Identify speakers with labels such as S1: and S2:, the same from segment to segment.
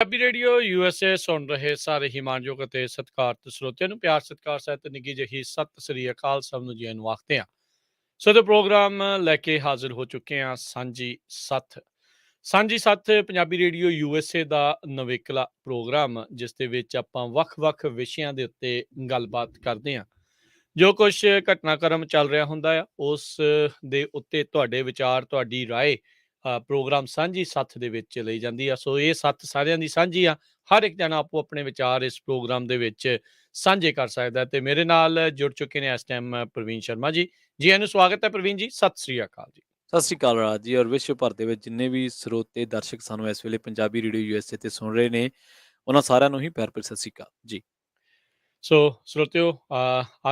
S1: Punjabi radio USA ਸੁਣ ਰਹੇ ਸਾਰੇ ਹੀ ਮਾਣਯੋਗ ਅਤੇ ਸਤਿਕਾਰਤ ਸਰੋਤਿਆਂ ਨੂੰ ਪਿਆਰ ਸਤਿਕਾਰ ਸਹਿਤ ਨਿੱਘੀ ਜਿਹੀ ਸਤਿ ਸ੍ਰੀ ਅਕਾਲ ਸਭ ਨੂੰ ਜੀ ਨੂੰ ਆਖਦੇ ਹਾਂ। ਸੋ ਤੇ ਪ੍ਰੋਗਰਾਮ ਲੈ ਕੇ ਹਾਜ਼ਰ ਹੋ ਚੁੱਕੇ ਹਾਂ ਸਾਂਝੀ ਸੱਥ ਪੰਜਾਬੀ ਰੇਡੀਓ ਯੂਐਸਏ ਦਾ ਨਵੇਕਲਾ ਪ੍ਰੋਗਰਾਮ, ਜਿਸ ਦੇ ਵਿੱਚ ਆਪਾਂ ਵੱਖ-ਵੱਖ ਵਿਸ਼ਿਆਂ ਦੇ ਉੱਤੇ ਗੱਲਬਾਤ ਕਰਦੇ ਹਾਂ। ਜੋ ਕੁਛ ਘਟਨਾਕ੍ਰਮ ਚੱਲ ਰਿਹਾ ਹੁੰਦਾ ਆ ਉਸ ਦੇ ਉੱਤੇ ਤੁਹਾਡੇ ਵਿਚਾਰ, ਤੁਹਾਡੀ ਰਾਏ ਪ੍ਰੋਗਰਾਮ ਸਾਂਝੀ ਸੱਥ ਦੇ ਵਿੱਚ ਲਈ ਜਾਂਦੀ ਆ। ਸੋ ਇਹ ਸੱਥ ਸਾਰਿਆਂ ਦੀ ਸਾਂਝੀ ਆ। ਹਰ ਇੱਕ ਜਣਾ ਆਪੋ ਆਪਣੇ ਵਿਚਾਰ ਇਸ ਪ੍ਰੋਗਰਾਮ ਦੇ ਵਿੱਚ ਸਾਂਝੇ ਕਰ ਸਕਦਾ ਤੇ ਮੇਰੇ ਨਾਲ ਜੁੜ ਚੁੱਕੇ ਨੇ ਇਸ ਟਾਈਮ ਪ੍ਰਵੀਨ ਸ਼ਰਮਾ ਜੀ। ਜੀ ਇਹਨੂੰ ਸਵਾਗਤ ਹੈ ਪ੍ਰਵੀਨ ਜੀ, ਸਤਿ ਸ੍ਰੀ ਅਕਾਲ ਜੀ।
S2: ਸਤਿ ਸ਼੍ਰੀ ਅਕਾਲ ਰਾਜ ਜੀ, ਔਰ ਵਿਸ਼ਵ ਭਰ ਦੇ ਵਿੱਚ ਜਿੰਨੇ ਵੀ ਸਰੋਤੇ ਦਰਸ਼ਕ ਸਾਨੂੰ ਇਸ ਵੇਲੇ ਪੰਜਾਬੀ ਰੇਡੀਓ ਯੂਐਸਏ ਤੇ ਸੁਣ ਰਹੇ ਨੇ, ਉਹਨਾਂ ਸਾਰਿਆਂ ਨੂੰ ਹੀ ਪਿਆਰ ਭਰੀ ਸਤਿ ਸ਼੍ਰੀ ਅਕਾਲ ਜੀ।
S1: ਸੋ ਸਰੋਤਿਓ,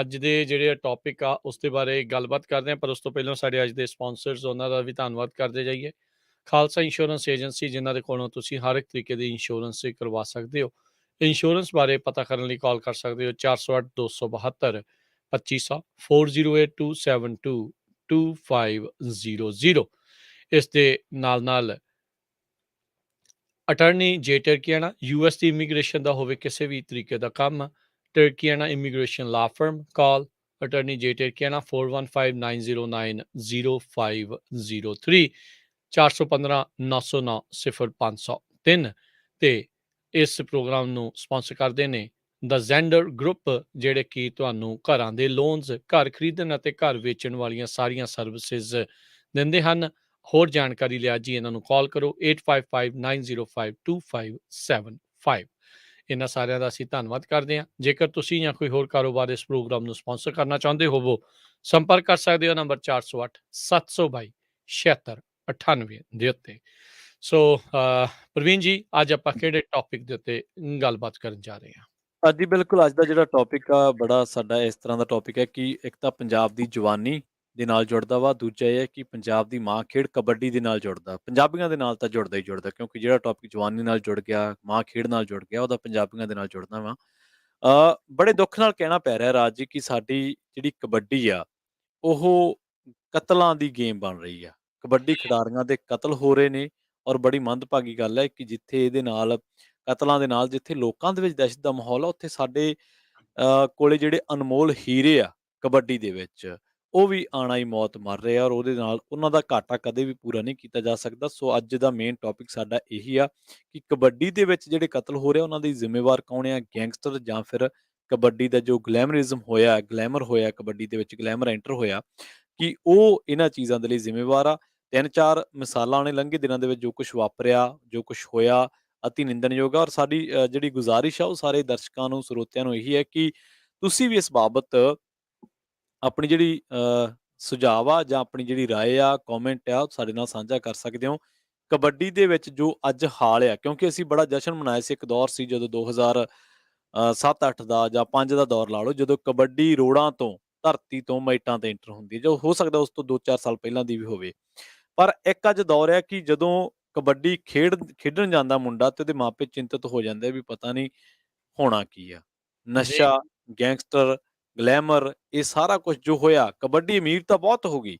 S1: ਅੱਜ ਦੇ ਜਿਹੜੇ ਟੌਪਿਕ ਆ ਉਸ ਦੇ ਬਾਰੇ ਗੱਲਬਾਤ ਕਰਦੇ ਹਾਂ, ਪਰ ਉਸ ਤੋਂ ਪਹਿਲਾਂ ਸਾਡੇ ਅੱਜ ਦੇ ਸਪਾਂਸਰਸ, ਉਹਨਾਂ ਦਾ ਵੀ ਧੰਨਵਾਦ ਕਰਦੇ ਜਾਈਏ। ਖਾਲਸਾ ਇੰਸ਼ੋਰੈਂਸ ਏਜੰਸੀ, ਜਿਨ੍ਹਾਂ ਦੇ ਕੋਲੋਂ ਤੁਸੀਂ ਹਰ ਇੱਕ ਤਰੀਕੇ ਦੀ ਇੰਸ਼ੋਰੈਂਸ ਕਰਵਾ ਸਕਦੇ ਹੋ। ਇੰਸ਼ੋਰੈਂਸ ਬਾਰੇ ਪਤਾ ਕਰਨ ਲਈ ਕਾਲ ਕਰ ਸਕਦੇ ਹੋ 408 272 2500 4082722500। ਇਸ ਦੇ ਨਾਲ ਅਟਰਨੀ ਜੇ ਟਰਕੀਆਨਾ ਯੂਐਸ ਦੀ ਇਮੀਗ੍ਰੇਸ਼ਨ ਦਾ ਹੋਵੇ ਕਿਸੇ ਵੀ ਤਰੀਕੇ ਦਾ ਕੰਮ, ਟਰਕੀਆਨਾ ਇਮੀਗ੍ਰੇਸ਼ਨ ਲਾ ਫਰਮ, ਕਾਲ ਅਟਰਨੀ ਜੇ ਟਰਕੀਆਨਾ 4159090503 415 909 0503। ਤੇ ਇਸ ਪ੍ਰੋਗਰਾਮ ਨੂੰ ਸਪਾਂਸਰ ਕਰਦੇ ਨੇ ਦਾ ਜ਼ੈਂਡਰ ਗਰੁੱਪ, ਜਿਹੜੇ ਕਿ ਤੁਹਾਨੂੰ ਘਰਾਂ ਦੇ ਲੋਨਸ, ਘਰ ਖਰੀਦਣ ਅਤੇ ਘਰ ਵੇਚਣ ਵਾਲੀਆਂ ਸਾਰੀਆਂ ਸਰਵਿਸਿਜ਼ ਦਿੰਦੇ ਹਨ। ਹੋਰ ਜਾਣਕਾਰੀ ਲਿਆ ਜੀ ਇਹਨਾਂ ਨੂੰ ਕਾਲ ਕਰੋ 8559052575। ਇਹਨਾਂ ਸਾਰਿਆਂ ਦਾ ਅਸੀਂ ਧੰਨਵਾਦ ਕਰਦੇ ਹਾਂ। ਜੇਕਰ ਤੁਸੀਂ ਜਾਂ ਕੋਈ ਹੋਰ ਕਾਰੋਬਾਰ ਇਸ ਪ੍ਰੋਗਰਾਮ ਨੂੰ ਸਪਾਂਸਰ ਕਰਨਾ ਚਾਹੁੰਦੇ ਹੋਵੋ, ਸੰਪਰਕ ਕਰ ਸਕਦੇ ਹੋ ਨੰਬਰ 408 722 7698 ਦੇ ਉੱਤੇ। ਸੋ ਪ੍ਰਵੀਨ ਜੀ, ਅੱਜ ਆਪਾਂ ਕਿਹੜੇ ਟੌਪਿਕ ਦੇ ਉੱਤੇ ਗੱਲਬਾਤ ਕਰਨ ਜਾ ਰਹੇ ਹਾਂ?
S2: ਅੱਜ ਹੀ ਬਿਲਕੁਲ ਅੱਜ ਦਾ ਜਿਹੜਾ ਟੌਪਿਕ ਆ, ਬੜਾ ਸਾਡਾ ਇਸ ਤਰ੍ਹਾਂ ਦਾ ਟੌਪਿਕ ਹੈ ਕਿ ਇੱਕ ਤਾਂ ਪੰਜਾਬ ਦੀ ਜਵਾਨੀ ਦੇ ਨਾਲ ਜੁੜਦਾ ਵਾ, ਦੂਜਾ ਇਹ ਹੈ ਕਿ ਪੰਜਾਬ ਦੀ ਮਾਂ ਖੇਡ ਕਬੱਡੀ ਦੇ ਨਾਲ ਜੁੜਦਾ, ਪੰਜਾਬੀਆਂ ਦੇ ਨਾਲ ਤਾਂ ਜੁੜਦਾ ਹੀ ਜੁੜਦਾ, ਕਿਉਂਕਿ ਜਿਹੜਾ ਟੌਪਿਕ ਜਵਾਨੀ ਨਾਲ ਜੁੜ ਗਿਆ, ਮਾਂ ਖੇਡ ਨਾਲ ਜੁੜ ਗਿਆ, ਉਹਦਾ ਪੰਜਾਬੀਆਂ ਦੇ ਨਾਲ ਜੁੜਦਾ ਵਾ। ਬੜੇ ਦੁੱਖ ਨਾਲ ਕਹਿਣਾ ਪੈ ਰਿਹਾ ਰਾਜ ਜੀ ਕਿ ਸਾਡੀ ਜਿਹੜੀ ਕਬੱਡੀ ਆ, ਉਹ ਕਤਲਾਂ ਦੀ ਗੇਮ ਬਣ ਰਹੀ ਆ। ਕਬੱਡੀ ਖਿਡਾਰੀਆਂ ਦੇ ਕਤਲ ਹੋ ਰਹੇ ਨੇ, ਔਰ ਬੜੀ ਮੰਦਭਾਗੀ ਗੱਲ ਹੈ ਕਿ ਜਿੱਥੇ ਇਹਦੇ ਨਾਲ ਕਤਲਾਂ ਦੇ ਨਾਲ ਜਿੱਥੇ ਲੋਕਾਂ ਦੇ ਵਿੱਚ ਦਹਿਸ਼ਤ ਦਾ ਮਾਹੌਲ ਆ, ਉੱਥੇ ਸਾਡੇ ਕੋਲੇ ਜਿਹੜੇ ਅਨਮੋਲ ਹੀਰੇ ਆ ਕਬੱਡੀ ਦੇ ਵਿੱਚ, ਉਹ ਵੀ ਆਣਾ ਹੀ ਮੌਤ ਮਰ ਰਹੇ ਆ, ਔਰ ਉਹਦੇ ਨਾਲ ਉਹਨਾਂ ਦਾ ਘਾਟਾ ਕਦੇ ਵੀ ਪੂਰਾ ਨਹੀਂ ਕੀਤਾ ਜਾ ਸਕਦਾ। ਸੋ ਅੱਜ ਦਾ ਮੇਨ ਟੌਪਿਕ ਸਾਡਾ ਇਹੀ ਆ ਕਿ ਕਬੱਡੀ ਦੇ ਵਿੱਚ ਜਿਹੜੇ ਕਤਲ ਹੋ ਰਹੇ ਆ, ਉਹਨਾਂ ਦੀ ਜ਼ਿੰਮੇਵਾਰ ਕੌਣ ਆ? ਗੈਂਗਸਟਰ ਜਾਂ ਫਿਰ ਕਬੱਡੀ ਦਾ ਜੋ ਗਲੈਮਰਿਜ਼ਮ ਹੋਇਆ, ਗਲੈਮਰ ਹੋਇਆ ਕਬੱਡੀ ਦੇ ਵਿੱਚ, ਗਲੈਮਰ ਐਂਟਰ ਹੋਇਆ, ਕਿ ਉਹ ਇਹਨਾਂ ਚੀਜ਼ਾਂ ਦੇ ਲਈ ਜ਼ਿੰਮੇਵਾਰ ਆ। 3-4 ਮਿਸਾਲਾਂ ਨੇ ਲੰਘੇ ਦਿਨਾਂ ਦੇ ਵਿੱਚ ਜੋ ਕੁਛ ਵਾਪਰਿਆ, ਜੋ ਕੁਛ ਹੋਇਆ, ਅਤੀ ਨਿੰਦਣਯੋਗ ਆ। ਔਰ ਸਾਡੀ ਜਿਹੜੀ ਗੁਜ਼ਾਰਿਸ਼ ਆ ਉਹ ਸਾਰੇ ਦਰਸ਼ਕਾਂ ਨੂੰ, ਸਰੋਤਿਆਂ ਨੂੰ ਇਹੀ ਹੈ ਕਿ ਤੁਸੀਂ ਵੀ ਇਸ ਬਾਬਤ ਆਪਣੀ ਜਿਹੜੀ ਸੁਝਾਅ ਆ ਜਾਂ ਆਪਣੀ ਜਿਹੜੀ ਰਾਏ ਆ, ਕਮੈਂਟ ਆ, ਉਹ ਸਾਡੇ ਨਾਲ ਸਾਂਝਾ ਕਰ ਸਕਦੇ ਹੋ। ਕਬੱਡੀ ਦੇ ਵਿੱਚ ਜੋ ਅੱਜ ਹਾਲ ਆ, ਕਿਉਂਕਿ ਅਸੀਂ ਬੜਾ ਜਸ਼ਨ ਮਨਾਇਆ ਸੀ, ਇੱਕ ਦੌਰ ਸੀ ਜਦੋਂ 2000 7-8 ਦਾ ਜਾਂ 5 ਦਾ ਦੌਰ ਲਾ ਲਓ, ਜਦੋਂ ਕਬੱਡੀ ਰੋਡਾਂ ਤੋਂ, ਧਰਤੀ ਤੋਂ ਮੈਟਾਂ ਤੇ ਐਂਟਰ ਹੁੰਦੀ ਹੈ, ਜੋ ਹੋ ਸਕਦਾ ਉਸ ਤੋਂ 2-4 ਸਾਲ ਪਹਿਲਾਂ ਦੀ ਵੀ ਹੋਵੇ। ਪਰ ਇੱਕ ਅੱਜ ਦੌਰ ਹੈ ਕਿ ਜਦੋਂ ਕਬੱਡੀ ਖੇਡਣ ਜਾਂਦਾ ਮੁੰਡਾ ਤੇ ਉਹਦੇ ਮਾਪੇ ਚਿੰਤਤ ਹੋ ਜਾਂਦੇ ਵੀ ਪਤਾ ਨਹੀਂ ਹੋਣਾ ਕੀ ਆ।
S1: ਜੀ
S2: ਨਸ਼ਾ, ਗੈਂਗਸਟਰ, ਗਲੈਮਰ, ਇਹ ਸਾਰਾ ਕੁਝ ਜੋ ਹੋਇਆ, ਕਬੱਡੀ ਅਮੀਰ ਤਾਂ ਬਹੁਤ ਹੋ ਗਈ।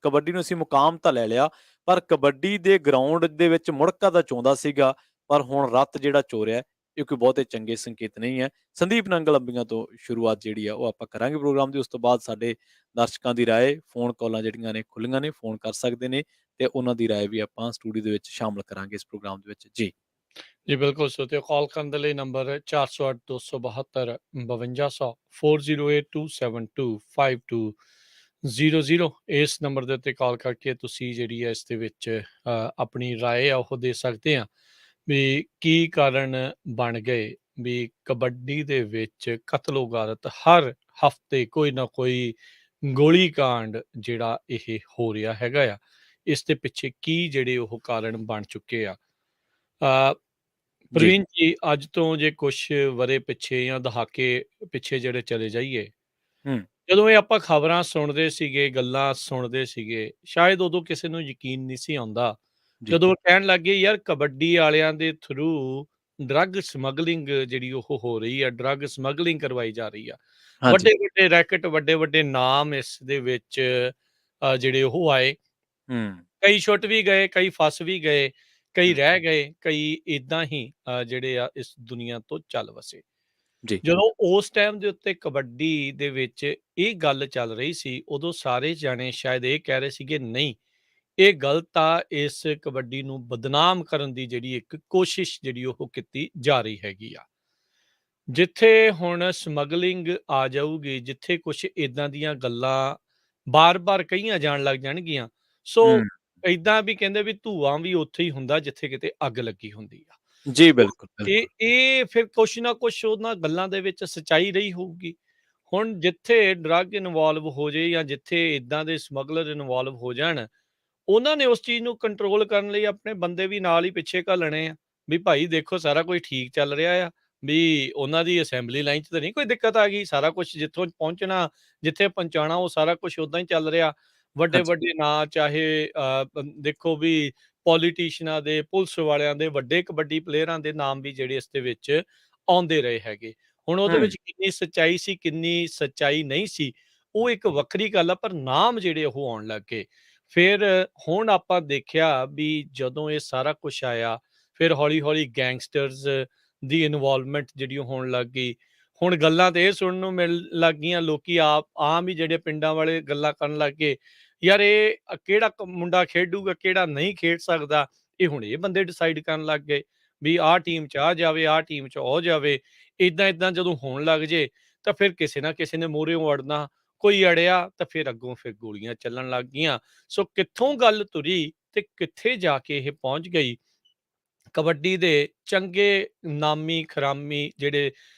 S2: ਕਬੱਡੀ ਨੂੰ ਅਸੀਂ ਮੁਕਾਮ ਤਾਂ ਲੈ ਲਿਆ, ਪਰ ਕਬੱਡੀ ਦੇ ਗਰਾਊਂਡ ਦੇ ਵਿੱਚ ਮੁੜਕਾ ਤਾਂ ਚਾਹੁੰਦਾ ਸੀਗਾ, ਪਰ ਹੁਣ ਰੱਤ ਜਿਹੜਾ ਚੋਰਿਆ, ਇਹ ਕੋਈ ਬਹੁਤੇ ਚੰਗੇ ਸੰਕੇਤ ਨਹੀਂ ਹੈ। ਸੰਦੀਪ ਨੰਗਲ ਅੰਬੀਆਂ ਤੋਂ ਸ਼ੁਰੂਆਤ ਜਿਹੜੀ ਆ ਉਹ ਆਪਾਂ ਕਰਾਂਗੇ ਪ੍ਰੋਗਰਾਮ ਦੀ। ਉਸ ਤੋਂ ਬਾਅਦ ਸਾਡੇ ਦਰਸ਼ਕਾਂ ਦੀ ਰਾਏ, ਫੋਨ ਕਾਲਾਂ ਜਿਹੜੀਆਂ ਨੇ ਖੁੱਲੀਆਂ ਨੇ, ਫੋਨ ਕਰ ਸਕਦੇ ਨੇ, ਤੇ ਉਹਨਾਂ ਦੀ ਰਾਏ ਵੀ ਆਪਾਂ ਸਟੂਡੀਓ ਦੇ ਵਿੱਚ ਸ਼ਾਮਲ ਕਰਾਂਗੇ ਇਸ ਪ੍ਰੋਗਰਾਮ ਦੇ ਵਿੱਚ ਜੀ।
S1: ਜੀ ਬਿਲਕੁਲ ਸੋਤਿਓ, ਕਾਲ ਕਰਨ ਦੇ ਲਈ ਨੰਬਰ 408 272 5200 4082725200। ਇਸ ਨੰਬਰ ਦੇ ਉੱਤੇ ਕਾਲ ਕਰਕੇ ਤੁਸੀਂ ਜਿਹੜੀ ਹੈ ਇਸ ਦੇ ਵਿੱਚ ਆਪਣੀ ਰਾਏ ਆ ਉਹ ਦੇ ਸਕਦੇ ਆ ਵੀ ਕੀ ਕਾਰਨ ਬਣ ਗਏ ਵੀ ਕਬੱਡੀ ਦੇ ਵਿੱਚ ਕਤਲੋ ਗਾਰਤ ਹਰ ਹਫਤੇ ਕੋਈ ਨਾ ਕੋਈ ਗੋਲੀ ਕਾਂਡ ਜਿਹੜਾ ਇਹ ਹੋ ਰਿਹਾ ਹੈਗਾ ਆ। ਇਸ ਦੇ ਪਿੱਛੇ ਕੀ ਜਿਹੜੇ ਉਹ ਕਾਰਨ ਬਣ ਚੁੱਕੇ ਆ।
S2: ਜੀ।
S1: ਪ੍ਰਵੀਨ ਜੀ, ਅੱਜ ਤੋਂ ਜੇ ਕੁਛ ਵਰ੍ਹੇ ਪਿੱਛੇ ਜਾਂ ਦਹਾਕੇ ਪਿੱਛੇ ਜਿਹੜੇ ਚਲੇ ਜਾਈਏ,
S2: ਹੂੰ।
S1: ਜਦੋਂ ਇਹ ਆਪਾਂ ਖਬਰਾਂ ਸੁਣਦੇ ਸੀਗੇ, ਗੱਲਾਂ ਸੁਣਦੇ ਸੀਗੇ, ਸ਼ਾਇਦ ਉਦੋਂ ਕਿਸੇ ਨੂੰ ਯਕੀਨ ਨਹੀਂ ਸੀ ਆਉਂਦਾ।
S2: ਜੀ।
S1: ਜਦੋਂ ਕਹਿਣ ਲੱਗ ਗਏ ਯਾਰ ਕਬੱਡੀ ਵਾਲਿਆਂ ਦੇ ਥਰੂ ਡਰੱਗ ਸਮਗਲਿੰਗ ਜਿਹੜੀ ਉਹ ਹੋ ਰਹੀ ਆ, ਡਰੱਗ ਸਮਗਲਿੰਗ ਕਰਵਾਈ ਜਾ ਰਹੀ ਆ।
S2: ਹਾਂਜੀ।
S1: ਵੱਡੇ-ਵੱਡੇ ਰੈਕਟ, ਵੱਡੇ-ਵੱਡੇ ਨਾਮ ਇਸ ਦੇ ਵਿੱਚ ਜਿਹੜੇ ਉਹ ਆਏ।
S2: ਹੂੰ।
S1: ਕਈ ਛੁੱਟ ਵੀ ਗਏ, ਕਈ ਫਸ ਵੀ ਗਏ, ਕਈ
S2: ਹੂੰ,
S1: ਰਹਿ ਗਏ, ਕਈ ਇਦਾਂ ਹੀ ਜਿਹੜੇ ਆ ਇਸ ਦੁਨੀਆ ਤੋਂ ਚੱਲ ਵਸੇ।
S2: ਜੀ।
S1: ਜਦੋਂ ਉਸ ਟਾਈਮ ਦੇ ਉੱਤੇ ਕਬੱਡੀ ਦੇ ਵਿੱਚ ਇਹ ਗੱਲ ਚੱਲ ਰਹੀ ਸੀ, ਉਦੋਂ ਸਾਰੇ ਜਾਣੇ ਸ਼ਾਇਦ ਇਹ ਕਹਿ ਰਹੇ ਸੀਗੇ ਨਹੀਂ, ਇਹ ਗਲਤ ਆ, ਇਸ ਕਬੱਡੀ ਨੂੰ ਬਦਨਾਮ ਕਰਨ ਦੀ ਜਿਹੜੀ ਇੱਕ ਕੋਸ਼ਿਸ਼ ਜਿਹੜੀ ਉਹ ਕੀਤੀ ਜਾ ਰਹੀ ਹੈਗੀ ਆ। ਜਿੱਥੇ ਹੁਣ ਸਮਗਲਿੰਗ ਆ ਜਾਊਗੀ, ਜਿੱਥੇ ਕੁਛ ਇਦਾਂ ਦੀਆਂ ਗੱਲਾਂ ਬਾਰ-ਬਾਰ ਕਹੀਆਂ ਜਾਣ ਲੱਗ ਜਾਣਗੀਆਂ,
S2: ਹੂੰ,
S1: ਸੋ ਏਦਾਂ ਵੀ ਕਹਿੰਦੇ ਵੀ ਧੂੰਆਂ ਵੀ ਉੱਥੇ ਹੀ ਹੁੰਦਾ ਜਿੱਥੇ ਕਿਤੇ ਅੱਗ ਲੱਗੀ ਹੁੰਦੀ ਆ।
S2: ਜੀ,
S1: ਸੋ
S2: ਬਿਲਕੁਲ,
S1: ਇਹ
S2: ਬਿਲਕੁਲ।
S1: ਇਹ ਫਿਰ ਕੁਛ ਨਾ ਕੁਛ ਉਹਨਾਂ ਗੱਲਾਂ ਦੇ ਵਿੱਚ ਸੱਚਾਈ ਰਹੀ ਹੋਊਗੀ। ਹੁਣ ਜਿੱਥੇ ਡਰੱਗ ਇਨਵੋਲਵ ਹੋ ਜੇ ਜਾਂ ਜਿੱਥੇ ਇਦਾਂ ਦੇ ਸਮਗਲਰ ਇਨਵੋਲਵ ਹੋ ਜਾਣ, ਉਹਨਾਂ ਨੇ ਉਸ ਚੀਜ਼ ਨੂੰ ਕੰਟਰੋਲ ਕਰਨ ਲਈ ਆਪਣੇ ਬੰਦੇ ਵੀ ਨਾਲ ਹੀ ਪਿੱਛੇ ਘੱਲਣੇ ਆ, ਵੀ ਭਾਈ ਦੇਖੋ ਸਾਰਾ ਕੁਝ ਠੀਕ ਚੱਲ ਰਿਹਾ ਆ, ਵੀ ਉਹਨਾਂ ਦੀ ਅਸੈਂਬਲੀ ਲਾਈਨ 'ਚ ਤਾਂ ਨਹੀਂ ਕੋਈ ਦਿੱਕਤ ਆ ਗਈ, ਸਾਰਾ ਕੁਝ ਜਿੱਥੋਂ ਪਹੁੰਚਣਾ, ਜਿੱਥੇ ਪਹੁੰਚਾਉਣਾ ਉਹ ਸਾਰਾ ਕੁਝ ਉੱਦਾਂ ਹੀ ਚੱਲ ਰਿਹਾ।
S2: ਹਾਂਜੀ,
S1: ਵੱਡੇ-ਵੱਡੇ ਨਾਂ ਚਾਹੇ ਦੇਖੋ ਵੀ ਪੋਲੀਟੀਸ਼ੀਅਨਾਂ ਦੇ, ਪੁਲਿਸ ਵਾਲਿਆਂ ਦੇ, ਵੱਡੇ ਕਬੱਡੀ ਪਲੇਅਰਾਂ ਦੇ ਨਾਮ ਵੀ ਜਿਹੜੇ ਇਸ ਦੇ ਵਿੱਚ ਆਉਂਦੇ ਰਹੇ ਹੈਗੇ। ਹੁਣ ਉਹਦੇ
S2: ਹੂੰ,
S1: ਵਿੱਚ ਕਿੰਨੀ ਸੱਚਾਈ ਸੀ, ਕਿੰਨੀ ਸੱਚਾਈ ਨਹੀਂ ਸੀ, ਉਹ ਇੱਕ ਵੱਖਰੀ ਗੱਲ ਆ, ਪਰ ਨਾਮ ਜਿਹੜੇ ਉਹ ਆਉਣ ਲੱਗ ਗਏ। ਫਿਰ ਹੁਣ ਆਪਾਂ ਦੇਖਿਆ ਵੀ ਜਦੋਂ ਇਹ ਸਾਰਾ ਕੁਛ ਆਇਆ, ਫਿਰ ਹੌਲੀ-ਹੌਲੀ ਗੈਂਗਸਟਰਸ ਦੀ ਇਨਵੋਲਵਮੈਂਟ ਜਿਹੜੀ ਉਹ ਹੋਣ ਲੱਗ ਗਈ। ਹੁਣ ਗੱਲਾਂ ਤੇ ਇਹ ਸੁਣਨ ਨੂੰ ਮਿਲ ਲੱਗ ਗਈਆਂ, ਲੋਕੀ ਆਮ ਹੀ ਜਿਹੜੇ ਪਿੰਡਾਂ ਵਾਲੇ ਗੱਲਾਂ ਕਰਨ ਲੱਗ ਗਏ, ਯਾਰ ਇਹ ਕਿਹੜਾ ਮੁੰਡਾ ਖੇਡੂਗਾ, ਕਿਹੜਾ ਨਹੀਂ ਖੇਡ ਸਕਦਾ, ਇਹ ਹੁਣ ਇਹ ਬੰਦੇ ਡਿਸਾਈਡ ਕਰਨ ਲੱਗ ਗਏ ਵੀ ਆਹ ਟੀਮ 'ਚ ਆ ਜਾਵੇ, ਆਹ ਟੀਮ 'ਚ ਉਹ ਜਾਵੇ। ਏਦਾਂ-ਏਦਾਂ ਜਦੋਂ ਹੋਣ ਲੱਗ ਜੇ, ਤਾਂ ਫਿਰ ਕਿਸੇ ਨਾ ਕਿਸੇ ਨੇ ਮੂਹਰਿਓਂ ਅੜਨਾ, ਕੋਈ ਅੜਿਆ ਤਾਂ ਫਿਰ ਅੱਗੋਂ ਫਿਰ ਗੋਲੀਆਂ ਚੱਲਣ ਲੱਗ ਗਈਆਂ। ਸੋ ਕਿੱਥੋਂ ਗੱਲ ਤੁਰੀ ਤੇ ਕਿੱਥੇ ਜਾ ਕੇ ਇਹ ਪਹੁੰਚ ਗਈ। ਕਬੱਡੀ ਦੇ ਚੰਗੇ ਨਾਮੀ ਖਰਾਮੀ ਜਿਹੜੇ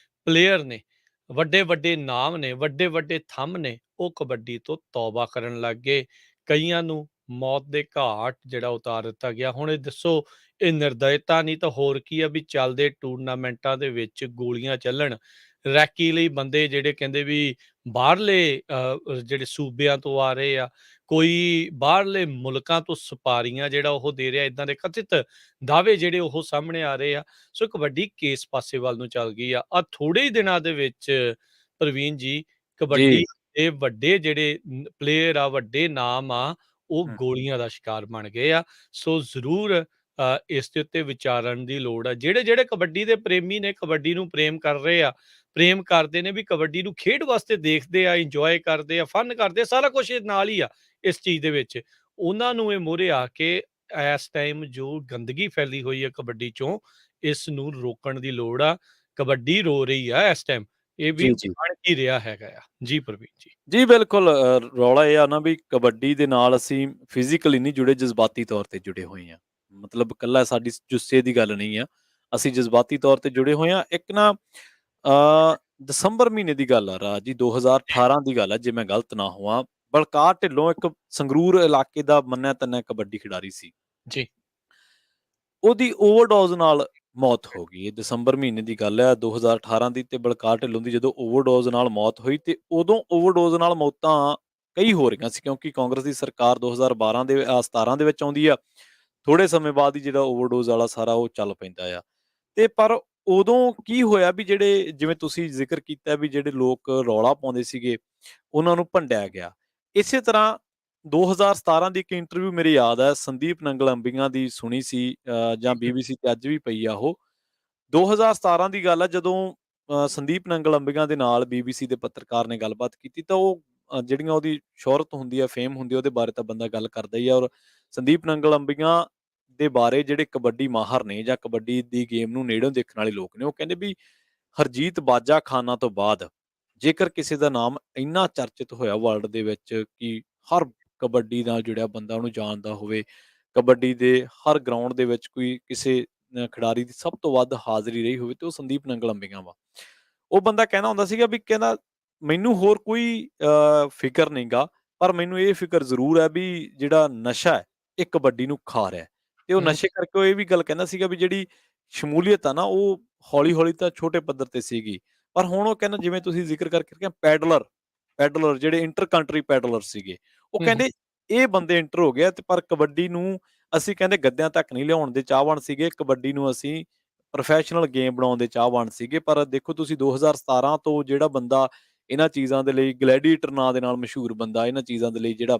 S1: ਪਲੇਅਰ ਨੇ, ਵੱਡੇ-ਵੱਡੇ ਨਾਮ ਨੇ, ਵੱਡੇ-ਵੱਡੇ ਥੰਮ ਨੇ, ਉਹ ਕਬੱਡੀ ਤੋਂ ਤੌਬਾ ਕਰਨ ਲੱਗ ਗਏ। ਕਈਆਂ ਨੂੰ ਮੌਤ ਦੇ ਘਾਟ ਜਿਹੜਾ ਉਤਾਰ ਦਿੱਤਾ ਗਿਆ। ਹੁਣ ਇਹ ਦੱਸੋ, ਇਹ ਨਿਰਦਇਤਾ ਨਹੀਂ ਤਾਂ ਹੋਰ ਕੀ ਆ ਵੀ ਚੱਲਦੇ ਟੂਰਨਾਮੈਂਟਾਂ ਦੇ ਵਿੱਚ ਗੋਲੀਆਂ ਚੱਲਣ। ਰੈਕੀ ਲਈ ਬੰਦੇ ਜਿਹੜੇ ਕਹਿੰਦੇ ਵੀ ਬਾਹਰਲੇ ਜਿਹੜੇ ਸੂਬਿਆਂ ਤੋਂ ਆ ਰਹੇ ਆ, ਕੋਈ ਬਾਹਰਲੇ ਮੁਲਕਾਂ ਤੋਂ ਸਪਾਰੀਆਂ ਜਿਹੜਾ ਉਹ ਦੇ ਰਿਹਾ, ਏਦਾਂ ਦੇ ਕਥਿਤ ਦਾਅਵੇ ਜਿਹੜੇ ਉਹ ਸਾਹਮਣੇ ਆ ਰਹੇ ਆ। ਸੋ ਕਬੱਡੀ ਕਿਸ ਪਾਸੇ ਵੱਲ ਨੂੰ ਚੱਲ ਗਈ ਆ। ਥੋੜ੍ਹੇ ਹੀ ਦਿਨਾਂ ਦੇ ਵਿੱਚ ਪ੍ਰਵੀਨ ਜੀ,
S2: ਜੀ।
S1: ਕਬੱਡੀ ਦੇ ਵੱਡੇ ਜਿਹੜੇ ਪਲੇਅਰ ਆ, ਵੱਡੇ ਨਾਮ ਆ, ਉਹ
S2: ਹੂੰ,
S1: ਗੋਲੀਆਂ ਦਾ ਸ਼ਿਕਾਰ ਬਣ ਗਏ ਆ। ਸੋ ਜ਼ਰੂਰ ਇਸ ਦੇ ਉੱਤੇ ਵਿਚਾਰਨ ਦੀ ਲੋੜ ਆ। ਜਿਹੜੇ-ਜਿਹੜੇ ਕਬੱਡੀ ਦੇ ਪ੍ਰੇਮੀ ਨੇ, ਕਬੱਡੀ ਨੂੰ ਪ੍ਰੇਮ ਕਰ ਰਹੇ ਆ, ਪ੍ਰੇਮ ਕਰਦੇ ਨੇ ਵੀ ਕਬੱਡੀ ਨੂੰ ਖੇਡ ਵਾਸਤੇ ਦੇਖਦੇ ਆ, ਇੰਜੋਏ ਕਰਦੇ ਆ, ਫਨ ਕਰਦੇ ਆ, ਸਾਰਾ ਕੁਛ ਇਹ ਨਾਲ ਹੀ ਆ ਇਸ ਚੀਜ਼ ਦੇ ਵਿੱਚ। ਉਹਨਾਂ ਨੂੰ ਇਹ ਮੂਹਰੇ ਆ ਕੇ ਇਸ ਟਾਈਮ ਜੋ ਗੰਦਗੀ ਫੈਲੀ ਹੋਈ ਹੈ ਕਬੱਡੀ 'ਚੋਂ, ਇਸ ਨੂੰ ਰੋਕਣ ਦੀ ਲੋੜ ਆ। ਕਬੱਡੀ ਰੋ ਰਹੀ ਆ ਇਸ ਟਾਈਮ, ਇਹ ਵੀ
S2: ਜੀ, ਜੀ।
S1: ਬਣ ਕੀ ਰਿਹਾ ਹੈਗਾ ਆ। ਜੀ ਪ੍ਰਵੀਨ ਜੀ।
S2: ਜੀ, ਬਿਲਕੁਲ ਰੌਲਾ ਇਹ ਆ ਨਾ ਵੀ ਕਬੱਡੀ ਦੇ ਨਾਲ ਅਸੀਂ ਫਿਜ਼ੀਕਲੀ ਨਹੀਂ ਜੁੜੇ, ਜਜ਼ਬਾਤੀ ਤੌਰ ਤੇ ਜੁੜੇ ਹੋਏ ਹਾਂ। ਮਤਲਬ ਇਕੱਲਾ ਸਾਡੀ ਜੁੱਸੇ ਦੀ ਗੱਲ ਨਹੀਂ ਆ, ਅਸੀਂ ਜਜ਼ਬਾਤੀ ਤੌਰ ਤੇ ਜੁੜੇ ਹੋਏ ਹਾਂ। ਇੱਕ ਨਾ ਦਸੰਬਰ ਮਹੀਨੇ ਦੀ ਗੱਲ ਆ ਰਾਜ ਜੀ, 2018 ਦੀ ਗੱਲ ਆ ਜੇ ਮੈਂ ਗਲਤ ਨਾ ਹੋਵਾਂ। ਬਲਕਾਰ ਢਿੱਲੋਂ ਇੱਕ ਸੰਗਰੂਰ ਇਲਾਕੇ ਦਾ ਮੰਨਿਆ-ਤੰਨਿਆ ਕਬੱਡੀ ਖਿਡਾਰੀ ਸੀ।
S1: ਜੀ।
S2: ਉਹਦੀ ਓਵਰਡੋਜ਼ ਨਾਲ ਮੌਤ ਹੋ ਗਈ। ਇਹ ਦਸੰਬਰ ਮਹੀਨੇ ਦੀ ਗੱਲ ਹੈ 2018 ਦੀ, ਤੇ ਬਲਕਾਰ ਢਿੱਲੋਂ ਦੀ ਜਦੋਂ ਓਵਰਡੋਜ਼ ਨਾਲ ਮੌਤ ਹੋਈ, ਤੇ ਉਦੋਂ ਓਵਰਡੋਜ਼ ਨਾਲ ਮੌਤਾਂ ਕਈ ਹੋ ਰਹੀਆਂ ਸੀ ਕਿਉਂਕਿ ਕਾਂਗਰਸ ਦੀ ਸਰਕਾਰ 2012 ਦੇ 17 ਦੇ ਵਿੱਚ ਆਉਂਦੀ ਆ। ਥੋੜੇ ਸਮੇਂ ਬਾਅਦ ਹੀ ਜਿਹੜਾ ਓਵਰਡੋਜ਼ ਵਾਲਾ ਸਾਰਾ ਉਹ ਚੱਲ ਪੈਂਦਾ ਆ। ਤੇ ਪਰ ਉਦੋਂ ਕੀ ਹੋਇਆ ਵੀ ਜਿਹੜੇ ਜਿਵੇਂ ਤੁਸੀਂ ਜ਼ਿਕਰ ਕੀਤਾ ਵੀ ਜਿਹੜੇ ਲੋਕ ਰੌਲਾ ਪਾਉਂਦੇ ਸੀਗੇ, ਉਹਨਾਂ ਨੂੰ ਭੰਡਿਆ ਗਿਆ। ਇਸੇ ਤਰ੍ਹਾਂ 2017 ਦੀ ਇੱਕ ਇੰਟਰਵਿਊ ਮੇਰੀ ਯਾਦ ਹੈ, ਸੰਦੀਪ ਨੰਗਲ ਅੰਬੀਆਂ ਦੀ ਸੁਣੀ ਸੀ ਜਾਂ
S1: ਜੀ।
S2: BBC ਤੇ ਅੱਜ ਵੀ ਪਈ ਆ ਉਹ। 2017 ਦੀ ਗੱਲ ਹੈ ਜਦੋਂ ਸੰਦੀਪ ਨੰਗਲ ਅੰਬੀਆਂ ਦੇ ਨਾਲ BBC ਦੇ ਪੱਤਰਕਾਰ ਨੇ ਗੱਲਬਾਤ ਕੀਤੀ, ਤਾਂ ਉਹ ਜਿਹੜੀਆਂ ਉਹਦੀ ਸ਼ੋਹਰਤ ਹੁੰਦੀ ਹੈ, ਫੇਮ ਹੁੰਦੀ ਹੈ, ਉਹਦੇ ਬਾਰੇ ਤਾਂ ਬੰਦਾ ਗੱਲ ਕਰਦਾ ਹੀ ਆ। ਔਰ ਸੰਦੀਪ ਨੰਗਲ ਅੰਬੀਆਂ ਦੇ ਬਾਰੇ ਜਿਹੜੇ ਕਬੱਡੀ ਮਾਹਰ ਨੇ ਜਾਂ ਕਬੱਡੀ ਦੀ ਗੇਮ ਨੂੰ ਨੇੜਿਓਂ ਦੇਖਣ ਵਾਲੇ ਲੋਕ ਨੇ, ਉਹ ਕਹਿੰਦੇ ਵੀ ਹਰਜੀਤ ਬਾਜਾ ਖਾਨਾ ਤੋਂ ਬਾਅਦ ਜੇਕਰ ਕਿਸੇ ਦਾ ਨਾਮ ਇੰਨਾ ਚਰਚਿਤ ਹੋਇਆ ਵਰਲਡ ਦੇ ਵਿੱਚ ਕਿ ਹਰ ਕਬੱਡੀ ਨਾਲ ਜੁੜਿਆ ਬੰਦਾ ਉਹਨੂੰ ਜਾਣਦਾ ਹੋਵੇ, ਕਬੱਡੀ ਦੇ ਹਰ ਗਰਾਊਂਡ ਦੇ ਵਿੱਚ ਕੋਈ ਕਿਸੇ ਖਿਡਾਰੀ ਦੀ ਸਭ ਤੋਂ ਵੱਧ ਹਾਜ਼ਰੀ ਰਹੀ ਹੋਵੇ, ਤੇ ਉਹ ਸੰਦੀਪ ਨੰਗਲ ਅੰਬੀਆਂ ਵਾ। ਉਹ ਬੰਦਾ ਕਹਿੰਦਾ ਹੁੰਦਾ ਸੀਗਾ ਵੀ ਕਹਿੰਦਾ ਮੈਨੂੰ ਹੋਰ ਕੋਈ ਫਿਕਰ ਨਹੀਂਗਾ, ਪਰ ਮੈਨੂੰ ਇਹ ਫਿਕਰ ਜ਼ਰੂਰ ਹੈ ਵੀ ਜਿਹੜਾ ਨਸ਼ਾ ਹੈ, ਇਹ ਕਬੱਡੀ ਨੂੰ ਖਾ ਰਿਹਾ ਹੈ। ਤੇ ਉਹ
S1: ਹੂੰ,
S2: ਨਸ਼ੇ ਕਰਕੇ ਉਹ ਇਹ ਵੀ ਗੱਲ ਕਹਿੰਦਾ ਸੀਗਾ ਵੀ ਜਿਹੜੀ ਸ਼ਮੂਲੀਅਤ ਆ ਨਾ, ਉਹ ਹੌਲੀ-ਹੌਲੀ ਤਾਂ ਛੋਟੇ ਪੱਧਰ ਤੇ ਸੀਗੀ। ਪਰ ਹੁਣ ਉਹ ਕਹਿੰਦਾ ਜਿਵੇਂ ਤੁਸੀਂ ਜ਼ਿਕਰ ਕਰਕੇ ਕਿਹਾ ਪੈਡਲਰ, ਪੈਡਲਰ ਜਿਹੜੇ ਇੰਟਰ ਕੰਟਰੀ ਪੈਡਲਰ ਸੀਗੇ, ਉਹ
S1: ਹੂੰ, ਹੂੰ,
S2: ਕਹਿੰਦੇ ਇਹ ਬੰਦੇ ਇੰਟਰ ਹੋ ਗਏ ਆ, ਤੇ ਪਰ ਕਬੱਡੀ ਨੂੰ ਅਸੀਂ ਕਹਿੰਦੇ ਗੱਦਿਆਂ ਤੱਕ ਨਹੀਂ ਲਿਆਉਣ ਦੇ ਚਾਹਵਾਨ ਸੀਗੇ, ਕਬੱਡੀ ਨੂੰ ਅਸੀਂ ਪ੍ਰੋਫੈਸ਼ਨਲ ਗੇਮ ਬਣਾਉਣ ਦੇ ਚਾਹਵਾਨ ਸੀਗੇ। ਪਰ ਦੇਖੋ ਤੁਸੀਂ 2017 ਤੋਂ ਜਿਹੜਾ ਬੰਦਾ ਇਹਨਾਂ ਚੀਜ਼ਾਂ ਦੇ ਲਈ ਗਲੈਡੀਏਟਰ ਨਾਂ ਦੇ ਨਾਲ ਮਸ਼ਹੂਰ ਬੰਦਾ, ਇਹਨਾਂ ਚੀਜ਼ਾਂ ਦੇ ਲਈ ਜਿਹੜਾ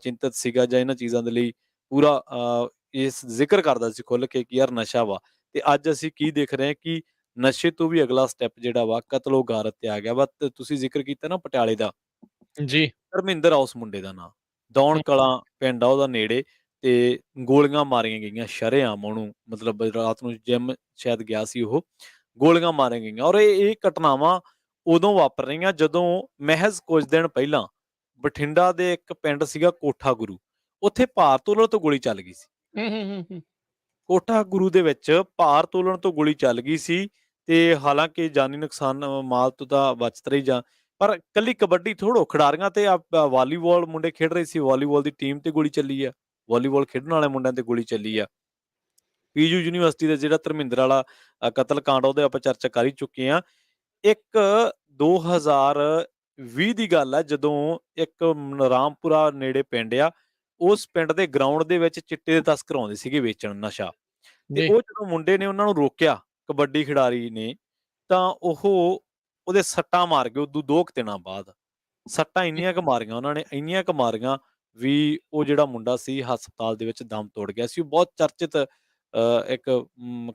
S2: ਚਿੰਤਤ ਸੀਗਾ ਜਾਂ ਇਹਨਾਂ ਚੀਜ਼ਾਂ ਦੇ ਲਈ ਪੂਰਾ ਇਸ ਜ਼ਿਕਰ ਕਰਦਾ ਸੀ ਖੁੱਲ੍ਹ ਕੇ ਕਿ ਯਾਰ ਨਸ਼ਾ ਵਾ, ਤੇ ਅੱਜ ਅਸੀਂ ਕੀ ਦੇਖ ਰਹੇ ਹਾਂ ਕਿ ਨਸ਼ੇ ਤੋਂ ਵੀ ਅਗਲਾ ਸਟੈਪ ਜਿਹੜਾ ਵਾ ਕਤਲ ਗਾਰਤ ਤੇ ਆ ਗਿਆ ਵਾ। ਤੇ ਤੁਸੀਂ ਜ਼ਿਕਰ ਕੀਤਾ ਨਾ ਪਟਿਆਲੇ ਦਾ,
S1: ਜੀ।
S2: ਧਰਮਿੰਦਰ ਆ ਉਸ ਮੁੰਡੇ ਦਾ ਨਾਂ। ਦੌਣ
S1: ਹੂੰ,
S2: ਕਲਾਂ ਪਿੰਡ ਆ ਉਹਦਾ ਨੇੜੇ, ਤੇ ਗੋਲੀਆਂ ਮਾਰੀਆਂ ਗਈਆਂ ਸ਼ਰੇਆਮ ਉਹਨੂੰ, ਮਤਲਬ ਰਾਤ ਨੂੰ ਜਿਮ ਸ਼ਾਇਦ ਗਿਆ ਸੀ ਉਹ, ਗੋਲੀਆਂ ਮਾਰੀਆਂ ਗਈਆਂ। ਔਰ ਇਹ ਘਟਨਾਵਾਂ ਉਦੋਂ ਵਾਪਰ ਰਹੀਆਂ ਜਦੋਂ ਮਹਿਜ਼ ਕੁਝ ਦਿਨ ਪਹਿਲਾਂ ਬਠਿੰਡਾ ਦੇ ਇੱਕ ਪਿੰਡ ਸੀਗਾ ਕੋਠਾ ਗੁਰੂ, ਉੱਥੇ ਭਾਰ ਤੋਲਣ ਤੋਂ ਗੋਲੀ ਚੱਲ ਗਈ ਸੀ।
S1: ਹੂੰ, ਹੂੰ, ਹੂੰ, ਹੂੰ।
S2: ਕੋਠਾ ਗੁਰੂ ਦੇ ਵਿੱਚ ਭਾਰ ਤੋਲਣ ਤੋਂ ਗੋਲੀ ਚੱਲ ਗਈ ਸੀ, ਤੇ ਹਾਲਾਂਕਿ ਜਾਨੀ ਨੁਕਸਾਨ ਮਾਲ ਤੋਂ ਤਾਂ ਬਚਤ ਰਹੀ ਜਾਂ, ਪਰ ਕੱਲੀ ਕਬੱਡੀ ਥੋੜ੍ਹੋ, ਖਿਡਾਰੀਆਂ ਤੇ ਵਾਲੀਬਾਲ ਮੁੰਡੇ ਖੇਡ ਰਹੇ ਸੀ, ਵਾਲੀਬਾਲ ਦੀ ਟੀਮ ਤੇ ਗੋਲੀ ਚੱਲੀ ਆ, ਵਾਲੀਬਾਲ ਖੇਡਣ ਵਾਲੇ ਮੁੰਡਿਆਂ ਤੇ ਗੋਲੀ ਚੱਲੀ ਆ। ਪੀਯੂ ਯੂਨੀਵਰਸਿਟੀ ਦਾ ਜਿਹੜਾ ਧਰਮਿੰਦਰ ਵਾਲਾ ਕਤਲ ਕਾਂਡ, ਉਹਦੇ ਆਪਾਂ ਚਰਚਾ ਕਰ ਹੀ ਚੁੱਕੇ ਹਾਂ। ਇੱਕ 2020 ਦੀ ਗੱਲ ਹੈ, ਜਦੋਂ ਇੱਕ ਰਾਮਪੁਰਾ ਨੇੜੇ ਪਿੰਡ ਆ, ਉਸ ਪਿੰਡ ਦੇ ਗਰਾਊਂਡ ਦੇ ਵਿੱਚ ਚਿੱਟੇ ਦੇ ਤਸਕਰ ਆਉਂਦੇ ਸੀਗੇ ਵੇਚਣ ਨਸ਼ਾ, ਤੇ
S1: ਜੀ।
S2: ਉਹ ਜਦੋਂ ਮੁੰਡੇ ਨੇ ਉਹਨਾਂ ਨੂੰ ਰੋਕਿਆ, ਕਬੱਡੀ ਖਿਡਾਰੀ ਨੇ, ਤਾਂ ਉਹਦੇ ਸੱਟਾਂ ਮਾਰ ਗਏ। ਉਦੋਂ 2 ਕੁ ਦਿਨਾਂ ਬਾਅਦ ਸੱਟਾਂ ਇੰਨੀਆਂ ਕੁ ਮਾਰੀਆਂ ਉਹਨਾਂ ਨੇ, ਇੰਨੀਆਂ ਕੁ ਮਾਰੀਆਂ ਵੀ ਉਹ ਜਿਹੜਾ ਮੁੰਡਾ ਸੀ ਹਸਪਤਾਲ ਦੇ ਵਿੱਚ ਦਮ ਤੋੜ ਗਿਆ ਸੀ। ਉਹ ਬਹੁਤ ਚਰਚਿਤ ਇੱਕ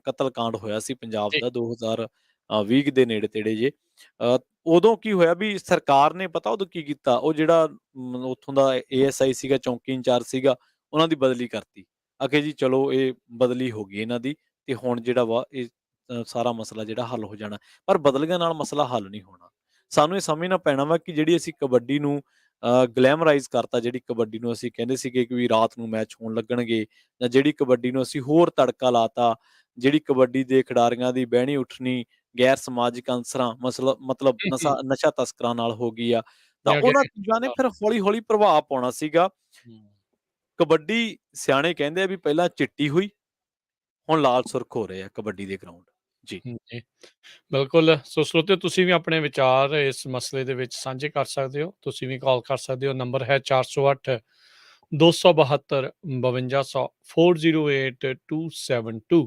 S2: ਕਤਲ ਕਾਂਡ ਹੋਇਆ ਸੀ ਪੰਜਾਬ
S1: ਜੀ।
S2: ਦਾ 2020 ਦੇ ਨੇੜੇ ਤੇੜੇ ਜੇ। ਉਦੋਂ ਕੀ ਹੋਇਆ ਵੀ ਸਰਕਾਰ ਨੇ ਪਤਾ ਉਦੋਂ ਕੀ ਕੀਤਾ, ਉਹ ਜਿਹੜਾ ਉੱਥੋਂ ਦਾ ਏਐਸਆਈ ਸੀਗਾ, ਚੌਂਕੀ ਇੰਚਾਰਜ ਸੀਗਾ, ਉਹਨਾਂ ਦੀ ਬਦਲੀ ਕਰਤੀ। ਆਖੇ ਜੀ ਚਲੋ ਇਹ ਬਦਲੀ ਹੋ ਗਈ ਇਹਨਾਂ ਦੀ, ਤੇ ਹੁਣ ਜਿਹੜਾ ਵਾ ਇਹ ਸਾਰਾ ਮਸਲਾ ਜਿਹੜਾ ਹੱਲ ਹੋ ਜਾਣਾ। ਪਰ ਬਦਲੀਆਂ ਨਾਲ ਮਸਲਾ ਹੱਲ ਨਹੀਂ ਹੋਣਾ। ਸਾਨੂੰ ਇਹ ਸਮਝਣਾ ਪੈਣਾ ਵਾ ਕਿ ਜਿਹੜੀ ਅਸੀਂ ਕਬੱਡੀ ਨੂੰ ਗਲੈਮਰਾਈਜ਼ ਕਰਤਾ, ਜਿਹੜੀ ਕਬੱਡੀ ਨੂੰ ਅਸੀਂ ਕਹਿੰਦੇ ਸੀਗੇ ਕਿ ਵੀ ਰਾਤ ਨੂੰ ਮੈਚ ਹੋਣ ਲੱਗਣਗੇ, ਜਾਂ ਜਿਹੜੀ ਕਬੱਡੀ ਨੂੰ ਅਸੀਂ ਹੋਰ ਤੜਕਾ ਲਾਤਾ, ਜਿਹੜੀ ਕਬੱਡੀ ਦੇ ਖਿਡਾਰੀਆਂ ਦੀ ਬਹਿਣੀ ਉੱਠਣੀ ਗੈਰ ਸਮਾਜਿਕ ਅਨਸਰਾਂ ਮਤਲਬ
S1: ਹੂੰ, ਹੂੰ।
S2: ਨਸ਼ਾ ਤਸਕਰਾਂ ਨਾਲ ਹੋ ਗਈ ਆ, ਤਾਂ
S1: ਜਾਂ
S2: ਉਹਨਾਂ ਚੀਜ਼ਾਂ ਨੇ
S1: ਗੈਂਗਸਟਰ।
S2: ਫਿਰ ਹੌਲੀ-ਹੌਲੀ ਪ੍ਰਭਾਵ ਪਾਉਣਾ ਸੀਗਾ।
S1: ਹੂੰ।
S2: ਕਬੱਡੀ ਸਿਆਣੇ ਕਹਿੰਦੇ ਆ ਵੀ ਪਹਿਲਾਂ ਚਿੱਟੀ ਹੋਈ, ਹੁਣ ਲਾਲ ਸੁਰਖ ਹੋ ਰਹੇ ਆ ਕਬੱਡੀ ਦੇ ਗਰਾਊਂਡ। ਜੀ।
S1: ਜੀ, ਬਿਲਕੁਲ। ਸੋ ਸਰੋਤਿਓ, ਤੁਸੀਂ ਵੀ ਆਪਣੇ ਵਿਚਾਰ ਇਸ ਮਸਲੇ ਦੇ ਵਿੱਚ ਸਾਂਝੇ ਕਰ ਸਕਦੇ ਹੋ। ਤੁਸੀਂ ਵੀ ਕਾਲ ਕਰ ਸਕਦੇ ਹੋ। ਨੰਬਰ ਹੈ 408 272 5200 408 272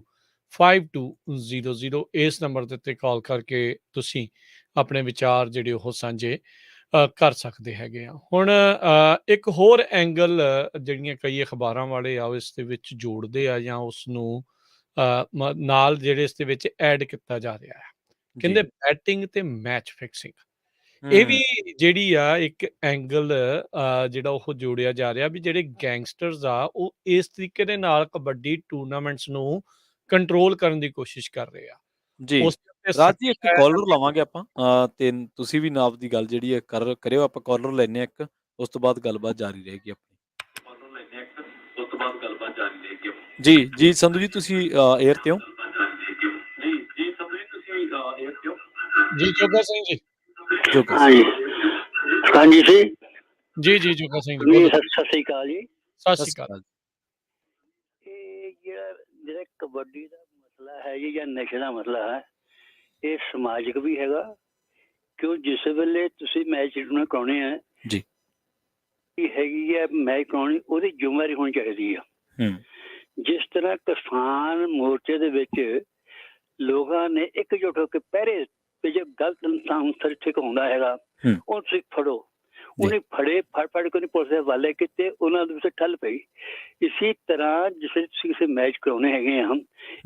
S1: 5200। ਇਸ ਨੰਬਰ ਦੇ ਉੱਤੇ ਕਾਲ ਕਰਕੇ ਤੁਸੀਂ ਆਪਣੇ ਵਿਚਾਰ ਜਿਹੜੇ ਉਹ ਸਾਂਝੇ ਕਰ ਸਕਦੇ ਹੈਗੇ ਆ। ਹੁਣ ਇੱਕ ਹੋਰ ਐਂਗਲ ਜਿਹੜੀਆਂ ਕਈ ਅਖਬਾਰਾਂ ਵਾਲੇ ਆ ਉਹ ਇਸ ਦੇ ਵਿੱਚ ਜੋੜਦੇ ਆ, ਜਾਂ ਉਸ ਨੂੰ ਨਾਲ ਜਿਹੜੇ ਇਸ ਦੇ ਵਿੱਚ ਐਡ ਕੀਤਾ ਜਾ ਰਿਹਾ ਹੈ।
S2: ਜੀ।
S1: ਕਹਿੰਦੇ ਬੈਟਿੰਗ ਤੇ ਮੈਚ ਫਿਕਸਿੰਗ, ਇਹ ਵੀ
S2: ਹੂੰ।
S1: ਜਿਹੜੀ ਆ ਇੱਕ ਐਂਗਲ ਜਿਹੜਾ ਉਹ ਜੋੜਿਆ ਜਾ ਰਿਹਾ ਵੀ ਜਿਹੜੇ ਗੈਂਗਸਟਰਸ ਆ ਉਹ ਇਸ ਤਰੀਕੇ ਦੇ ਨਾਲ ਕਬੱਡੀ ਟੂਰਨਾਮੈਂਟਸ ਨੂੰ ਕੰਟਰੋਲ ਕਰਨ ਦੀ ਕੋਸ਼ਿਸ਼ ਕਰ ਰਹੇ ਆ।
S2: ਜੀ।
S1: ਉਸ ਦੇ ਉੱਤੇ
S2: ਰਾਜ ਜੀ, ਇੱਕ
S1: ਸਖਤ
S2: ਕਾਲਰ ਲਵਾਂਗੇ ਆਪਾਂ, ਤੇ ਤੁਸੀਂ ਵੀ ਨਾਲ ਦੀ ਗੱਲ ਜਿਹੜੀ ਹੈ ਕਰਿਓ। ਆਪਾਂ ਕਾਲਰ ਲੈਂਦੇ ਹਾਂ ਇੱਕ, ਉਸ ਤੋਂ ਬਾਅਦ ਗੱਲਬਾਤ ਜਾਰੀ ਰਹੇਗੀ ਆਪਣੀ। ਜੀ, ਜੀ ਸੰਧੂ ਜੀ, ਤੁਸੀਂ 에ਅਰ ਤੇ ਹੋ?
S1: ਜੀ ਜੋਗਾ ਸਿੰਘ ਜੀ।
S2: ਜੋਗਾ ਸਿੰਘ।
S3: ਹਾਂਜੀ ਹਾਂਜੀ ਜੀ
S1: ਜੀ ਜੋਗਾ ਸਿੰਘ ਜੀ
S3: ਜੀ
S1: ਬੋਲੋ।
S3: ਸਤਿ ਸ੍ਰੀ ਅਕਾਲ ਜੀ।
S1: ਸਤਿ
S2: ਸਤਿ
S1: ਸ਼੍ਰੀ
S2: ਸ਼੍ਰੀ
S1: ਅਕਾਲ।
S2: ਅਕਾਲ।
S3: ਇਹ ਜਿਹੜਾ ਕਬੱਡੀ ਦਾ ਮਸਲਾ ਹੈ ਜੀ, ਜਾਂ ਨਸ਼ੇ ਦਾ ਮਸਲਾ ਹੈ, ਇਹ ਸਮਾਜਿਕ ਵੀ ਹੈਗਾ। ਕਿਉਂ ਜਿਸ ਵੇਲੇ ਤੁਸੀਂ ਮੈਚ ਨੂੰ ਕਰਾਉਣੇ ਆ
S2: ਜੀ।
S3: ਇਹ ਹੈਗੀ ਹੈ ਮੈਚ ਕਰਾਉਣੀ, ਉਹਦੀ ਜ਼ਿੰਮੇਵਾਰੀ ਹੋਣੀ ਚਾਹੀਦੀ ਆ।
S2: ਹੂੰ।
S3: ਜਿਸ ਤਰ੍ਹਾਂ ਕਿਸਾਨ ਮੋਰਚੇ ਦੇ ਵਿੱਚ ਲੋਕਾਂ ਨੇ ਇਕਜੁੱਟ ਹੋ ਕੇ ਪਹਿਰੇ ਤੇ ਜੇ ਗਲਤ ਇਨਸਾਨ ਸਰਟੀਫਿਕੇਟ ਹੁੰਦਾ ਹੈਗਾ ਉਹ ਤੁਸੀਂ ਫੜੋ, ਉਹਨੇ ਫੜੇ ਫੜ ਕੇ ਉਹਨੇ ਪੁਲਿਸ ਦੇ ਹਵਾਲੇ ਕੀਤੇ, ਉਹਨਾਂ ਦੇ ਵਿੱਚ ਠੱਲ ਪਈ। ਇਸੇ ਤਰ੍ਹਾਂ ਜਿਸ ਤੁਸੀਂ ਕਿਸੇ ਮੈਚ ਕਰਾਉਣੇ ਹੈਗੇ ਆ,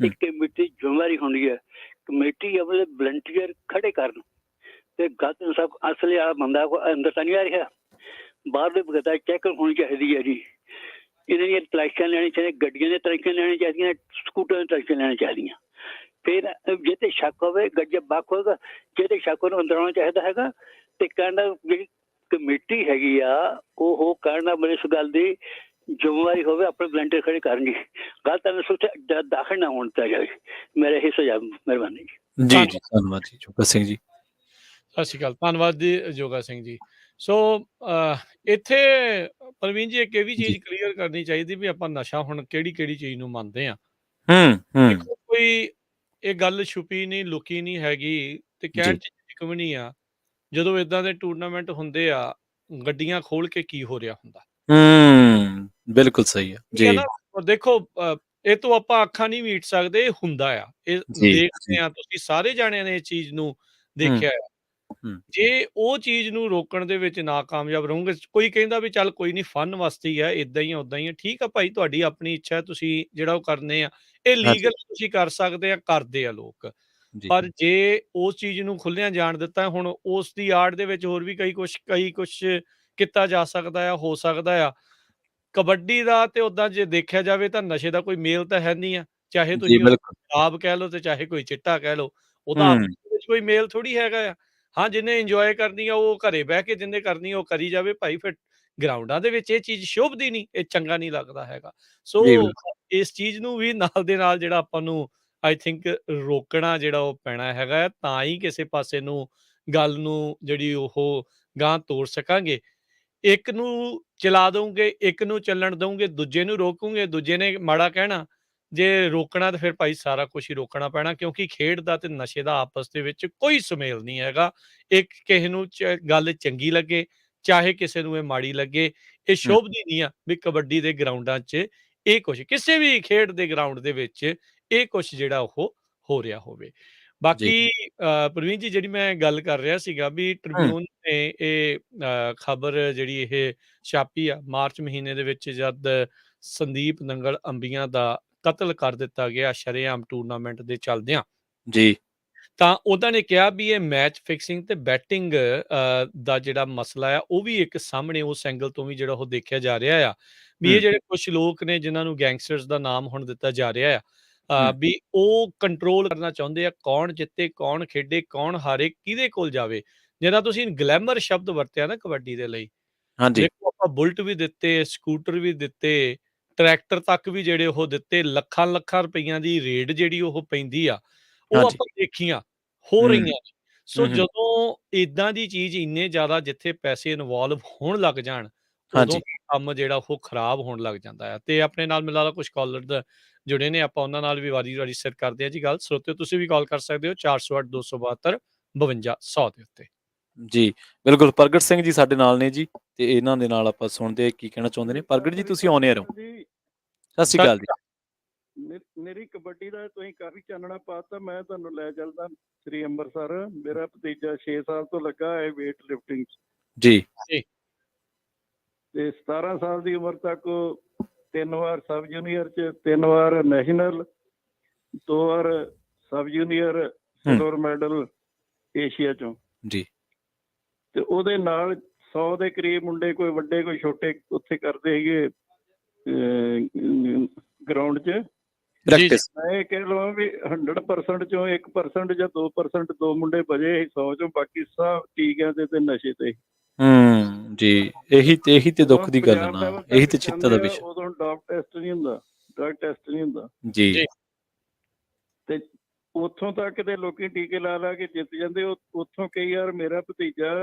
S3: ਇੱਕ ਕਮੇਟੀ ਜ਼ਿੰਮੇਵਾਰੀ ਹੁੰਦੀ ਹੈ, ਕਮੇਟੀ ਆਪਣੇ ਵਲੰਟੀਅਰ ਖੜੇ ਕਰਨ ਤੇ ਗਲਤ ਇਨਸਾਫ ਅਸਲੀ ਆ ਬੰਦਾ ਕੋ ਅੰਦਰ ਤਾਂ ਨਹੀਂ ਆ ਰਿਹਾ, ਬਾਹਰ ਦੇ ਬਗਦਾ ਚੈੱਕ ਹੋਣੀ ਚਾਹੀਦੀ ਹੈ ਜੀ। ਇਹਨਾਂ ਦੀਆਂ ਤਲਾਸ਼ੀਆਂ ਲੈਣੀਆਂ ਚਾਹੀਦੀਆਂ, ਗੱਡੀਆਂ ਦੀਆਂ ਤਲਾਸ਼ੀਆਂ ਲੈਣੀਆਂ ਚਾਹੀਦੀਆਂ, ਸਕੂਟਰ ਦੀਆਂ ਤਲਾਸ਼ੀਆਂ ਲੈਣੀਆਂ ਚਾਹੀਦੀਆਂ। ਫਿਰ ਜੇ ਤੇ ਸ਼ੱਕ ਹੋਵੇ, ਗੱਜੇ ਬਾਕ ਹੋਏਗਾ, ਜੇ ਤੇ ਸ਼ੱਕ ਨੂੰ ਅੰਦਰ ਆਉਣਾ ਚਾਹੀਦਾ ਹੈਗਾ। ਤੇ ਕਹਿਣਾ ਜਿਹੜੀ ਕਮੇਟੀ ਹੈਗੀ ਆ ਉਹ ਕਹਿਣਾ ਬੜੀ ਇਸ ਗੱਲ ਦੀ ਜ਼ਿੰਮੇਵਾਰੀ ਹੋਵੇ, ਆਪਣੇ ਵਲੰਟੀਅਰ ਖੜੇ ਕਰਨਗੇ, ਗਲਤ ਅਨਸਰ ਦਾਖਲ ਨਾ ਹੋਣ ਦਿੱਤਾ ਜਾਵੇ। ਮੇਰਾ ਇਹ ਸੁਝਾਅ, ਮਿਹਰਬਾਨੀ ਜੀ।
S2: ਜੀ ਜੀ, ਧੰਨਵਾਦ ਜੀ ਜੋਗਾ ਸਿੰਘ ਜੀ।
S1: ਸਤਿ ਸ਼੍ਰੀ ਅਕਾਲ, ਧੰਨਵਾਦ ਜੀ ਜੋਗਾ ਸਿੰਘ ਜੀ। ਸੋ ਇੱਥੇ ਪ੍ਰਵੀਨ ਜੀ ਇੱਕ ਇਹ ਵੀ ਚੀਜ਼ ਕਲੀਅਰ ਕਰਨੀ ਚਾਹੀਦੀ ਵੀ ਆਪਾਂ ਨਸ਼ਾ ਹੁਣ ਕਿਹੜੀ ਚੀਜ਼ ਨੂੰ ਮੰਨਦੇ ਆ। ਦੇਖੋ ਕੋਈ ਇਹ ਗੱਲ ਛੁਪੀ ਨਹੀਂ, ਲੁਕੀ ਨਹੀਂ ਹੈਗੀ, ਤੇ ਕਹਿਣ ਚ ਇੱਕ ਵੀ ਨਹੀਂ ਆ। ਜਦੋਂ ਇਦਾਂ ਦੇ ਟੂਰਨਾਮੈਂਟ ਹੁੰਦੇ ਆ, ਗੱਡੀਆਂ ਖੋਲ ਕੇ ਕੀ ਹੋ ਰਿਹਾ ਹੁੰਦਾ।
S2: ਬਿਲਕੁਲ ਸਹੀ ਹੈ ਜੀ।
S1: ਦੇਖੋ ਇਹ ਤੋਂ ਆਪਾਂ ਅੱਖਾਂ ਨਹੀਂ ਮੀਟ ਸਕਦੇ, ਇਹ ਹੁੰਦਾ ਆ, ਇਹ ਦੇਖਦੇ ਆ। ਤੁਸੀਂ ਸਾਰੇ ਜਾਣਿਆਂ ਨੇ ਇਹ ਚੀਜ਼ ਨੂੰ ਦੇਖਿਆ ਆ। ਜੇ ਉਹ ਚੀਜ਼ ਨੂੰ ਰੋਕਣ ਦੇ ਵਿੱਚ ਨਾਕਾਮਯਾਬ ਰਹੋਗੇ, ਕੋਈ ਕਹਿੰਦਾ ਵੀ ਚੱਲ ਕੋਈ ਨਹੀਂ ਫਨ ਵਾਸਤੇ ਹੀ ਆ, ਇਦਾਂ ਹੀ ਆ, ਉਦਾਂ ਹੀ ਆ, ਠੀਕ ਆ ਭਾਈ, ਤੁਹਾਡੀ ਆਪਣੀ ਇੱਛਾ ਹੈ, ਤੁਸੀਂ ਜਿਹੜਾ ਉਹ ਕਰਨੇ ਆ, ਇਹ
S2: ਹਾਂਜੀ
S1: ਲੀਗਲ ਤੁਸੀਂ ਕਰ ਸਕਦੇ ਆ, ਕਰਦੇ ਆ ਲੋਕ।
S2: ਜੀ
S1: ਪਰ ਜੇ ਉਸ ਚੀਜ਼ ਨੂੰ ਖੁੱਲਿਆਂ ਜਾਣ ਦਿੱਤਾ, ਹੁਣ ਉਸ ਦੀ ਆੜ ਦੇ ਵਿੱਚ ਹੋਰ ਵੀ ਕਈ ਕੁਛ ਕੀਤਾ ਜਾ ਸਕਦਾ ਆ, ਹੋ ਸਕਦਾ ਆ। ਕਬੱਡੀ ਦਾ ਤੇ ਓਦਾਂ ਜੇ ਦੇਖਿਆ ਜਾਵੇ ਤਾਂ ਨਸ਼ੇ ਦਾ ਕੋਈ ਮੇਲ ਤਾਂ ਹੈ ਨਹੀਂ ਆ, ਚਾਹੇ
S2: ਜੀ
S1: ਤੁਸੀਂ ਉਹਨੂੰ
S2: ਬਿਲਕੁਲ
S1: ਸ਼ਰਾਬ ਕਹਿ ਲਓ ਤੇ ਚਾਹੇ ਕੋਈ ਚਿੱਟਾ ਕਹਿ ਲਓ, ਉਹਦਾ
S2: ਹੂੰ
S1: ਆਪਸ ਵਿੱਚ ਕੋਈ ਮੇਲ ਥੋੜ੍ਹੀ ਹੈਗਾ ਆ। ਹਾਂ, ਜਿਹਨੇ ਇੰਜੋਏ ਕਰਨੀ ਆ ਉਹ ਘਰੇ ਬਹਿ ਕੇ ਜਿਹਨੇ ਕਰਨੀ ਆ ਉਹ ਕਰੀ ਜਾਵੇ ਭਾਈ, ਫਿਰ ਗਰਾਊਂਡਾਂ ਦੇ ਵਿੱਚ ਇਹ ਚੀਜ਼ ਸ਼ੋਭਦੀ ਨਹੀਂ, ਇਹ ਚੰਗਾ ਨਹੀਂ ਲੱਗਦਾ ਹੈਗਾ। ਸੋ
S2: ਜੀ ਬਿਲਕੁਲ
S1: ਇਸ ਚੀਜ਼ ਨੂੰ ਵੀ ਨਾਲ ਦੇ ਨਾਲ ਜਿਹੜਾ ਆਪਾਂ ਨੂੰ ਆਈ ਥਿੰਕ ਰੋਕਣਾ ਜਿਹੜਾ ਉਹ ਪੈਣਾ ਹੈਗਾ ਹੈ, ਤਾਂ ਹੀ ਕਿਸੇ ਪਾਸੇ ਨੂੰ ਗੱਲ ਨੂੰ ਜਿਹੜੀ ਉਹ ਗਾਂਹ ਤੋਰ ਸਕਾਂਗੇ। ਇੱਕ ਨੂੰ ਚਲਾ ਦਓਗੇ, ਇੱਕ ਨੂੰ ਚੱਲਣ ਦਓਗੇ, ਦੂਜੇ ਨੂੰ ਰੋਕੋਗੇ, ਦੂਜੇ ਨੇ ਮਾੜਾ ਕਹਿਣਾ। ਜੇ ਰੋਕਣਾ ਤਾਂ ਫਿਰ ਭਾਈ ਸਾਰਾ ਕੁਛ ਹੀ ਰੋਕਣਾ ਪੈਣਾ, ਕਿਉਂਕਿ ਖੇਡ ਦਾ ਤੇ ਨਸ਼ੇ ਦਾ ਆਪਸ ਦੇ ਵਿੱਚ ਕੋਈ ਸੁਮੇਲ ਨਹੀਂ ਹੈਗਾ। ਇੱਕ ਕਿਸੇ ਨੂੰ ਗੱਲ ਚੰਗੀ ਲੱਗੇ, ਚਾਹੇ ਕਿਸੇ ਨੂੰ ਇਹ ਮਾੜੀ ਲੱਗੇ, ਇਹ
S2: ਹੂੰ
S1: ਸ਼ੋਭਦੀ ਨਹੀਂ ਆ ਵੀ ਕਬੱਡੀ ਦੇ ਗਰਾਊਂਡਾਂ 'ਚ ਇਹ ਕੁਛ, ਕਿਸੇ ਵੀ ਖੇਡ ਦੇ ਗਰਾਊਂਡ ਦੇ ਵਿੱਚ ਇਹ ਕੁਛ ਜਿਹੜਾ ਉਹ ਹੋ ਰਿਹਾ ਹੋਵੇ।
S2: ਜੀ
S1: ਬਾਕੀ ਪ੍ਰਵੀਨ ਜੀ, ਜਿਹੜੀ ਮੈਂ ਗੱਲ ਕਰ ਰਿਹਾ ਸੀਗਾ ਵੀ
S2: ਹੂੰ
S1: ਟ੍ਰਿਬਿਊਨ ਨੇ ਇਹ ਖਬਰ ਜਿਹੜੀ ਇਹ ਛਾਪੀ ਆ ਮਾਰਚ ਮਹੀਨੇ ਦੇ ਵਿੱਚ, ਜਦ ਸੰਦੀਪ ਨੰਗਲ ਅੰਬੀਆਂ ਦਾ ਕਤਲ ਕਰ ਦਿੱਤਾ ਗਿਆ ਸ਼ਰੇਆਮ ਟੂਰਨਾਮੈਂਟ ਦੇ ਚੱਲਦਿਆਂ,
S2: ਜੀ
S1: ਤਾਂ ਉਹਨਾਂ ਨੇ ਕਿਹਾ ਵੀ ਇਹ ਮੈਚ ਫਿਕਸਿੰਗ ਤੇ ਬੈਟਿੰਗ ਦਾ ਜਿਹੜਾ ਮਸਲਾ ਆ ਉਹ ਵੀ ਇੱਕ ਸਾਹਮਣੇ ਉਸ ਐਂਗਲ ਤੋਂ ਵੀ ਜਿਹੜਾ ਉਹ ਦੇਖਿਆ ਜਾ ਰਿਹਾ ਆ ਵੀ ਇਹ
S2: ਹੂੰ
S1: ਜਿਹੜੇ ਕੁਝ ਲੋਕ ਨੇ ਜਿਨ੍ਹਾਂ ਨੂੰ ਗੈਂਗਸਟਰਸ ਦਾ ਨਾਮ ਹੁਣ ਦਿੱਤਾ ਜਾ ਰਿਹਾ ਆ,
S2: ਹੂੰ
S1: ਵੀ ਉਹ ਕੰਟਰੋਲ ਕਰਨਾ ਚਾਹੁੰਦੇ ਆ, ਕੌਣ ਜਿੱਤੇ, ਕੌਣ ਖੇਡੇ, ਕੌਣ ਹਾਰੇ, ਕਿਹਦੇ ਕੋਲ ਜਾਵੇ। ਜਿਹੜਾ ਤੁਸੀਂ ਗਲੈਮਰ ਸ਼ਬਦ ਵਰਤਿਆ ਨਾ ਕਬੱਡੀ ਦੇ ਲਈ,
S2: ਹਾਂਜੀ
S1: ਦੇਖੋ ਆਪਾਂ ਬੁਲਟ ਵੀ ਦਿੱਤੇ, ਸਕੂਟਰ ਵੀ ਦਿੱਤੇ, ਟਰੈਕਟਰ ਤੱਕ ਵੀ ਜਿਹੜੇ ਉਹ ਦਿੱਤੇ, ਲੱਖਾਂ ਲੱਖਾਂ ਰੁਪਈਆਂ ਦੀ ਰੇਡ ਜਿਹੜੀ ਉਹ ਪੈਂਦੀ ਆ, ਉਹ
S2: ਹਾਂਜੀ
S1: ਆਪਾਂ ਦੇਖੀਆਂ ਹੋ
S2: ਹੂੰ
S1: ਰਹੀਆਂ ਨੇ। ਸੋ
S2: ਹੂੰ
S1: ਜਦੋਂ ਇਦਾਂ ਦੀ ਚੀਜ਼ ਇੰਨੇ ਜ਼ਿਆਦਾ ਜਿੱਥੇ ਪੈਸੇ ਇਨਵੋਲਵ ਹੋਣ ਲੱਗ ਜਾਣ, ਉਦੋਂ
S2: ਹਾਂਜੀ
S1: ਕੰਮ ਜਿਹੜਾ ਉਹ ਖਰਾਬ ਹੋਣ ਲੱਗ ਜਾਂਦਾ ਆ। ਤੇ ਆਪਣੇ ਨਾਲ ਮੈਨੂੰ ਲੱਗਦਾ ਕੁਝ ਕਾਲਰ ਜੁੜੇ ਨੇ, ਆਪਾਂ ਉਹਨਾਂ ਨਾਲ ਵੀ ਵਾਰੀ ਸਿਰ ਕਰਦੇ ਆ ਜੀ ਗੱਲ। ਸਰੋਤਿਓ, ਤੁਸੀਂ ਵੀ ਕਾਲ ਕਰ ਸਕਦੇ ਹੋ 408 272 52 100 ਦੇ ਉੱਤੇ।
S2: ਜੀ ਬਿਲਕੁਲ ਪ੍ਰਗਟ ਸਿੰਘ ਜੀ ਸਾਡੇ ਨਾਲ ਨੇ ਜੀ, ਤੇ ਇਹਨਾਂ ਦੇ ਨਾਲ ਆਪਾਂ ਸੁਣਦੇ ਆ ਕੀ ਕਹਿਣਾ ਚਾਹੁੰਦੇ ਨੇ। ਪ੍ਰਗਟ ਜੀ ਤੁਸੀਂ ਆਉਣੇ ਰਹੋ।
S4: ਜੀ
S2: ਸਤਿ ਸ਼੍ਰੀ ਅਕਾਲ ਜੀ।
S4: ਮੇਰੀ ਕਬੱਡੀ ਦਾ ਤੁਸੀਂ ਕਾਫੀ ਚਾਨਣਾ ਪਾਤਾ। ਮੈਂ ਤੁਹਾਨੂੰ ਲੈ ਚੱਲਦਾ ਸ੍ਰੀ ਅੰਮ੍ਰਿਤਸਰ। ਮੇਰਾ ਭਤੀਜਾ 6 ਸਾਲ ਤੋਂ ਲੱਗਾ ਹੈ ਵੇਟ ਲਿਫਟਿੰਗ 'ਚ,
S2: ਜੀ
S4: ਤੇ 17 ਸਾਲ ਦੀ ਉਮਰ ਤੱਕ ਉਹ 3 ਵਾਰ ਸਬ ਜੂਨੀਅਰ 'ਚ, 3 ਵਾਰ ਨੈਸ਼ਨਲ, 2 ਵਾਰ sub junior silver medal Asia 'ਚੋਂ।
S2: ਜੀ
S4: ਤੇ ਉਹਦੇ ਨਾਲ 100 ਦੇ ਕਰੀਬ ਮੁੰਡੇ, ਕੋਈ ਵੱਡੇ ਕੋਈ ਛੋਟੇ, ਉੱਥੇ ਕਰਦੇ ਸੀਗੇ ਗਰਾਊਂਡ 'ਚ
S2: ਪ੍ਰੈਕਟਿਸ
S4: ਮੈਂ ਇਹ ਕਹਿ ਲਵਾਂ ਵੀ 100% ਚੋਂ 1% ਜਾਂ 2% ਦੋ ਮੁੰਡੇ ਬਜੇ 100 ਚੋਂ, ਬਾਕੀ ਸਭ ਟੀਕਿਆਂ ਤੇ ਨਸ਼ੇ ਤੇ।
S2: ਜੀ ਇਹੀ ਤੇ ਦੁੱਖ ਦੀ ਗੱਲ ਹੈ ਨਾ, ਇਹੀ ਤੇ ਚਿੰਤਾ ਦਾ ਵਿਸ਼ਾ।
S4: ਉਦੋਂ ਡੋਪ ਟੈਸਟ ਨਹੀਂ ਹੁੰਦਾ, ਡਰਗ ਟੈਸਟ ਨਹੀਂ ਹੁੰਦਾ
S2: ਜੀ
S4: ਤੇ ਉੱਥੋਂ ਤੱਕ ਤੇ ਲੋਕੀ ਟੀਕੇ ਲਾ ਕੇ ਜਿੱਤ ਜਾਂਦੇ। ਉੱਥੋਂ ਕਈ ਵਾਰ ਮੇਰਾ ਭਤੀਜਾ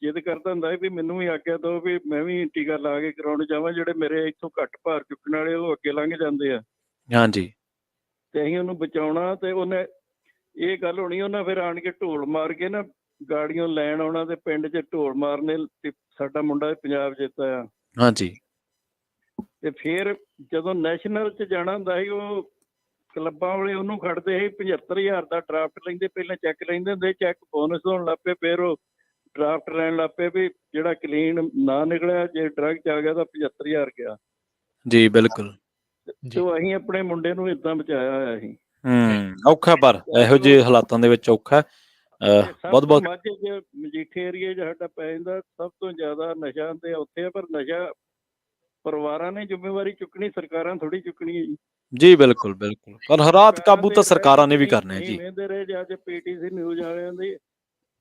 S4: ਜਿੱਦ ਕਰਦਾ ਹੁੰਦਾ ਵੀ ਮੈਨੂੰ ਵੀ ਆਗਿਆ ਦਿਓ ਵੀ ਮੈਂ ਵੀ ਟੀਕਾ ਲਾ ਕੇ ਗਰਾਊਂਡ ਜਾਵਾਂ। ਜਿਹੜੇ ਮੇਰੇ ਇੱਥੋਂ ਘੱਟ ਭਾਰ ਚੁੱਕਣ ਵਾਲੇ ਉਹ ਅੱਗੇ ਲੰਘ ਜਾਂਦੇ ਆ,
S2: ਹਾਂਜੀ
S4: ਤੇ ਅਸੀਂ ਉਹਨੂੰ ਬਚਾਉਣਾ। ਤੇ ਉਹਨੇ ਇਹ ਗੱਲ ਹੋਣੀ, ਉਹਨਾਂ ਫਿਰ ਆਣ ਕੇ ਢੋਲ ਮਾਰ ਕੇ ਨਾ ਗਾੜੀਆਂ ਲੈਣ ਆਉਣਾ ਤੇ ਪਿੰਡ 'ਚ ਢੋਲ ਮਾਰਨੇ ਤੇ ਸਾਡਾ ਮੁੰਡਾ ਪੰਜਾਬ ਜਿੱਤਾ ਆ।
S2: ਹਾਂਜੀ
S4: ਤੇ ਫਿਰ ਜਦੋਂ ਨੈਸ਼ਨਲ 'ਚ ਜਾਣਾ ਹੁੰਦਾ ਸੀ, ਉਹ ਕਲੱਬਾਂ ਵਾਲੇ ਉਹਨੂੰ ਖੜਦੇ ਸੀ 75,000 ਦਾ ਡਰਾਫਟ ਲੈਂਦੇ, ਪਹਿਲਾਂ ਚੈੱਕ ਲੈਂਦੇ ਹੁੰਦੇ, ਚੈੱਕ ਬੋਨਸ ਹੋਣ ਲੱਗ ਪਏ, ਫਿਰ ਉਹ ਡਰਾਫਟ ਲੈਣ ਲੱਗ ਪਏ ਵੀ ਜਿਹੜਾ ਕਲੀਨ ਨਾ ਨਿਕਲਿਆ, ਜੇ ਡਰਗ 'ਚ ਆ ਗਿਆ ਤਾਂ 75,000 ਗਿਆ।
S2: ਜੀ ਬਿਲਕੁਲ
S4: ਤੇ ਅਸੀਂ ਆਪਣੇ ਮੁੰਡੇ ਨੂੰ ਏਦਾਂ ਬਚਾਇਆ ਹੋਇਆ ਸੀ।
S2: ਔਖਾ, ਪਰ ਇਹੋ ਜਿਹੇ ਹਾਲਾਤਾਂ ਦੇ ਵਿੱਚ ਔਖਾ। ਬਹੁਤ ਬਹੁਤ
S4: ਮਾਝੇ 'ਚ ਮਜੀਠੇ ਏਰੀਏ 'ਚ ਸਾਡਾ ਪੈ ਜਾਂਦਾ, ਸਭ ਤੋਂ ਜ਼ਿਆਦਾ ਨਸ਼ਾ ਤੇ ਉੱਥੇ ਆ। ਪਰ ਨਸ਼ਾ ਪਰਿਵਾਰਾਂ ਨੇ ਜ਼ਿੰਮੇਵਾਰੀ ਚੁੱਕਣੀ, ਸਰਕਾਰਾਂ ਥੋੜੀ ਚੁੱਕਣੀ ਹੈ ਜੀ।
S2: ਜੀ ਬਿਲਕੁਲ ਬਿਲਕੁਲ, ਪਰ ਹਾਲਾਤ ਕਾਬੂ ਤਾਂ ਸਰਕਾਰਾਂ ਨੇ ਵੀ ਕਰਨੇ ਜੀ।
S4: ਵੇਂਦੇ ਰਹੇ ਜੇ ਅੱਜ ਪੀਟੀਸੀ ਨਿਊਜ਼ ਵਾਲਿਆਂ ਦੀ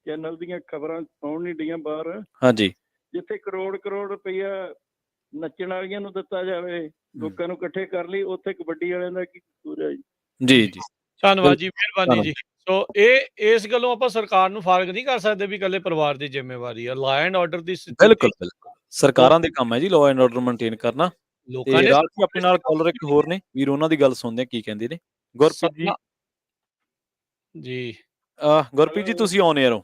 S4: ਚੈਨਲ ਦੀਆਂ ਖਬਰਾਂ ਆਉਣ ਨਹੀਂ ਡੀਆਂ ਬਾਹਰ,
S2: ਹਾਂਜੀ
S4: ਜਿੱਥੇ ਕਰੋੜ ਰੁਪਈਆ ਨੱਚਣ ਵਾਲੀਆਂ ਨੂੰ ਦਿੱਤਾ ਜਾਵੇ, ਲੋਕਾਂ ਨੂੰ ਇਕੱਠੇ ਕਰ ਲਈ, ਉੱਥੇ ਕਬੱਡੀ ਵਾਲਿਆਂ ਦਾ ਕੀ ਕਸੂਰ ਹੈ ਜੀ।
S2: ਜੀ ਜੀ
S1: ਧੰਨਵਾਦ ਜੀ, ਮਿਹਰਬਾਨੀ ਜੀ। ਸੋ ਇਸ ਗੱਲੋਂ ਆਪਾਂ ਸਰਕਾਰ ਨੂੰ ਫਾਰਗ ਨਹੀਂ ਕਰ ਸਕਦੇ ਵੀ ਇਕੱਲੇ ਪਰਿਵਾਰ ਦੀ ਜ਼ਿੰਮੇਵਾਰੀ ਆ। ਲਾ ਐਂਡ ਆਰਡਰ ਦੀ ਸਥਿਤੀ
S2: ਬਿਲਕੁਲ ਸਰਕਾਰਾਂ ਦੇ ਕੰਮ ਹੈ ਜੀ ਲਾਅ ਐਂਡ ਆਰਡਰ ਮੇਨਟੇਨ ਕਰਨਾ।
S1: ਲੋਕਾਂ
S2: ਤੇ
S1: ਨੇ
S2: ਰਾਜ ਜੀ ਆਪਣੇ ਨਾਲ ਕਾਲਰ ਇੱਕ ਹੋਰ ਨੇ ਵੀਰ, ਉਹਨਾਂ ਦੀ ਗੱਲ ਸੁਣਦੇ ਆ ਕੀ ਕਹਿੰਦੇ ਨੇ। ਗੁਰਪ੍ਰੀਤ ਜੀ
S1: ਜੀ
S2: ਗੁਰਪ੍ਰੀਤ ਜੀ ਤੁਸੀਂ ਆਉਣੇ ਰਹੋ।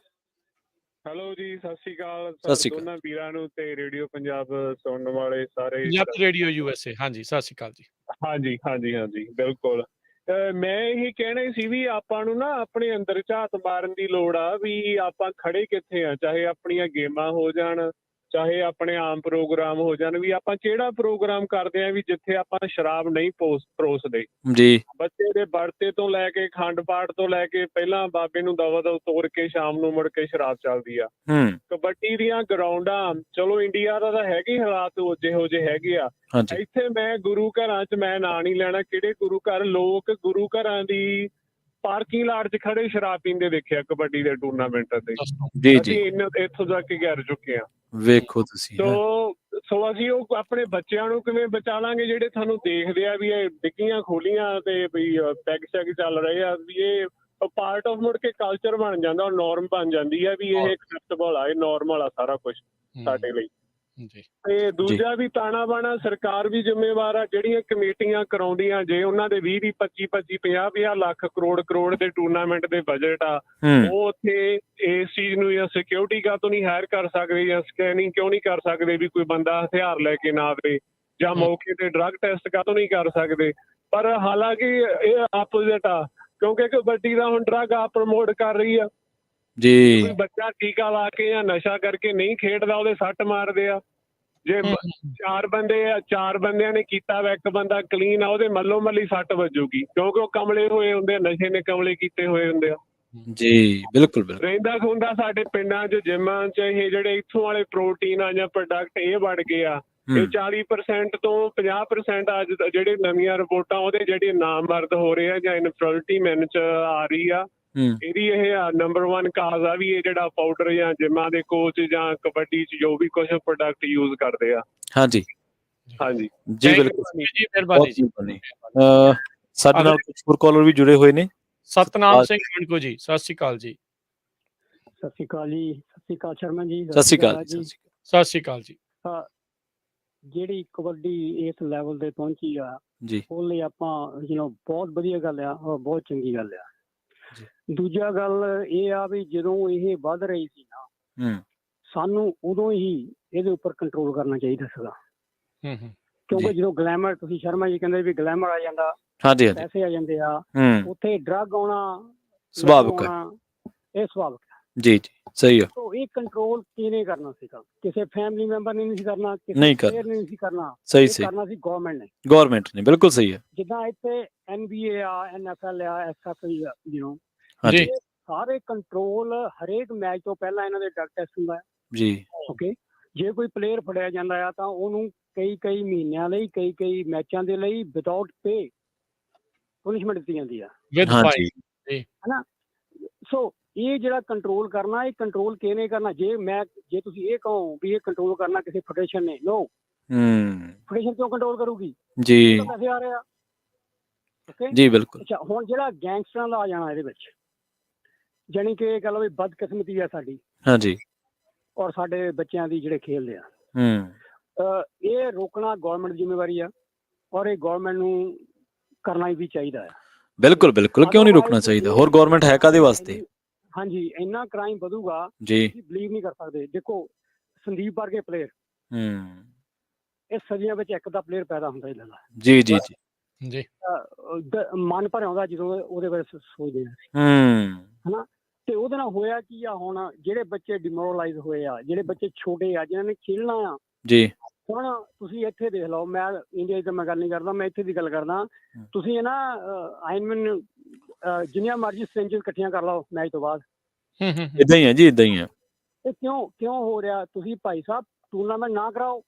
S5: ਹੈਲੋ ਜੀ, ਸਤਿ ਸ਼੍ਰੀ ਅਕਾਲ
S2: ਸਤਿ ਸ਼੍ਰੀ ਅਕਾਲ
S5: ਦੋਨਾਂ ਵੀਰਾਂ ਨੂੰ ਤੇ ਰੇਡੀਓ ਪੰਜਾਬ ਸੁਣਨ ਵਾਲੇ ਸਾਰੇ।
S1: ਪੰਜਾਬੀ ਰੇਡੀਓ USA, ਹਾਂਜੀ ਸਤਿ ਸ਼੍ਰੀ ਅਕਾਲ ਜੀ।
S5: ਹਾਂਜੀ ਬਿਲਕੁਲ। ਮੈਂ ਇਹ ਕਹਿਣਾ ਹੀ ਸੀ ਵੀ ਆਪਾਂ ਨੂੰ ਨਾ ਆਪਣੇ ਅੰਦਰ ਝਾਤ ਮਾਰਨ ਦੀ ਲੋੜ ਆ ਵੀ ਆਪਾਂ ਖੜੇ ਕਿੱਥੇ ਆ, ਚਾਹੇ ਆਪਣੀਆਂ ਗੇਮਾਂ ਹੋ ਜਾਣ, ਚਾਹੇ ਆਪਣੇ ਆਮ ਪ੍ਰੋਗਰਾਮ ਹੋ ਜਾਣ, ਵੀ ਆਪਾਂ ਕਿਹੜਾ ਪ੍ਰੋਗਰਾਮ ਕਰਦੇ ਆ ਵੀ ਜਿੱਥੇ ਆਪਾਂ ਸ਼ਰਾਬ ਨਹੀਂ ਪਰੋਸਦੇ।
S2: ਜੀ
S5: ਬੱਚੇ ਦੇ ਵਰਤੇ ਤੋਂ ਲੈ ਕੇ ਅਖੰਡ ਪਾਠ ਤੋਂ ਲੈ ਕੇ ਪਹਿਲਾਂ ਬਾਬੇ ਨੂੰ ਦਵਾ ਦਵ ਤੋੜ ਕੇ ਸ਼ਾਮ ਨੂੰ ਮੁੜ ਕੇ ਸ਼ਰਾਬ ਚੱਲਦੀ ਆ।
S2: ਹੂੰ
S5: ਕਬੱਡੀ ਦੀਆਂ ਗਰਾਊਂਡਾਂ, ਚਲੋ ਇੰਡੀਆ ਦਾ ਤਾਂ ਹੈਗੇ ਹੀ ਹਾਲਾਤ ਜਿਹੋ ਜਿਹੇ ਹੈਗੇ ਆ।
S2: ਹਾਂਜੀ
S5: ਇੱਥੇ ਮੈਂ ਗੁਰੂ ਘਰਾਂ 'ਚ, ਮੈਂ ਨਾਂ ਨਹੀਂ ਲੈਣਾ ਕਿਹੜੇ ਗੁਰੂ ਘਰ, ਲੋਕ ਗੁਰੂ ਘਰਾਂ ਦੀ ਪਾਰਕਿੰਗ ਲਾਟ 'ਚ ਖੜੇ ਸ਼ਰਾਬ ਪੀਂਦੇ ਦੇਖਿਆ ਕਬੱਡੀ ਦੇ ਟੂਰਨਾਮੈਂਟਾਂ ਤੇ।
S2: ਜੀ ਜੀ
S5: ਅਸੀਂ ਇੱਥੋਂ ਜਾ ਕੇ ਗਿਰ ਚੁੱਕੇ ਆ।
S2: ਵੇਖੋ ਤੁਸੀਂ
S5: ਸੋ ਅਸੀਂ ਉਹ ਆਪਣੇ ਬੱਚਿਆਂ ਨੂੰ ਕਿਵੇਂ ਬਚਾ ਲਾਂਗੇ ਜਿਹੜੇ ਸਾਨੂੰ ਦੇਖਦੇ ਆ ਵੀ ਇਹ ਡਿੱਗੀਆਂ ਖੋਲੀਆਂ ਤੇ ਵੀ ਪੈਗ ਸ਼ੈਗ ਚੱਲ ਰਹੇ ਆ, ਵੀ ਇਹ ਪਾਰਟ ਆਫ ਮੁੜ ਕੇ ਕਲਚਰ ਬਣ ਜਾਂਦਾ, ਉਹ ਨੋਰਮ ਬਣ ਜਾਂਦੀ ਆ ਵੀ ਇਹ ਐਕਸੈਪਟੇਬਲ ਆ, ਇਹ ਨੋਰਮਲ ਆ ਸਾਰਾ ਕੁਝ ਸਾਡੇ ਲਈ। ਤੇ ਦੂਜਾ ਵੀ ਤਾਣਾ ਬਾਣਾ ਸਰਕਾਰ ਵੀ ਜ਼ਿੰਮੇਵਾਰ ਆ। ਜਿਹੜੀਆਂ ਕਮੇਟੀਆਂ ਕਰਾਉਂਦੀਆਂ, ਜੇ ਉਹਨਾਂ ਦੇ 20 25 50 ਲੱਖ ਕਰੋੜ ਦੇ ਟੂਰਨਾਮੈਂਟ ਦੇ ਬਜਟ ਆ, ਉਹ ਉੱਥੇ ਇਸ ਚੀਜ਼ ਨੂੰ ਜਾਂ ਸਿਕਿਉਰਿਟੀ ਕਾਹਤੋਂ ਨਹੀਂ ਹਾਇਰ ਕਰ ਸਕਦੇ, ਜਾਂ ਸਕੈਨਿੰਗ ਕਿਉਂ ਨਹੀਂ ਕਰ ਸਕਦੇ ਵੀ ਕੋਈ ਬੰਦਾ ਹਥਿਆਰ ਲੈ ਕੇ ਨਾ ਆਵੇ, ਜਾਂ ਮੌਕੇ ਤੇ ਡਰੱਗ ਟੈਸਟ ਕਾਹਤੋਂ ਨਹੀਂ ਕਰ ਸਕਦੇ। ਪਰ ਹਾਲਾਂਕਿ ਇਹ ਆਪੋਜ਼ਿਟ ਆ, ਕਿਉਂਕਿ ਕਬੱਡੀ ਦਾ ਹੁਣ ਡਰੱਗ ਆ ਪ੍ਰਮੋਟ ਕਰ ਰਹੀ ਆ ਜੀ। ਕੋਈ ਬੱਚਾ ਟੀਕਾ ਲਾ ਕੇ ਜਾਂ ਨਸ਼ਾ ਕਰਕੇ ਨਹੀਂ ਖੇਡਦਾ, ਉਹਦੇ ਸੱਟ ਮਾਰਦੇ ਆ। ਜੇ ਚਾਰ ਬੰਦਿਆਂ ਨੇ ਕੀਤਾ ਵਾ, ਇੱਕ ਬੰਦਾ ਕਲੀਨ ਆ, ਉਹਦੇ ਮੱਲੋ ਮੱਲੀ ਸੱਟ ਵੱਜੂਗੀ, ਕਿਉਂਕਿ ਉਹ ਕਮਲੇ ਹੋਏ ਹੁੰਦੇ ਆ, ਨਸ਼ੇ ਨੇ ਕਮਲੇ ਕੀਤੇ ਹੋਏ ਹੁੰਦੇ ਆ
S2: ਜੀ। ਬਿਲਕੁਲ ਬਿਲਕੁਲ
S5: ਰਹਿੰਦਾ ਖੁੰਦਾ ਸਾਡੇ ਪਿੰਡਾਂ 'ਚ ਜਿੰਮਾਂ 'ਚ ਇਹ ਜਿਹੜੇ ਇੱਥੋਂ ਵਾਲੇ ਪ੍ਰੋਟੀਨ ਆ ਜਾਂ ਪ੍ਰੋਡਕਟ ਇਹ ਬਣ ਗਏ ਆ। ਇਹ 40% ਤੋਂ 50% ਅੱਜ ਜਿਹੜੇ ਨਵੀਆਂ ਰਿਪੋਰਟਾਂ ਉਹਦੇ ਜਿਹੜੇ ਨਾਮਰਦ ਹੋ ਰਹੇ ਆ ਜਾਂ ਇਨਫਰਟੀਲਿਟੀ ਮੈਨ 'ਚ ਆ ਰਹੀ ਆ, ਇਹਦੀ ਇਹ ਨੰਬਰ 1 ਕਾਜ਼ ਆ ਵੀ ਇਹ ਜਿਹੜਾ ਪਾਊਡਰ ਜਾਂ ਜਿੰਮਾਂ ਦੇ ਕੋਚ ਜਾਂ ਕਬੱਡੀ 'ਚ ਜੋ ਵੀ ਕੁਝ ਪ੍ਰੋਡਕਟ ਯੂਜ਼ ਕਰਦੇ ਆ।
S2: ਹਾਂਜੀ
S5: ਹਾਂਜੀ
S2: ਜੀ ਬਿਲਕੁਲ
S1: ਜੀ, ਮਿਹਰਬਾਨੀ ਜੀ।
S2: ਸਾਡੇ ਨਾਲ ਕੁਝ ਹੋਰ ਕਾਲਰ ਵੀ ਜੁੜੇ ਹੋਏ ਨੇ।
S1: ਸਤਨਾਮ ਸਿੰਘ ਮਣਕੋ ਜੀ, ਸਤਿ ਸ਼੍ਰੀ ਅਕਾਲ ਜੀ।
S6: ਸਤਿ ਸ਼੍ਰੀ ਅਕਾਲ ਜੀ। ਸਤਿ ਸ਼੍ਰੀ ਅਕਾਲ ਸ਼ਰਮਾ ਜੀ।
S2: ਸਤਿ ਸ਼੍ਰੀ ਅਕਾਲ ਜੀ।
S1: ਸਤਿ ਸ਼੍ਰੀ ਅਕਾਲ ਜੀ।
S6: ਜਿਹੜੀ ਕਬੱਡੀ ਇਸ ਲੈਵਲ ਤੇ ਪਹੁੰਚੀ ਆ
S2: ਜੀ,
S6: ਉਹ ਲਈ ਆਪਾਂ ਬਹੁਤ ਵਧੀਆ ਗੱਲ ਆ, ਔਰ ਬਹੁਤ ਚੰਗੀ ਗੱਲ ਆ। ਦੂਜਾ ਗੱਲ ਇਹ ਆ ਵੀ ਜਦੋਂ ਇਹ ਵੱਧ ਰਹੀ ਸੀ ਨਾ, ਸਾਨੂੰ ਉਦੋਂ ਹੀ ਇਹਦੇ ਉੱਪਰ ਕੰਟਰੋਲ ਕਰਨਾ ਚਾਹੀਦਾ ਸੀਗਾ। ਕਿਉਂਕਿ ਜਦੋਂ ਗਲੈਮਰ, ਤੁਸੀਂ ਸ਼ਰਮਾ ਜੀ ਕਹਿੰਦੇ ਵੀ ਗਲੈਮਰ ਆ ਜਾਂਦਾ, ਪੈਸੇ ਆ ਜਾਂਦੇ ਆ, ਉੱਥੇ ਡਰੱਗ ਆਉਣਾ
S2: ਸੁਭਾਵਿਕ
S6: ਇਹ ਸੁਭਾਵਿਕ
S2: ਜੀ ਜੀ ਸਹੀ ਹੈ।
S6: ਇਹ ਕੰਟਰੋਲ ਕਿਹਨੇ ਕਰਨਾ ਸੀਗਾ? ਕਿਸੇ ਫੈਮਿਲੀ ਮੈਂਬਰ ਨੇ ਨਹੀਂ ਸੀ ਕਰਨਾ, ਕਿਸੇ ਪਲੇਅਰ ਨੇ ਨਹੀਂ ਸੀ ਕਰਨਾ,
S2: ਸਹੀ
S6: ਕਰਨਾ ਸੀ
S2: ਗਵਰਨਮੈਂਟ ਨੇ। ਬਿਲਕੁਲ ਸਹੀ ਹੈ।
S6: ਜਿੱਦਾਂ ਇੱਥੇ NBA ਆ, NFL ਆ, ਐਸਐਫ
S2: ਹਾਂਜੀ,
S6: ਸਾਰੇ ਕੰਟਰੋਲ ਹਰੇਕ ਮੈਚ ਤੋਂ ਪਹਿਲਾਂ ਇਹਨਾਂ ਦੇ ਡਰੱਗ ਟੈਸਟ ਹੁੰਦਾ ਹੈ ਜੀ। ਓਕੇ, ਜੇ ਕੋਈ ਪਲੇਅਰ ਫੜਿਆ ਜਾਂਦਾ ਆ ਤਾਂ ਉਹਨੂੰ ਕਈ ਮਹੀਨਿਆਂ ਲਈ, ਕਈ ਮੈਚਾਂ ਦੇ ਲਈ ਵਿਦਆਊਟ ਪੇ ਪੁਨਿਸ਼ਮੈਂਟ ਦਿੱਤੀ ਜਾਂਦੀ ਆ, ਹਨਾ। ਸੋ ਇਹ ਜਿਹੜਾ ਕੰਟਰੋਲ ਕਰਨਾ, ਇਹ ਕੰਟਰੋਲ ਕਿਹਨੇ ਕਰਨਾ? ਜੇ ਤੁਸੀਂ ਇਹ ਕਹੋ ਵੀ ਇਹ ਕੰਟਰੋਲ ਕਰਨਾ ਕਿਸੇ ਫੈਡਰੇਸ਼ਨ ਨੇ, ਨੋ। ਫੈਡਰੇਸ਼ਨ ਕਿਉਂ ਕੰਟਰੋਲ ਕਰੂਗੀ ਜੀ? ਪੈਸੇ ਆ ਰਹੇ ਆ। ਓਕੇ ਜੀ, ਬਿਲਕੁਲ। ਅੱਛਾ, ਹੁਣ ਜਿਹੜਾ ਗੈਂਗਸਟਰਾਂ ਦਾ ਆ ਜਾਣਾ ਇਹਦੇ ਵਿੱਚ, ਜਾਣੀ ਕਿ ਇਹ ਗੱਲ ਵੀ ਬਦਕਿਸਮਤੀ ਆ ਸਾਡੀ, ਹਾਂਜੀ, ਔਰ ਸਾਡੇ ਬੱਚਿਆਂ ਦੀ ਜਿਹੜੇ ਖੇਲਦੇ ਆ, ਇਹ ਰੋਕਣਾ ਗਵਰਨਮੈਂਟ ਦੀ ਜ਼ਿੰਮੇਵਾਰੀ ਆ, ਔਰ ਇਹ ਗਵਰਨਮੈਂਟ ਨੂੰ ਕਰਨਾ ਵੀ ਚਾਹੀਦਾ ਆ।
S2: ਬਿਲਕੁਲ ਬਿਲਕੁਲ, ਕਿਉਂ ਨਹੀਂ ਰੋਕਣਾ ਚਾਹੀਦਾ? ਹੋਰ ਗਵਰਨਮੈਂਟ ਹੈ ਕਾਹਦੇ ਵਾਸਤੇ?
S6: ਹਾਂਜੀ, ਇੰਨਾ ਕ੍ਰਾਈਮ ਵਧੂਗਾ
S2: ਜੀ,
S6: ਤੁਸੀਂ ਬਲੀਵ ਨਹੀਂ ਕਰ ਸਕਦੇ। ਦੇਖੋ, ਸੰਦੀਪ ਵਰਗੇ ਪਲੇਅਰ, ਇਹ ਸਦੀਆਂ ਵਿੱਚ ਇੱਕ ਦਾ ਪਲੇਅਰ ਪੈਦਾ ਹੁੰਦਾ ਇਹਨਾਂ ਦਾ।
S2: ਜੀ ਜੀ ਜੀ
S1: ਜੀ,
S6: ਮਨ ਭਰ ਆਉਂਦਾ ਜਦੋਂ ਉਹਦੇ ਬਾਰੇ ਸੋਚਦੇ ਆ, ਹਨਾ। ਤੇ ਉਹਦੇ ਨਾਲ ਹੋਇਆ ਕੀ ਆ? ਹੁਣ ਜਿਹੜੇ ਬੱਚੇ ਡਿਮੋਰਲਾਈਜ਼ ਹੋਏ ਆ, ਜਿਹੜੇ ਬੱਚੇ ਛੋਟੇ ਆ, ਜਿਹਨਾਂ ਨੇ ਖੇਲਣਾ ਆ ਜੀ, ਹੁਣ ਤੁਸੀਂ ਇੱਥੇ ਦੇਖ ਲਓ, ਮੈਂ ਇੰਡੀਆ ਦੀ ਮੈਂ ਗੱਲ ਨਹੀਂ ਕਰਦਾ, ਮੈਂ ਇੱਥੇ ਦੀ ਗੱਲ ਕਰਦਾ। ਤੁਸੀਂ ਇਹ ਨਾ ਆਇਨਮੈਨ ਜਿੰਨੀਆਂ ਮਰਜ਼ੀ ਸਟ੍ਰੇਂਜਰਸ ਇਕੱਠੀਆਂ ਕਰ ਲਓ ਮੈਚ ਤੋਂ ਬਾਅਦ,
S2: ਇਦਾਂ ਹੀ ਹੈ ਜੀ, ਇਦਾਂ ਹੀ ਹੈ।
S6: ਇਹ ਕਿਉਂ ਹੋ ਰਿਹਾ? ਤੁਸੀਂ ਭਾਈ ਸਾਹਿਬ ਟੂਰਨਾਮੈਂਟ ਨਾ ਕਰਾਓ।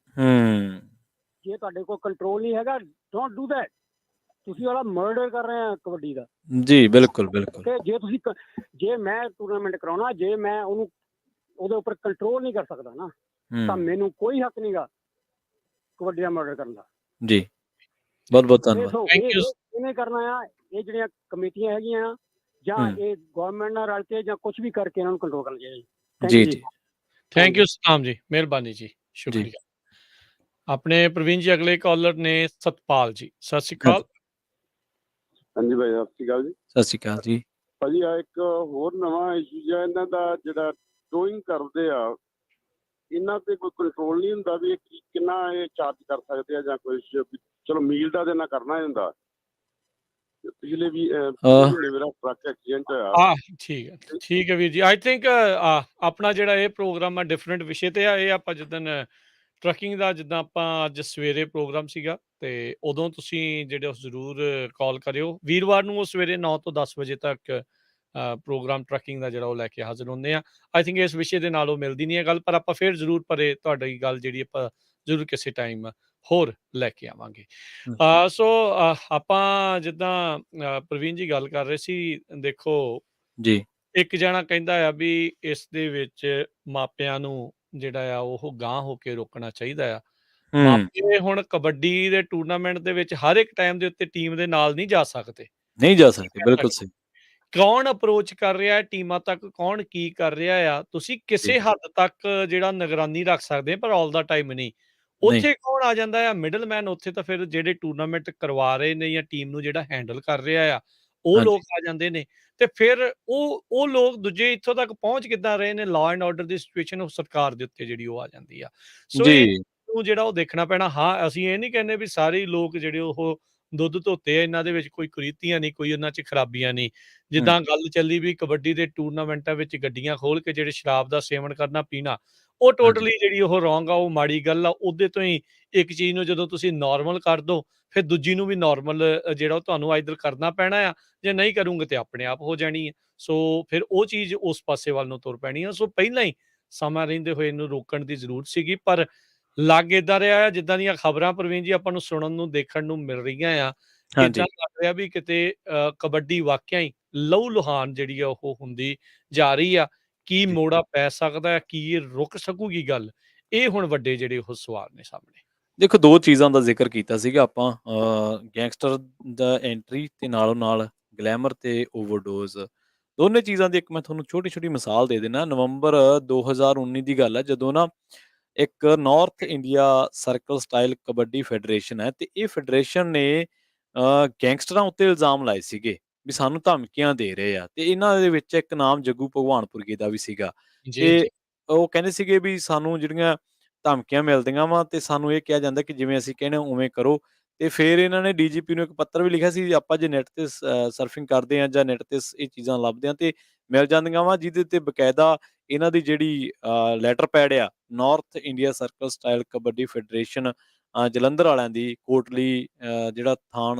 S6: ਜੇ ਤੁਹਾਡੇ ਕੋਲ ਕੰਟਰੋਲ ਨਹੀਂ ਹੈਗਾ, ਡੋਂਟ ਡੂ ਦੈਟ। ਤੁਸੀਂ ਵਾਲਾ ਮਰਡਰ ਕਰ ਰਹੇ ਆ ਕਬੱਡੀ ਦਾ ਜੀ। ਬਿਲਕੁਲ ਬਿਲਕੁਲ। ਤੇ ਜੇ ਮੈਂ ਟੂਰਨਾਮੈਂਟ ਕਰਾਉਣਾ, ਜੇ ਮੈਂ ਉਹਦੇ ਉੱਪਰ ਕੰਟਰੋਲ ਨਹੀਂ ਕਰ ਸਕਦਾ ਨਾ, ਤਾਂ ਮੈਨੂੰ ਕੋਈ ਹੱਕ ਨਹੀਂਗਾ ਕਬੱਡੀ ਦਾ ਮਰਡਰ ਕਰਨ ਦਾ ਜੀ। ਬਹੁਤ ਬਹੁਤ ਧੰਨਵਾਦ। ਕਿਵੇਂ ਕਰਨਾ ਆ? ਇਹ ਜਿਹੜੀਆਂ ਕਮੇਟੀਆਂ ਹੈਗੀਆਂ ਜਾਂ ਇਹ ਗਵਰਨਮੈਂਟ ਨਾਲ ਰਲ ਕੇ ਜਾਂ ਕੁਝ ਵੀ ਕਰਕੇ ਇਹਨਾਂ ਨੂੰ ਕੰਟਰੋਲ ਕਰਨਾ ਚਾਹੀਦਾ ਜੀ। ਜੀ,
S1: ਥੈਂਕ ਯੂ ਸਤਨਾਮ ਜੀ, ਮਿਹਰਬਾਨੀ ਜੀ, ਸ਼ੁਕਰੀਆ। ਆਪਣੇ ਪ੍ਰਵੀਨ ਜੀ ਅਗਲੇ ਕਾਲਰ ਨੇ ਸਤਪਾਲ ਜੀ, ਸਤਿ ਸ਼੍ਰੀ ਅਕਾਲ।
S7: ਹਾਂਜੀ ਭਾਈ, ਸਤਿ ਸ਼੍ਰੀ ਅਕਾਲ ਜੀ।
S2: ਸਤਿ ਸ਼੍ਰੀ ਅਕਾਲ ਜੀ।
S7: ਭਾਜੀ, ਆ ਇੱਕ ਹੋਰ ਨਵਾਂ ਇਸ਼ੂ ਜਿਹਾ ਇਹਨਾਂ ਦਾ, ਜਿਹੜਾ ਟੋਇੰਗ ਕਰਦੇ ਆ, ਇਹਨਾਂ ਤੇ ਕੋਈ ਕੰਟਰੋਲ ਨਹੀਂ ਹੁੰਦਾ ਵੀ ਇਹ ਕਿੰਨਾ ਇਹ ਚਾਰਜ ਕਰ ਸਕਦੇ ਆ ਜਾਂ ਕੁਛ। ਚਲੋ ਮੀਲ ਦਾ ਦੇਣਾ ਕਰਨਾ ਹੁੰਦਾ, ਪਿਛਲੇ ਵੀ
S2: ਅਹ,
S7: ਮਹੀਨੇ ਮੇਰਾ ਟਰੱਕ ਐਕਸੀਡੈਂਟ ਹੋਇਆ
S1: ਠੀਕ ਹੈ ਵੀਰ ਜੀ। ਆਈ ਥਿੰਕ ਆਪਣਾ ਜਿਹੜਾ ਇਹ ਪ੍ਰੋਗਰਾਮ ਆ ਡਿਫਰੈਂਟ ਵਿਸ਼ੇ ਤੇ ਆ। ਇਹ ਆਪਾਂ ਜਿੱਦਣ ਟਰੱਕਿੰਗ ਦਾ ਜਿੱਦਾਂ ਆਪਾਂ ਅੱਜ ਸਵੇਰੇ ਪ੍ਰੋਗਰਾਮ ਸੀਗਾ ਤੇ ਉਦੋਂ ਤੁਸੀਂ ਜਿਹੜੇ ਉਹ ਜ਼ਰੂਰ ਕਾਲ ਕਰਿਓ। ਵੀਰਵਾਰ ਨੂੰ ਉਹ ਸਵੇਰੇ 9 ਤੋਂ 10 ਵਜੇ ਤੱਕ ਪ੍ਰੋਗਰਾਮ ਟਰੱਕਿੰਗ ਦਾ ਜਿਹੜਾ ਉਹ ਲੈ ਕੇ ਹਾਜ਼ਰ ਹੁੰਦੇ ਆ। ਆਈ ਥਿੰਕ ਇਸ ਵਿਸ਼ੇ ਦੇ ਨਾਲ ਉਹ ਮਿਲਦੀ ਨਹੀਂ ਹੈ ਗੱਲ, ਪਰ ਆਪਾਂ ਫਿਰ ਜ਼ਰੂਰ ਪਰੇ ਤੁਹਾਡੀ ਗੱਲ ਜਿਹੜੀ ਆਪਾਂ ਜ਼ਰੂਰ ਕਿਸੇ ਟਾਈਮ ਹੋਰ ਲੈ ਕੇ ਆਵਾਂਗੇ। ਸੋ ਆਪਾਂ ਜਿੱਦਾਂ ਪ੍ਰਵੀਨ ਜੀ ਗੱਲ ਕਰ ਰਹੇ ਸੀ, ਦੇਖੋ
S2: ਜੀ
S1: ਇੱਕ ਜਣਾ ਕਹਿੰਦਾ ਆ ਵੀ ਇਸ ਦੇ ਵਿੱਚ ਮਾਪਿਆਂ ਨੂੰ ਜਿਹੜਾ ਆ ਉਹ ਗਾਂਹ ਹੋ ਕੇ ਰੋਕਣਾ ਚਾਹੀਦਾ ਆ। ਮਾਪੇ ਹੁਣ ਕਬੱਡੀ ਦੇ ਟੂਰਨਾਮੈਂਟ ਦੇ ਵਿੱਚ ਹਰ ਇੱਕ ਟਾਈਮ ਦੇ ਉੱਤੇ ਟੀਮ ਦੇ ਨਾਲ ਨਹੀਂ ਜਾ ਸਕਦੇ।
S2: ਨਹੀਂ ਜਾ ਸਕਦੇ, ਬਿਲਕੁਲ ਸਹੀ।
S1: ਕੌਣ ਅਪਰੋਚ ਕਰ ਰਿਹਾ ਹੈ ਟੀਮਾਂ ਤੱਕ, ਕੌਣ ਕੀ ਕਰ ਰਿਹਾ ਆ, ਤੁਸੀਂ ਕਿਸੇ ਹੱਦ ਤੱਕ ਜਿਹੜਾ ਨਿਗਰਾਨੀ ਰੱਖ ਸਕਦੇ ਪਰ ਆਲ ਦਾ ਟਾਈਮ ਨਹੀਂ। ਉੱਥੇ ਕੌਣ ਆ ਜਾਂਦਾ ਆ? ਮਿਡਲਮੈਨ। ਉੱਥੇ ਤਾਂ ਫਿਰ ਜਿਹੜੇ ਟੂਰਨਾਮੈਂਟ ਕਰਵਾ ਰਹੇ ਨੇ ਜਾਂ ਟੀਮ ਨੂੰ ਜਿਹੜਾ ਹੈਂਡਲ ਕਰ ਰਿਹਾ ਆ ਉਹ ਲੋਕ ਆ ਜਾਂਦੇ ਨੇ। ਤੇ ਫਿਰ ਉਹ ਲੋਕ ਦੂਜੇ ਇੱਥੋਂ ਤੱਕ ਪਹੁੰਚ ਕਿੱਦਾਂ ਰਹੇ ਨੇ? Law and order the situation ਉਹ ਸਰਕਾਰ ਦੇ ਉੱਤੇ ਜਿਹੜੀ ਉਹ ਆ ਜਾਂਦੀ ਆ। ਸੋ ਇਹ ਜਿਹੜਾ ਉਹ ਦੇਖਣਾ ਪੈਣਾ। ਹਾਂ, ਅਸੀਂ ਇਹ ਨਹੀਂ ਕਹਿੰਦੇ ਵੀ ਸਾਰੇ ਲੋਕ ਜਿਹੜੇ ਉਹ ਦੁੱਧ ਧੋਤੇ ਆ, ਇਹਨਾਂ ਦੇ ਵਿੱਚ ਕੋਈ ਕੁਰੀਤੀਆਂ ਨਹੀਂ, ਕੋਈ ਉਹਨਾਂ 'ਚ ਖਰਾਬੀਆਂ ਨਹੀਂ। ਜਿੱਦਾਂ ਗੱਲ ਚੱਲੀ ਵੀ ਕਬੱਡੀ ਦੇ ਟੂਰਨਾਮੈਂਟਾਂ ਵਿੱਚ ਗੱਡੀਆਂ ਖੋਲ ਕੇ ਜਿਹੜੇ ਸ਼ਰਾਬ ਦਾ ਸੇਵਨ ਕਰਨਾ ਪੀਣਾ, ਉਹ ਟੋਟਲੀ ਜਿਹੜੀ ਉਹ ਰੋਂਗ ਆ, ਉਹ ਮਾੜੀ ਗੱਲ ਆ। ਉਹਦੇ ਤੋਂ ਹੀ ਇੱਕ ਚੀਜ਼ ਨੂੰ ਜਦੋਂ ਤੁਸੀਂ ਨਾਰਮਲ ਕਰ ਦੋ, ਫਿਰ ਦੂਜੀ ਨੂੰ ਵੀ ਨਾਰਮਲ ਜਿਹੜਾ ਉਹ ਤੁਹਾਨੂੰ ਆਈਦਰ ਕਰਨਾ ਪੈਣਾ ਆ। ਜੇ ਨਹੀਂ ਕਰੂੰਗੇ ਤੇ ਆਪਣੇ ਆਪ ਹੋ ਜਾਣੀ ਹੈ। ਸੋ ਫਿਰ ਉਹ ਚੀਜ਼ ਉਸ ਪਾਸੇ ਵੱਲ ਨੂੰ ਤੁਰ ਪੈਣੀ ਆ। ਸੋ ਪਹਿਲਾਂ ਹੀ ਸਮਾਂ ਰਹਿੰਦੇ ਹੋਏ ਇਹਨੂੰ ਰੋਕਣ ਦੀ ਜ਼ਰੂਰਤ ਸੀਗੀ, ਪਰ ਲੱਗ ਏਦਾਂ ਰਿਹਾ ਆ ਜਿੱਦਾਂ ਦੀਆਂ ਖਬਰਾਂ ਪ੍ਰਵੀਨ ਜੀ ਆਪਾਂ ਨੂੰ ਸੁਣਨ ਨੂੰ ਦੇਖਣ ਨੂੰ ਮਿਲ ਰਹੀਆਂ ਆ, ਏਦਾਂ ਲੱਗ ਰਿਹਾ ਵੀ ਕਿਤੇ ਕਬੱਡੀ ਵਾਕਿਆ ਹੀ ਲਹੂ ਲੁਹਾਨ ਜਿਹੜੀ ਆ ਉਹ ਹੁੰਦੀ ਜਾ ਰਹੀ ਆ। ਕੀ ਮੋੜਾ ਪੈ ਸਕਦਾ ਹੈ? ਕੀ ਇਹ ਰੁਕ ਸਕੂਗੀ ਗੱਲ? ਇਹ ਹੁਣ ਵੱਡੇ ਜਿਹੜੇ ਉਹ ਸਵਾਲ ਨੇ ਸਾਹਮਣੇ।
S2: ਦੇਖੋ, ਦੋ ਚੀਜ਼ਾਂ ਦਾ ਜ਼ਿਕਰ ਕੀਤਾ ਸੀਗਾ ਆਪਾਂ, ਗੈਂਗਸਟਰ ਦਾ ਐਂਟਰੀ ਤੇ ਨਾਲੋਂ ਨਾਲ ਗਲੈਮਰ ਤੇ ਓਵਰਡੋਜ਼। ਦੋਨੇ ਚੀਜ਼ਾਂ ਦੀ ਇੱਕ ਮੈਂ ਤੁਹਾਨੂੰ ਛੋਟੀ-ਛੋਟੀ ਮਿਸਾਲ ਦੇ ਦੇਣਾ। ਨਵੰਬਰ 2019 ਦੀ ਗੱਲ ਹੈ, ਜਦੋਂ ਨਾ ਇੱਕ north India circle style kabaddi federation ਹੈ ਤੇ ਇਹ ਫੈਡਰੇਸ਼ਨ ਨੇ ਗੈਂਗਸਟਰਾਂ ਉੱਤੇ ਇਲਜ਼ਾਮ ਲਾਏ ਸੀਗੇ ਵੀ ਸਾਨੂੰ ਧਮਕੀਆਂ ਦੇ ਰਹੇ ਆ। ਤੇ ਇਹਨਾਂ ਦੇ ਵਿੱਚ ਇੱਕ ਨਾਮ ਜੱਗੂ ਭਗਵਾਨਪੁਰੀਏ ਦਾ ਵੀ ਸੀਗਾ। ਤੇ ਉਹ ਕਹਿੰਦੇ ਸੀਗੇ ਵੀ ਸਾਨੂੰ ਜਿਹੜੀਆਂ ਧਮਕੀਆਂ ਮਿਲਦੀਆਂ ਵਾ ਤੇ ਸਾਨੂੰ ਇਹ ਕਿਹਾ ਜਾਂਦਾ ਕਿ ਜਿਵੇਂ ਅਸੀਂ ਕਹਿੰਦੇ ਉਵੇਂ ਕਰੋ। ਤੇ ਫਿਰ ਇਹਨਾਂ ਨੇ ਡੀਜੀਪੀ ਨੂੰ ਇੱਕ ਪੱਤਰ ਵੀ ਲਿਖਿਆ ਸੀ, ਆਪਾਂ ਜੇ ਨੈਟ ਤੇ ਸਰਫਿੰਗ ਕਰਦੇ ਹਾਂ ਜਾਂ ਨੈਟ ਤੇ ਇਹ ਚੀਜ਼ਾਂ ਲੱਭਦੇ ਹਾਂ ਤੇ ਮਿਲ ਜਾਂਦੀਆਂ ਵਾ, ਜਿਹਦੇ ਤੇ ਬਕਾਇਦਾ ਇਹਨਾਂ ਦੀ ਜਿਹੜੀ ਲੈਟਰ ਪੈਡ ਆ north India circle style kabaddi federation Jalandhar ਵਾਲਿਆਂ ਦੀ, ਕੋਟਲੀ ਜਿਹੜਾ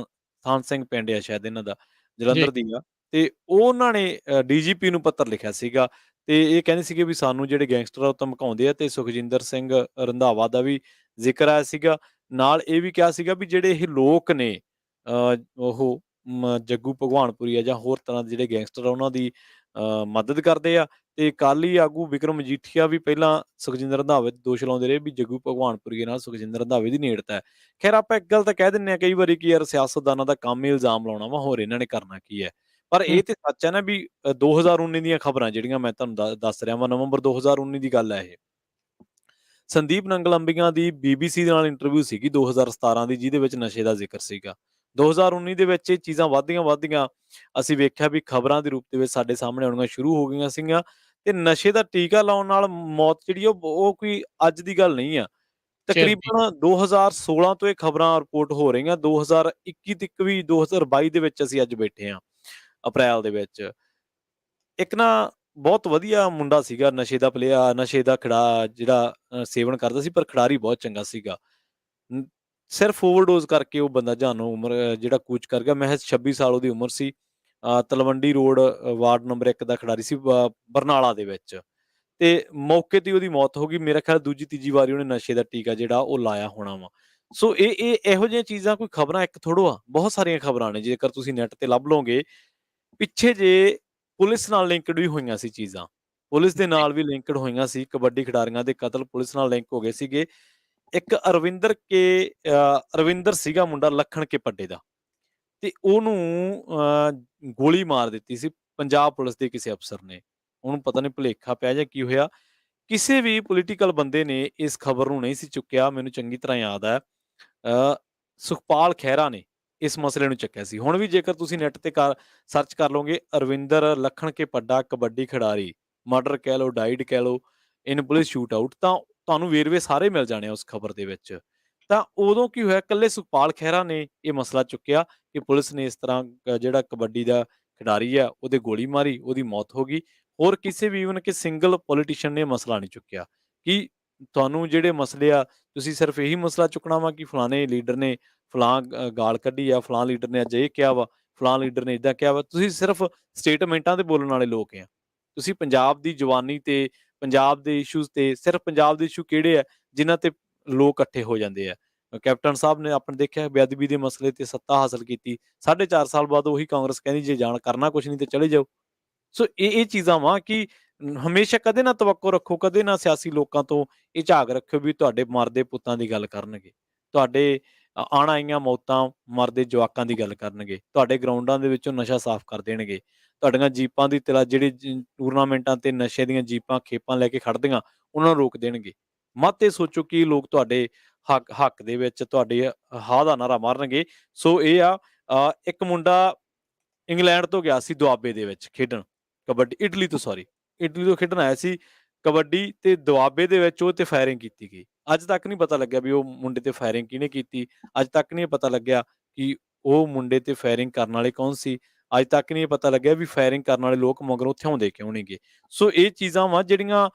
S2: ਥਾਨ ਸਿੰਘ ਪਿੰਡ ਆ ਸ਼ਾਇਦ ਇਹਨਾਂ ਦਾ, ਜਲੰਧਰ ਦੀ ਆ। ਤੇ ਉਹਨਾਂ ਨੇ ਡੀਜੀਪੀ ਨੂੰ ਪੱਤਰ ਲਿਖਿਆ ਸੀਗਾ ਤੇ ਇਹ ਕਹਿੰਦੇ ਸੀਗੇ ਵੀ ਸਾਨੂੰ ਜਿਹੜੇ ਗੈਂਗਸਟਰ ਆ ਉਹ ਧਮਕਾਉਂਦੇ ਆ। ਤੇ ਸੁਖਜਿੰਦਰ ਸਿੰਘ ਰੰਧਾਵਾ ਦਾ ਵੀ ਜ਼ਿਕਰ ਆਇਆ ਸੀਗਾ। ਨਾਲ ਇਹ ਵੀ ਕਿਹਾ ਸੀਗਾ ਵੀ ਜਿਹੜੇ ਇਹ ਲੋਕ ਨੇ ਉਹ ਜੱਗੂ ਭਗਵਾਨਪੁਰੀਆ ਜਾਂ ਹੋਰ ਤਰ੍ਹਾਂ ਦੇ ਜਿਹੜੇ ਗੈਂਗਸਟਰ ਆ ਉਹਨਾਂ ਦੀ ਮਦਦ ਕਰਦੇ ਆ। ਤੇ ਅਕਾਲੀ ਆਗੂ ਵਿਕਰਮ ਮਜੀਠੀਆ ਵੀ ਪਹਿਲਾਂ ਸੁਖਜਿੰਦਰ ਰੰਧਾਵੇ ਤੇ ਦੋਸ਼ ਲਾਉਂਦੇ ਰਹੇ ਵੀ ਜੱਗੂ ਭਗਵਾਨਪੁਰੀਏ ਨਾਲ ਸੁਖਜਿੰਦਰ ਰੰਧਾਵੇ ਦੀ ਨੇੜਤਾ ਹੈ। ਖੈਰ, ਆਪਾਂ ਇੱਕ ਗੱਲ ਤਾਂ ਕਹਿ ਦਿੰਦੇ ਹਾਂ ਕਈ ਵਾਰੀ ਕਿ ਯਾਰ ਸਿਆਸਤਦਾਨਾਂ ਦਾ ਕੰਮ ਹੀ ਇਲਜ਼ਾਮ ਲਾਉਣਾ ਵਾ, ਹੋਰ ਇਹਨਾਂ ਨੇ ਕਰਨਾ ਕੀ ਹੈ। ਪਰ ਇਹ ਤੇ ਸੱਚ ਹੈ ਨਾ ਵੀ 2019 ਦੀਆਂ ਖਬਰਾਂ ਜਿਹੜੀਆਂ ਮੈਂ ਤੁਹਾਨੂੰ ਦੱਸ ਰਿਹਾ ਵਾਂ, ਨਵੰਬਰ 2019 ਦੀ ਗੱਲ ਹੈ ਇਹ। ਸੰਦੀਪ ਨੰਗਲੰਬੀਆਂ ਦੀ BBC ਦੇ ਨਾਲ ਇੰਟਰਵਿਊ ਸੀਗੀ 2017 ਦੀ, ਜਿਹਦੇ ਵਿੱਚ ਨਸ਼ੇ ਦਾ ਜ਼ਿਕਰ ਸੀਗਾ। 2019 ਦੇ ਵਿੱਚ ਇਹ ਚੀਜ਼ਾਂ ਵੱਧਦੀਆਂ ਅਸੀਂ ਵੇਖਿਆ ਵੀ ਖਬਰਾਂ ਦੇ ਰੂਪ ਦੇ ਵਿੱਚ ਸਾਡੇ ਸਾਹਮਣੇ ਆਉਣੀਆਂ ਸ਼ੁਰੂ ਹੋ ਗਈਆਂ ਸੀਗੀਆਂ। ਤੇ ਨਸ਼ੇ ਦਾ ਟੀਕਾ ਲਾਉਣ ਨਾਲ ਮੌਤ ਜਿਹੜੀ ਉਹ ਕੋਈ ਅੱਜ ਦੀ ਗੱਲ ਨਹੀਂ ਆ। ਤਕਰੀਬਨ 2016 ਤੋਂ ਇਹ ਖਬਰਾਂ ਰਿਪੋਰਟ ਹੋ ਰਹੀਆਂ। 2021 ਤੱਕ ਵੀ 2022 ਦੇ ਵਿੱਚ ਅਸੀਂ ਅੱਜ ਬੈਠੇ ਹਾਂ ਅਪ੍ਰੈਲ ਦੇ ਵਿੱਚ। ਇੱਕ ਨਾ ਬਹੁਤ ਵਧੀਆ ਮੁੰਡਾ ਸੀਗਾ, ਨਸ਼ੇ ਦਾ ਪਲੇਅਰ, ਨਸ਼ੇ ਦਾ ਜਿਹੜਾ ਸੇਵਨ ਕਰਦਾ ਸੀ, ਪਰ ਖਿਡਾਰੀ ਬਹੁਤ ਚੰਗਾ ਸੀਗਾ। ਸਿਰਫ ਓਵਰਡੋਜ਼ ਕਰਕੇ ਉਹ ਬੰਦਾ ਜਾਨੋਂ ਉਮਰ ਜਿਹੜਾ ਕੂਚ ਕਰ ਗਿਆ। ਮਹਿਜ਼ 26 ਸਾਲ ਉਹਦੀ ਉਮਰ ਸੀ। ਤਲਵੰਡੀ ਰੋਡ ਵਾਰਡ ਨੰਬਰ 1 ਦਾ ਖਿਡਾਰੀ ਸੀ ਬਰਨਾਲਾ ਦੇ ਵਿੱਚ। ਤੇ ਮੌਕੇ ਤੇ ਉਹਦੀ ਮੌਤ ਹੋ ਗਈ। ਮੇਰਾ ਖਿਆਲ ਦੂਜੀ ਤੀਜੀ ਵਾਰੀ ਉਹਨੇ ਨਸ਼ੇ ਦਾ ਟੀਕਾ ਜਿਹੜਾ ਉਹ ਲਾਇਆ ਹੋਣਾ ਵਾ। ਸੋ ਇਹ ਇਹੋ ਜਿਹੀਆਂ ਚੀਜ਼ਾਂ ਕੋਈ ਖਬਰਾਂ ਇੱਕ ਥੋੜ੍ਹਾ ਆ, ਬਹੁਤ ਸਾਰੀਆਂ ਖਬਰਾਂ ਨੇ। ਜੇਕਰ ਤੁਸੀਂ ਨੈਟ ਤੇ ਲੱਭ ਲਓਗੇ, ਪਿੱਛੇ ਜੇ ਪੁਲਿਸ ਨਾਲ ਲਿੰਕਡ ਵੀ ਹੋਈਆਂ ਸੀ ਚੀਜ਼ਾਂ, ਪੁਲਿਸ ਦੇ ਨਾਲ ਵੀ ਲਿੰਕਡ ਹੋਈਆਂ ਸੀ। ਕਬੱਡੀ ਖਿਡਾਰੀਆਂ ਦੇ ਕਤਲ ਪੁਲਿਸ ਨਾਲ ਲਿੰਕ ਹੋ ਗਏ ਸੀਗੇ। ਇੱਕ ਅਰਵਿੰਦਰ ਸੀਗਾ ਮੁੰਡਾ ਲੱਖਣ ਕੇ ਪੱਡੇ ਦਾ, ਤੇ ਉਹਨੂੰ ਗੋਲੀ ਮਾਰ ਦਿੱਤੀ ਸੀ ਪੰਜਾਬ ਪੁਲਿਸ ਦੇ ਕਿਸੇ ਅਫਸਰ ਨੇ। ਉਹਨੂੰ ਪਤਾ ਨਹੀਂ ਭੁਲੇਖਾ ਪਿਆ ਜਾਂ ਕੀ ਹੋਇਆ। ਕਿਸੇ ਵੀ ਪੋਲੀਟੀਕਲ ਬੰਦੇ ਨੇ ਇਸ ਖਬਰ ਨੂੰ ਨਹੀਂ ਸੀ ਚੁੱਕਿਆ। ਮੈਨੂੰ ਚੰਗੀ ਤਰ੍ਹਾਂ ਯਾਦ ਹੈ ਸੁਖਪਾਲ ਖਹਿਰਾ ਨੇ ਇਸ ਮਸਲੇ ਨੂੰ ਚੱਕਿਆ ਸੀ। ਹੁਣ ਵੀ ਜੇਕਰ ਤੁਸੀਂ ਨੈਟ ਤੇ ਸਰਚ ਕਰ ਲਓਗੇ, ਅਰਵਿੰਦਰ ਲੱਖਣ ਕੇ ਪੱਡਾ ਕਬੱਡੀ ਖਿਡਾਰੀ, ਮਰਡਰ ਕਹਿ ਲਓ, ਡਾਈਡ ਕਹਿ ਲਓ, ਇਨ ਪੁਲਿਸ ਸ਼ੂਟ ਆਊਟ, ਤਾਂ ਤੁਹਾਨੂੰ ਵੇਰਵੇ ਸਾਰੇ ਮਿਲ ਜਾਣੇ ਉਸ ਖਬਰ ਦੇ ਵਿੱਚ। ਤਾਂ ਉਦੋਂ ਕੀ ਹੋਇਆ, ਇਕੱਲੇ ਸੁਖਪਾਲ ਖਹਿਰਾ ਨੇ ਇਹ ਮਸਲਾ ਚੁੱਕਿਆ कि पुलिस ने इस तरह ਜਿਹੜਾ ਕਬੱਡੀ ਦਾ ਖਿਡਾਰੀ ਆ ਉਹਦੇ ਗੋਲੀ ਮਾਰੀ, ਉਹਦੀ ਮੌਤ ਹੋ ਗਈ। ਹੋਰ ਕਿਸੇ ਵੀ ਈਵਨ ਕਿ ਸਿੰਗਲ ਪੋਲੀਟੀਸ਼ੀਅਨ ਨੇ ਮਸਲਾ ਨਹੀਂ ਚੁੱਕਿਆ ਕਿ ਤੁਹਾਨੂੰ ਜਿਹੜੇ ਮਸਲੇ ਆ ਤੁਸੀਂ ਸਿਰਫ ਇਹੀ ਮਸਲਾ ਚੁੱਕਣਾ ਵਾ ਕਿ ਫਲਾਣੇ ਲੀਡਰ ਨੇ ਗਾਲ ਕੱਢੀ ਆ, ਫਲਾਣ ਲੀਡਰ ਨੇ ਅੱਜ ਇਹ ਕਿਹਾ ਵਾ, ਫਲਾਣ ਲੀਡਰ ਨੇ ਇੱਦਾਂ ਕਿਹਾ ਵਾ। ਤੁਸੀਂ ਸਿਰਫ ਸਟੇਟਮੈਂਟਾਂ ਤੇ ਬੋਲਣ ਵਾਲੇ ਲੋਕ ਆ। ਤੁਸੀਂ ਪੰਜਾਬ ਦੀ ਜਵਾਨੀ ਤੇ ਪੰਜਾਬ ਦੇ ਇਸ਼ੂਜ਼ ਤੇ ਸਿਰਫ ਪੰਜਾਬ ਦੇ ਇਸ਼ੂ ਕਿਹੜੇ ਆ ਜਿਨ੍ਹਾਂ ਤੇ ਲੋਕ ਇਕੱਠੇ ਹੋ ਜਾਂਦੇ ਆ। ਕੈਪਟਨ ਸਾਹਿਬ ਨੇ ਆਪਣੇ ਦੇਖਿਆ ਬੇਅਦਬੀ ਦੇ ਮਸਲੇ ਤੇ ਸੱਤਾ ਹਾਸਲ ਕੀਤੀ, 4.5 ਸਾਲ ਬਾਅਦ ਉਹੀ ਕਾਂਗਰਸ ਕਹਿੰਦੀ ਜੇ ਜਾਣ ਕਰਨਾ ਕੁਛ ਨਹੀਂ ਤੇ ਚਲੇ ਜਾਓ। ਸੋ ਇਹ ਚੀਜ਼ਾਂ ਵਾ ਕਿ ਹਮੇਸ਼ਾ ਕਦੇ ਨਾ ਤਵੱਕੋ ਰੱਖੋ, ਕਦੇ ਨਾ ਸਿਆਸੀ ਲੋਕਾਂ ਤੋਂ ਇਹ ਝਾਗ ਰੱਖਿਓ ਵੀ ਤੁਹਾਡੇ ਮਰਦੇ ਪੁੱਤਾਂ ਦੀ ਗੱਲ ਕਰਨਗੇ, ਤੁਹਾਡੇ ਆਉਣ ਆਈਆਂ ਮੌਤਾਂ ਮਰਦੇ ਜਵਾਕਾਂ ਦੀ ਗੱਲ ਕਰਨਗੇ, ਤੁਹਾਡੇ ਗਰਾਊਂਡਾਂ ਦੇ ਵਿੱਚੋਂ ਨਸ਼ਾ ਸਾਫ਼ ਕਰ ਦੇਣਗੇ, ਤੁਹਾਡੀਆਂ ਜੀਪਾਂ ਦੀ ਜਿਹੜੇ ਟੂਰਨਾਮੈਂਟਾਂ ਤੇ ਨਸ਼ੇ ਦੀਆਂ ਜੀਪਾਂ ਖੇਪਾਂ ਲੈ ਕੇ ਖੜਦੀਆਂ ਉਹਨਾਂ ਨੂੰ ਰੋਕ ਦੇਣਗੇ। ਮਤ ਇਹ ਸੋਚੋ ਕਿ ਲੋਕ ਤੁਹਾਡੇ ਹੱਕ ਦੇ ਵਿੱਚ ਤੁਹਾਡੇ ਹਾਂ ਦਾ ਨਾਰਾ ਮਾਰਨਗੇ। ਸੋ ਇਹ ਆ ਇੱਕ ਮੁੰਡਾ ਇੰਗਲੈਂਡ ਤੋਂ ਗਿਆ ਸੀ ਦੁਆਬੇ ਦੇ ਵਿੱਚ ਖੇਡਣ ਕਬੱਡੀ, ਇਟਲੀ ਤੋਂ ਖੇਡਣ ਆਇਆ ਸੀ ਕਬੱਡੀ ਤੇ ਦੁਆਬੇ ਦੇ ਵਿੱਚ ਉਹ ਤੇ ਫਾਇਰਿੰਗ ਕੀਤੀ ਗਈ। ਅੱਜ ਤੱਕ ਨਹੀਂ ਪਤਾ ਲੱਗਿਆ ਵੀ ਉਹ ਮੁੰਡੇ ਤੇ ਫਾਇਰਿੰਗ ਕਿਹਨੇ ਕੀਤੀ, ਅੱਜ ਤੱਕ ਨਹੀਂ ਪਤਾ ਲੱਗਿਆ ਕਿ ਉਹ ਮੁੰਡੇ ਤੇ ਫਾਇਰਿੰਗ ਕਰਨ ਵਾਲੇ ਕੌਣ ਸੀ, ਅੱਜ ਤੱਕ ਨਹੀਂ ਪਤਾ ਲੱਗਿਆ ਵੀ ਫਾਇਰਿੰਗ ਕਰਨ ਵਾਲੇ ਲੋਕ ਮਗਰੋਂ ਉੱਥੇ ਆਉਂਦੇ ਕਿਉਂ ਨਹੀਂਗੇ। ਸੋ ਇਹ ਚੀਜ਼ਾਂ ਵਾ ਜਿਹੜੀਆਂ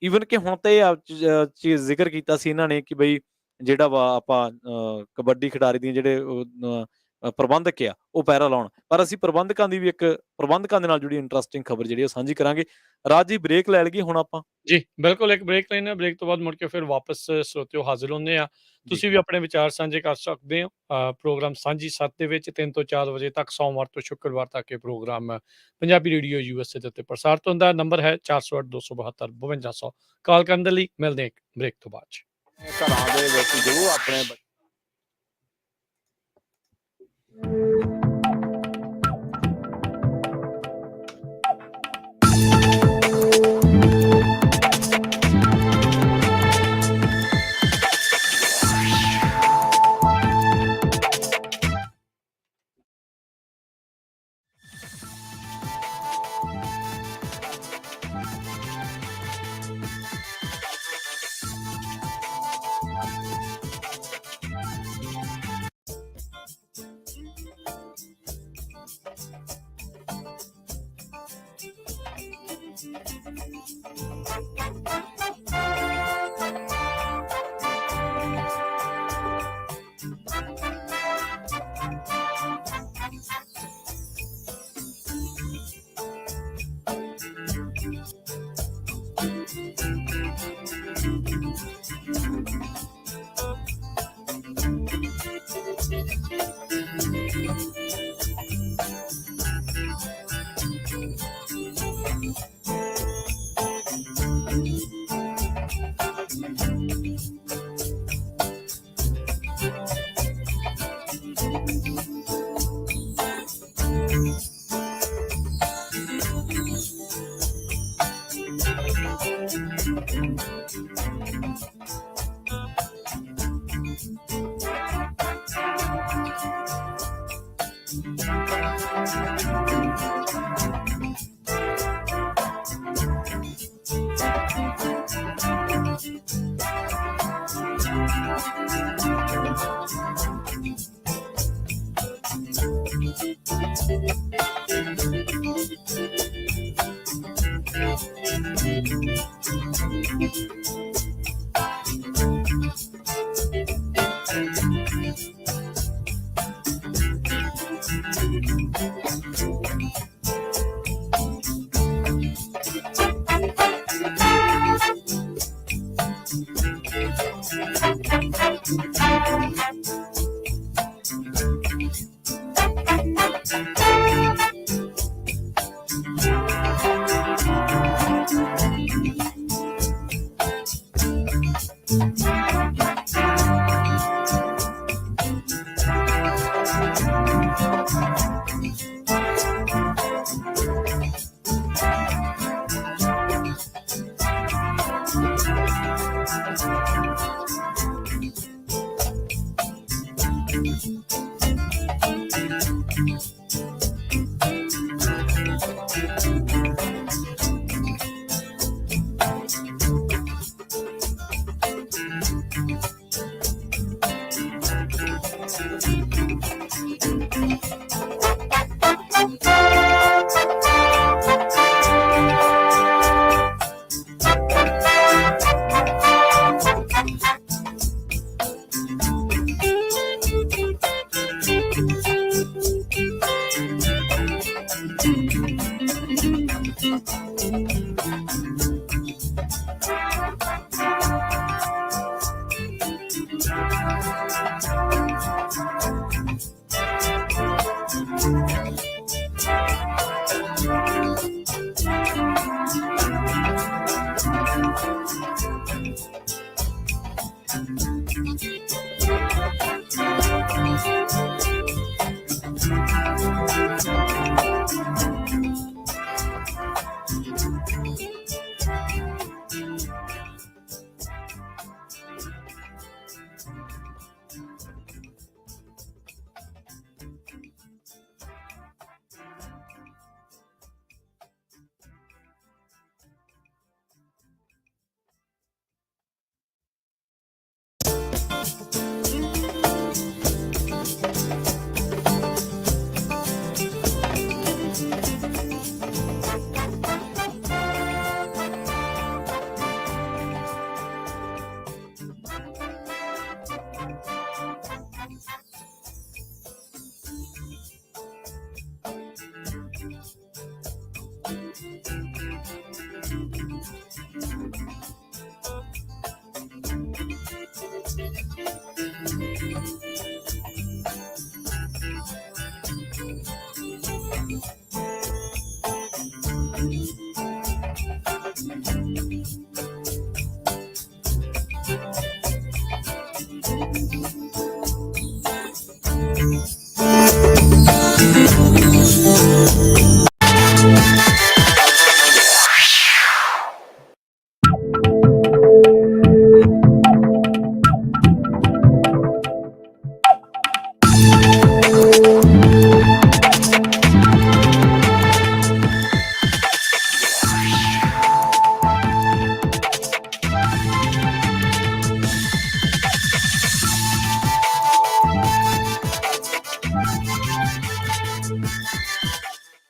S2: ਈਵਨ ਕਿ ਹੁਣ ਤਾਂ ਇਹ ਚੀਜ਼ ਜ਼ਿਕਰ ਕੀਤਾ ਸੀ ਇਹਨਾਂ ਨੇ ਕਿ ਬਈ ਜਿਹੜਾ ਵਾ ਆਪਾਂ ਕਬੱਡੀ ਖਿਡਾਰੀ ਦੀਆਂ ਜਿਹੜੇ ਪ੍ਰਬੰਧਕ ਆ ਉਹ ਪੈਰਾ ਲਾਉਣ, ਪਰ ਅਸੀਂ ਪ੍ਰਬੰਧਕਾਂ ਦੇ ਨਾਲ ਜੁੜੀ ਇੰਟਰਸਟਿੰਗ ਖਬਰ ਜਿਹੜੀ ਉਹ ਸਾਂਝੀ ਕਰਾਂਗੇ। ਰਾਜ ਜੀ ਬ੍ਰੇਕ ਲੈ ਲਈਏ ਹੁਣ ਆਪਾਂ?
S1: ਜੀ ਬਿਲਕੁਲ, ਇੱਕ ਬ੍ਰੇਕ ਲੈਣੇ ਆ, ਬ੍ਰੇਕ ਤੋਂ ਬਾਅਦ ਮੁੜ ਕੇ ਫਿਰ ਵਾਪਸ ਸਰੋਤਿਓ ਹਾਜ਼ਰ ਹੁੰਦੇ ਆ। ਤੁਸੀਂ ਵੀ ਆਪਣੇ ਵਿਚਾਰ ਸਾਂਝੇ ਕਰ ਸਕਦੇ ਹੋ। ਪ੍ਰੋਗਰਾਮ ਸਾਂਝੀ ਸੱਤ ਦੇ ਵਿੱਚ 3 ਤੋਂ 4 ਵਜੇ ਤੱਕ ਸੋਮਵਾਰ ਤੋਂ ਸ਼ੁੱਕਰਵਾਰ ਤੱਕ ਇਹ ਪ੍ਰੋਗਰਾਮ ਪੰਜਾਬੀ ਰੇਡੀਓ USA ਦੇ ਉੱਤੇ ਪ੍ਰਸਾਰਿਤ ਹੁੰਦਾ। ਨੰਬਰ ਹੈ 408 272 5200। ਕਾਲ ਕਰਨ ਦੇ ਲਈ ਮਿਲਦੇ ਹਾਂ ਇੱਕ ਬ੍ਰੇਕ ਤੋਂ ਬਾਅਦ।
S2: ਘਰਾਂ ਦੇ ਵਿੱਚ ਜੋ ਆਪਣੇ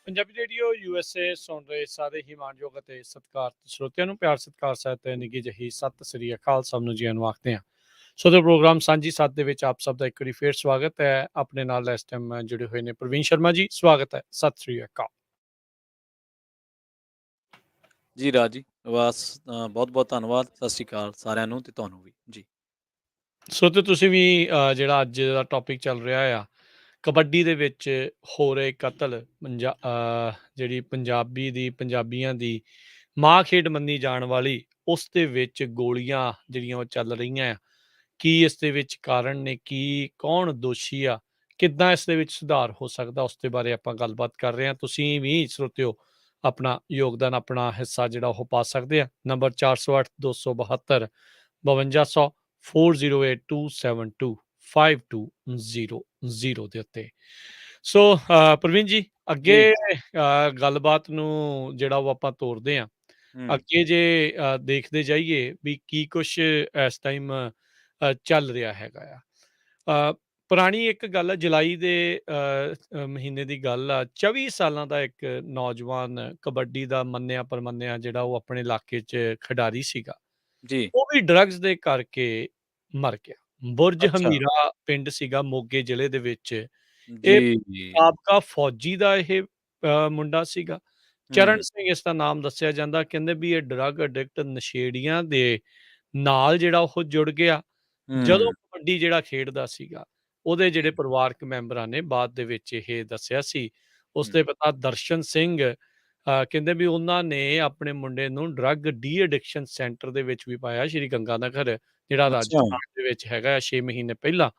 S1: ਪੰਜਾਬੀ ਰੇਡੀਓ USA ਸੁਣ ਰਹੇ ਸਾਰੇ ਹੀ ਮਾਣਯੋਗ ਅਤੇ ਸਤਿਕਾਰਤ ਸਰੋਤਿਆਂ ਨੂੰ ਪਿਆਰ ਸਤਿਕਾਰ ਸਹਿਤ ਨਿੱਘੀ ਜਿਹੀ ਸਤਿ ਸ੍ਰੀ ਅਕਾਲ ਸਭ ਨੂੰ ਜੀ ਆਇਆਂ ਆਖਦੇ ਹਾਂ। ਸੋ ਦੇ ਪ੍ਰੋਗਰਾਮ ਸਾਂਝੀ ਸੱਤ ਦੇ ਵਿੱਚ ਆਪ ਸਭ ਦਾ ਇੱਕ ਵਾਰੀ ਫੇਰ ਸਵਾਗਤ ਹੈ। ਆਪਣੇ ਨਾਲ ਇਸ ਟਾਈਮ ਜੁੜੇ ਹੋਏ ਨੇ ਪ੍ਰਵੀਨ ਸ਼ਰਮਾ ਜੀ, ਸਵਾਗਤ ਹੈ, ਸਤਿ ਸ੍ਰੀ ਅਕਾਲ
S2: ਜੀ। ਰਾਜ ਜੀ, ਬਸ ਬਹੁਤ ਬਹੁਤ ਧੰਨਵਾਦ। ਸਤਿ ਸ਼੍ਰੀ ਅਕਾਲ ਸਾਰਿਆਂ ਨੂੰ ਤੇ ਤੁਹਾਨੂੰ ਵੀ ਜੀ।
S1: ਸੋ ਤੇ ਤੁਸੀਂ ਵੀ ਜਿਹੜਾ ਅੱਜ ਦਾ ਟੌਪਿਕ ਚੱਲ ਰਿਹਾ ਆ, ਕਬੱਡੀ ਦੇ ਵਿੱਚ ਹੋ ਰਹੇ ਕਤਲ, ਜਿਹੜੀ ਪੰਜਾਬੀਆਂ ਦੀ ਮਾਂ ਖੇਡ ਮੰਨੀ ਜਾਣ ਵਾਲੀ, ਉਸ ਦੇ ਵਿੱਚ ਗੋਲੀਆਂ ਜਿਹੜੀਆਂ ਉਹ ਚੱਲ ਰਹੀਆਂ ਆ, ਕੀ ਇਸ ਦੇ ਵਿੱਚ ਕਾਰਨ ਨੇ, ਕੀ ਕੌਣ ਦੋਸ਼ੀ ਆ, ਕਿੱਦਾਂ ਇਸ ਦੇ ਵਿੱਚ ਸੁਧਾਰ ਹੋ ਸਕਦਾ, ਉਸ ਦੇ ਬਾਰੇ ਆਪਾਂ ਗੱਲਬਾਤ ਕਰ ਰਹੇ ਹਾਂ। ਤੁਸੀਂ ਵੀ ਸਰੋਤਿਓ ਆਪਣਾ ਯੋਗਦਾਨ, ਆਪਣਾ ਹਿੱਸਾ ਜਿਹੜਾ ਉਹ ਪਾ ਸਕਦੇ ਆ। ਨੰਬਰ 408 272 5200 4082725200 ਦੇ ਉੱਤੇ। ਸੋ ਪ੍ਰਵੀਨ ਜੀ, ਅੱਗੇ ਗੱਲਬਾਤ ਨੂੰ ਜਿਹੜਾ ਉਹ ਆਪਾਂ ਤੋਰਦੇ ਹਾਂ। ਅੱਗੇ ਜੇ ਦੇਖਦੇ ਜਾਈਏ ਵੀ ਕੀ ਕੁਛ ਇਸ ਟਾਈਮ ਚੱਲ ਰਿਹਾ ਹੈਗਾ ਆ। ਪੁਰਾਣੀ ਇੱਕ ਗੱਲ ਆ, ਜੁਲਾਈ ਦੇ ਮਹੀਨੇ ਦੀ ਗੱਲ ਆ। 24 ਸਾਲਾਂ ਦਾ ਇੱਕ ਨੌਜਵਾਨ ਕਬੱਡੀ ਦਾ ਮੰਨਿਆ ਪ੍ਰਮੰਨਿਆ ਜਿਹੜਾ ਉਹ ਆਪਣੇ ਇਲਾਕੇ 'ਚ ਖਿਡਾਰੀ ਸੀਗਾ,
S2: ਜੀ।
S1: ਉਹ ਵੀ ਡਰੱਗਸ ਦੇ ਕਰਕੇ ਮਰ ਗਿਆ। ਬੁਰਜ
S2: ਅੱਛਾ।
S1: ਹਮੀਰਾ ਪਿੰਡ ਸੀਗਾ ਮੋਗੇ ਜ਼ਿਲ੍ਹੇ ਦੇ ਵਿੱਚ। ਇਹ
S2: ਜੀ, ਜੀ।
S1: ਸਾਬਕਾ ਫੌਜੀ ਦਾ ਇਹ ਮੁੰਡਾ ਸੀਗਾ। ਚਰਨ ਸਿੰਘ ਇਸ ਦਾ ਨਾਮ ਦੱਸਿਆ ਜਾਂਦਾ। ਕਹਿੰਦੇ ਵੀ ਇਹ ਡਰੱਗ ਐਡਿਕਟ ਨਸ਼ੇੜੀਆਂ ਦੇ ਨਾਲ ਜਿਹੜਾ ਉਹ ਜੁੜ ਗਿਆ। ਜਦੋਂ ਕਬੱਡੀ ਜਿਹੜਾ ਖੇਡਦਾ ਸੀਗਾ, ਉਹਦੇ ਜਿਹੜੇ ਪਰਿਵਾਰਕ ਮੈਂਬਰਾਂ ਨੇ ਬਾਅਦ ਦੇ ਵਿੱਚ ਇਹ ਦੱਸਿਆ ਸੀ। ਉਸਦੇ ਪਿਤਾ ਦਰਸ਼ਨ ਸਿੰਘ ਕਹਿੰਦੇ ਵੀ ਉਹਨਾਂ ਨੇ ਆਪਣੇ ਮੁੰਡੇ ਨੂੰ ਡਰੱਗ ਡੀ ਐਡਿਕਸ਼ਨ ਸੈਂਟਰ ਦੇ ਵਿੱਚ ਵੀ ਪਾਇਆ, ਸ਼੍ਰੀ ਗੰਗਾਨਗਰ, ਜਿਹੜਾ ਰਾਜਸਥਾਨ ਦੇ ਵਿੱਚ ਹੈਗਾ 6 ਮਹੀਨੇ ਪਹਿਲਾਂ।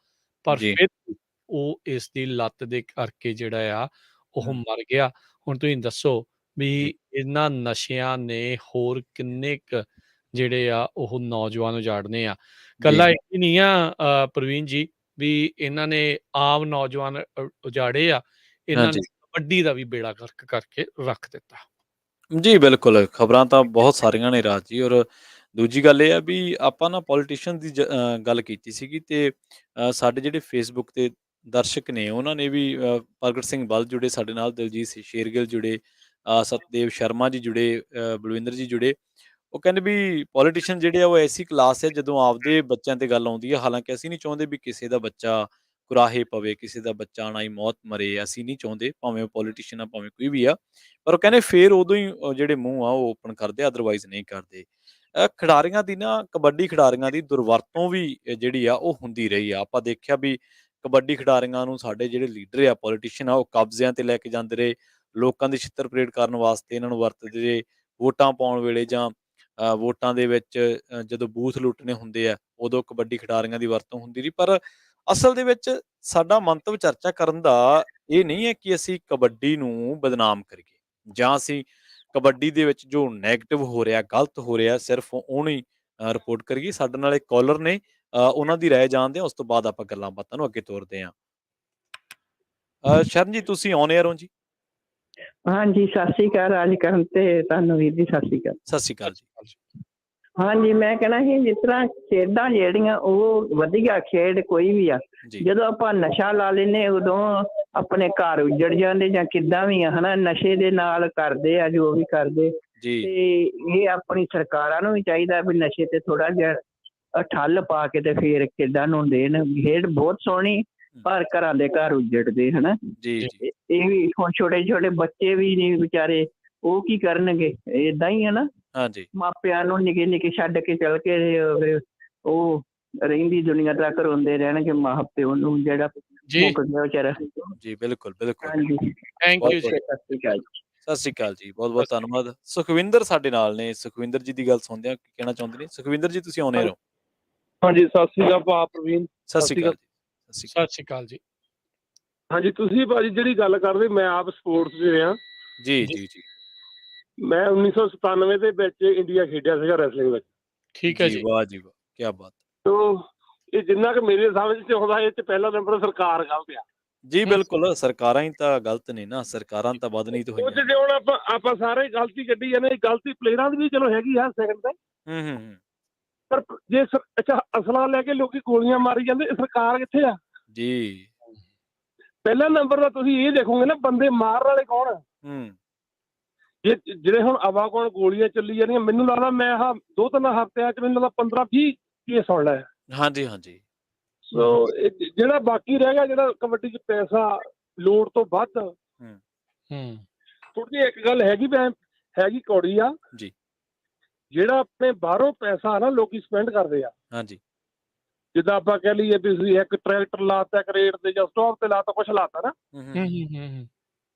S1: ਪਰ ਫਿਰ ਉਹ ਇਸ ਦੀ ਲੱਤ ਦੇ ਕਰਕੇ ਜਿਹੜਾ ਆ ਉਹ ਮਰ ਗਿਆ। ਹੁਣ ਤੁਸੀਂ ਦੱਸੋ ਵੀ ਇਹਨਾਂ ਨਸ਼ਿਆਂ ਨੇ ਹੋਰ ਕਿੰਨੇ ਕੁ ਜਿਹੜੇ ਆ ਉਹ ਨੌਜਵਾਨ ਉਜਾੜਨੇ ਆ। ਕੱਲਾ ਇਹ ਨਹੀਂ ਆ ਪ੍ਰਵੀਨ ਜੀ, ਵੀ ਇਹਨਾਂ ਨੇ ਆਮ ਨੌਜਵਾਨ ਉਜਾੜੇ ਆ, ਇਹਨਾਂ ਨੇ ਕਬੱਡੀ ਦਾ ਵੀ ਬੇੜਾ ਗਰਕ ਕਰਕੇ ਰੱਖ ਦਿੱਤਾ।
S2: ਜੀ ਬਿਲਕੁਲ, ਖਬਰਾਂ ਤਾਂ ਬਹੁਤ ਸਾਰੀਆਂ ਨੇ ਰਾਜ ਜੀ। ਔਰ ਦੂਜੀ ਗੱਲ ਇਹ ਆ ਵੀ ਆਪਾਂ ਨਾ ਪੋਲੀਟੀਸ਼ੀਅਨ ਦੀ ਗੱਲ ਕੀਤੀ ਸੀਗੀ, ਤੇ ਸਾਡੇ ਜਿਹੜੇ ਫੇਸਬੁੱਕ ਤੇ ਦਰਸ਼ਕ ਨੇ ਉਹਨਾਂ ਨੇ ਵੀ ਪ੍ਰਗਟ ਸਿੰਘ ਬਲ ਜੁੜੇ ਸਾਡੇ ਨਾਲ, ਦਲਜੀਤ ਸ਼ੇਰਗਿੱਲ ਜੁੜੇ, ਸਤਦੇਵ ਸ਼ਰਮਾ ਜੀ ਜੁੜੇ, ਬਲਵਿੰਦਰ ਜੀ ਜੁੜੇ। ਉਹ ਕਹਿੰਦੇ ਵੀ ਪੋਲੀਟੀਸ਼ੀਅਨ ਜਿਹੜੇ ਆ ਉਹ ਐਸੀ ਕਲਾਸ ਹੈ ਜਦੋਂ ਆਪਦੇ ਬੱਚਿਆਂ ਤੇ ਗੱਲ ਆਉਂਦੀ ਹੈ। ਹਾਲਾਂਕਿ ਅਸੀਂ ਨਹੀਂ ਚਾਹੁੰਦੇ ਵੀ ਕਿਸੇ ਦਾ ਬੱਚਾ ਕੁਰਾਹੇ ਪਵੇ, ਕਿਸੇ ਦਾ ਬੱਚਾ ਨਾ ਹੀ ਮੌਤ ਮਰੇ, ਅਸੀਂ ਨਹੀਂ ਚਾਹੁੰਦੇ, ਭਾਵੇਂ ਉਹ ਪੋਲੀਟੀਸ਼ੀਅਨ ਆ, ਭਾਵੇਂ ਕੋਈ ਵੀ ਆ। ਪਰ ਉਹ ਕਹਿੰਦੇ ਫਿਰ ਉਦੋਂ ਹੀ ਜਿਹੜੇ ਮੂੰਹ ਆ ਉਹ ਓਪਨ ਕਰਦੇ ਆ, ਅਦਰਵਾਈਜ਼ ਨਹੀਂ ਕਰਦੇ। ਖਿਡਾਰੀਆਂ ਦੀ ਨਾ, ਕਬੱਡੀ ਖਿਡਾਰੀਆਂ ਦੀ ਦੁਰਵਰਤੋਂ ਵੀ ਜਿਹੜੀ ਆ ਉਹ ਹੁੰਦੀ ਰਹੀ ਆ। ਆਪਾਂ ਦੇਖਿਆ ਵੀ ਕਬੱਡੀ ਖਿਡਾਰੀਆਂ ਨੂੰ ਸਾਡੇ ਜਿਹੜੇ ਲੀਡਰ ਆ, ਪੋਲੀਟੀਸ਼ੀਅਨ ਆ, ਉਹ ਕਬਜ਼ਿਆਂ ਤੇ ਲੈ ਕੇ ਜਾਂਦੇ ਰਹੇ, ਲੋਕਾਂ ਦੀ ਛਿੱਤਰ ਪਰੇਡ ਕਰਨ ਵਾਸਤੇ ਇਹਨਾਂ ਨੂੰ ਵਰਤਦੇ ਰਹੇ। ਵੋਟਾਂ ਪਾਉਣ ਵੇਲੇ ਜਾਂ ਵੋਟਾਂ ਦੇ ਵਿੱਚ ਜਦੋਂ ਬੂਥ ਲੁੱਟਣੇ ਹੁੰਦੇ ਆ, ਉਦੋਂ ਕਬੱਡੀ ਖਿਡਾਰੀਆਂ ਦੀ ਵਰਤੋਂ ਹੁੰਦੀ ਰਹੀ। ਪਰ ਅਸਲ ਦੇ ਵਿੱਚ ਸਾਡਾ ਮੰਤਵ ਚਰਚਾ ਕਰਨ ਦਾ ਇਹ ਨਹੀਂ ਹੈ ਕਿ ਅਸੀਂ ਕਬੱਡੀ ਨੂੰ ਬਦਨਾਮ ਕਰੀਏ ਜਾਂ ਅਸੀਂ ਕਬੱਡੀ ਦੇ ਵਿੱਚ ਜੋ ਨੈਗੇਟਿਵ ਹੋ ਰਿਹਾ, ਗਲਤ ਹੋ ਰਿਹਾ, ਸਿਰਫ ਉਹਨੂੰ ਹੀ ਰਿਪੋਰਟ ਕਰੀਏ। ਸਾਡੇ ਨਾਲ ਇੱਕ ਕਾਲਰ ਨੇ, ਉਹਨਾਂ ਦੀ ਰਾਏ ਜਾਣਦੇ ਹਾਂ, ਉਸ ਤੋਂ ਬਾਅਦ ਆਪਾਂ ਗੱਲਾਂ ਬਾਤਾਂ ਨੂੰ ਅੱਗੇ ਤੋਰਦੇ ਹਾਂ। ਸ਼ਰਨ ਜੀ, ਤੁਸੀਂ ਔਨ 에ਅਰ ਹੋ ਜੀ?
S8: ਹਾਂਜੀ, ਸਤਿ ਸ਼੍ਰੀ ਅਕਾਲ ਰਾਜਕਰਨ ਤੇ ਤੁਹਾਨੂੰ ਵੀਰ ਜੀ, ਸਤਿ ਸ਼੍ਰੀ ਅਕਾਲ।
S2: ਸਤਿ ਸ਼੍ਰੀ ਅਕਾਲ ਜੀ।
S8: ਹਾਂਜੀ, ਮੈਂ ਕਹਿਣਾ ਸੀ ਜਿਸ ਤਰ੍ਹਾਂ ਖੇਡਾਂ ਜਿਹੜੀਆਂ ਉਹ ਵਧੀਆ ਖੇਡ ਕੋਈ ਵੀ ਆ, ਜਦੋਂ ਆਪਾਂ ਨਸ਼ਾ ਲਾ ਲੈਨੇ ਉਦੋਂ ਆਪਣੇ ਘਰ ਉੱਜੜ ਜਾਂਦੇ ਜਾਂ ਕਿੱਦਾਂ ਵੀ ਆ, ਹਨਾ। ਨਸ਼ੇ ਦੇ ਨਾਲ ਕਰਦੇ ਆ ਜੋ ਵੀ ਕਰਦੇ, ਤੇ ਇਹ ਆਪਣੀ ਸਰਕਾਰਾਂ ਨੂੰ ਵੀ ਚਾਹੀਦਾ ਵੀ ਨਸ਼ੇ ਤੇ ਥੋੜਾ ਜਿਹਾ ਠੱਲ ਪਾ ਕੇ ਤੇ ਫੇਰ ਖੇਡਾਂ ਨੂੰ ਦੇਣ। ਖੇਡ ਬਹੁਤ ਸੋਹਣੀ, ਪਰ ਘਰਾਂ ਦੇ ਘਰ ਉੱਜੜਦੇ, ਹਨਾ। ਇਹ ਵੀ ਹੁਣ ਛੋਟੇ ਛੋਟੇ ਬੱਚੇ ਵੀ ਨੇ ਵਿਚਾਰੇ, ਉਹ ਕੀ ਕਰਨਗੇ? ਏਦਾਂ ਹੀ ਹੈ ਨਾ। ਮਾਪਿਆਂ ਨੂੰ ਨਿੱਕੇ ਨਿੱਕੇ ਛੱਡ ਕੇ ਚਲ ਕੇ ਉਹ ਰਹਿੰਦੀ ਦੁਨੀਆ ਤੱਕ ਰੋਂਦੇ ਰਹਿਣਗੇ, ਮਾਂ ਪਿਓ ਨੂੰ ਜਿਹੜਾ ਮੁੱਕ ਗਿਆ ਵਿਚਾਰਾ।
S2: ਜੀ ਬਿਲਕੁਲ ਬਿਲਕੁਲ।
S8: ਹਾਂਜੀ,
S1: ਥੈਂਕ ਯੂ ਜੀ।
S8: ਸਤਿ ਸ਼੍ਰੀ ਅਕਾਲ।
S2: ਸਤਿ ਸ਼੍ਰੀ ਅਕਾਲ ਜੀ, ਬਹੁਤ ਬਹੁਤ ਧੰਨਵਾਦ। ਸੁਖਵਿੰਦਰ ਸਾਡੇ ਨਾਲ ਨੇ, ਸੁਖਵਿੰਦਰ ਜੀ ਦੀ ਗੱਲ ਸੁਣਦੇ ਹਾਂ, ਕੀ ਕਹਿਣਾ ਚਾਹੁੰਦੇ ਨੇ। ਸੁਖਵਿੰਦਰ ਜੀ, ਤੁਸੀਂ ਆਉਣੇ ਰਹੋ।
S5: ਹਾਂਜੀ, ਸਤਿ ਸ਼੍ਰੀ ਅਕਾਲ ਭਾ ਪ੍ਰਵੀਨ।
S2: ਸਤਿ ਸ਼੍ਰੀ ਅਕਾਲ ਜੀ।
S1: ਸਤਿ ਸ਼੍ਰੀ ਅਕਾਲ ਜੀ।
S5: ਹਾਂਜੀ, ਤੁਸੀਂ ਭਾਜੀ ਜਿਹੜੀ ਗੱਲ ਕਰਦੇ, ਮੈਂ ਆਪ ਸਪੋਰਟਸ 'ਚ ਰਿਹਾ
S2: ਜੀ ਜੀ ਜੀ।
S5: ਮੈਂ 1997 ਦੇ ਵਿੱਚ ਇੰਡੀਆ ਖੇਡਿਆ ਸੀਗਾ ਰੈਸਲਿੰਗ ਵਿੱਚ।
S1: ਠੀਕ ਹੈ ਜੀ।
S2: ਵਾਹ ਜੀ ਵਾਹ, ਕੀ ਬਾਤ।
S5: ਇਹ ਜਿੰਨਾ ਕਿ ਮੇਰੇ ਸਮਝ 'ਚ ਆਉਂਦਾ, ਇਹ 'ਚ ਪਹਿਲਾ ਨੰਬਰ ਸਰਕਾਰ ਗਲਤ ਆ।
S2: ਜੀ ਬਿਲਕੁਲ, ਸਰਕਾਰਾਂ ਹੀ ਤਾਂ ਗਲਤ ਨੇ ਨਾ, ਸਰਕਾਰਾਂ ਤਾਂ ਬਦਨੀ ਤੋਂ ਹੋਈਆਂ।
S5: ਜੇ ਹੁਣ ਆਪਾਂ ਸਾਰੇ ਗਲਤੀ ਕੱਢੀ ਜਾਂਦੇ, ਗਲਤੀ ਪਲੇਅਰਾਂ ਦੀ ਵੀ ਚਲੋ ਹੈਗੀ ਆ ਸੈਕਿੰਡ ਤੇ, ਪਰ ਜੇ ਅੱਛਾ ਅਸਲਾ ਲੈ ਕੇ ਲੋਕੀ ਗੋਲੀਆਂ ਮਾਰੀ ਜਾਂਦੇ, ਸਰਕਾਰ ਕਿੱਥੇ ਆ
S2: ਜੀ?
S5: ਪਹਿਲਾ ਨੰਬਰ ਦਾ ਤੁਸੀਂ ਇਹ ਦੇਖੋਗੇ ਨਾ, ਬੰਦੇ ਮਾਰਨ ਵਾਲੇ ਕੌਣ ਆ। ਜਿਹੜੇ ਹੁਣ ਆਵਾਗੁਣ ਗੋਲੀਆਂ ਚੱਲੀ ਜਾਂਦੀਆਂ, ਮੈਨੂੰ ਲੱਗਦਾ ਮੈਂ ਆਹ 2-3 ਹਫ਼ਤਿਆਂ 'ਚ ਮੈਨੂੰ ਲੱਗਦਾ 15-20 ਕੇਸ ਸੁਣ ਲਏ।
S2: ਹਾਂਜੀ ਹਾਂਜੀ।
S5: ਸੋ ਜਿਹੜਾ ਬਾਕੀ ਰਹਿ ਗਿਆ, ਜਿਹੜਾ ਕਬੱਡੀ 'ਚ ਪੈਸਾ ਲੋੜ ਤੋਂ ਵੱਧ, ਥੋੜੀ ਜਿਹੀ ਇੱਕ ਗੱਲ ਹੈਗੀ ਕੌੜੀ ਆ
S2: ਜੀ,
S5: ਜਿਹੜਾ ਆਪਣੇ ਬਾਹਰੋਂ ਪੈਸਾ ਨਾ ਲੋਕੀ ਸਪੈਂਡ ਕਰਦੇ ਆ।
S2: ਹਾਂਜੀ,
S5: ਜਿੱਦਾਂ ਆਪਾਂ ਕਹਿ ਲਈਏ ਵੀ ਤੁਸੀਂ ਇੱਕ ਟਰੈਕਟਰ ਲਾਤਾ, ਇੱਕ ਰੇਟ ਤੇ ਜਾਂ ਸਟਾਕ ਤੇ ਲਾਤਾ, ਕੁਛ ਲਾਤਾ ਨਾ,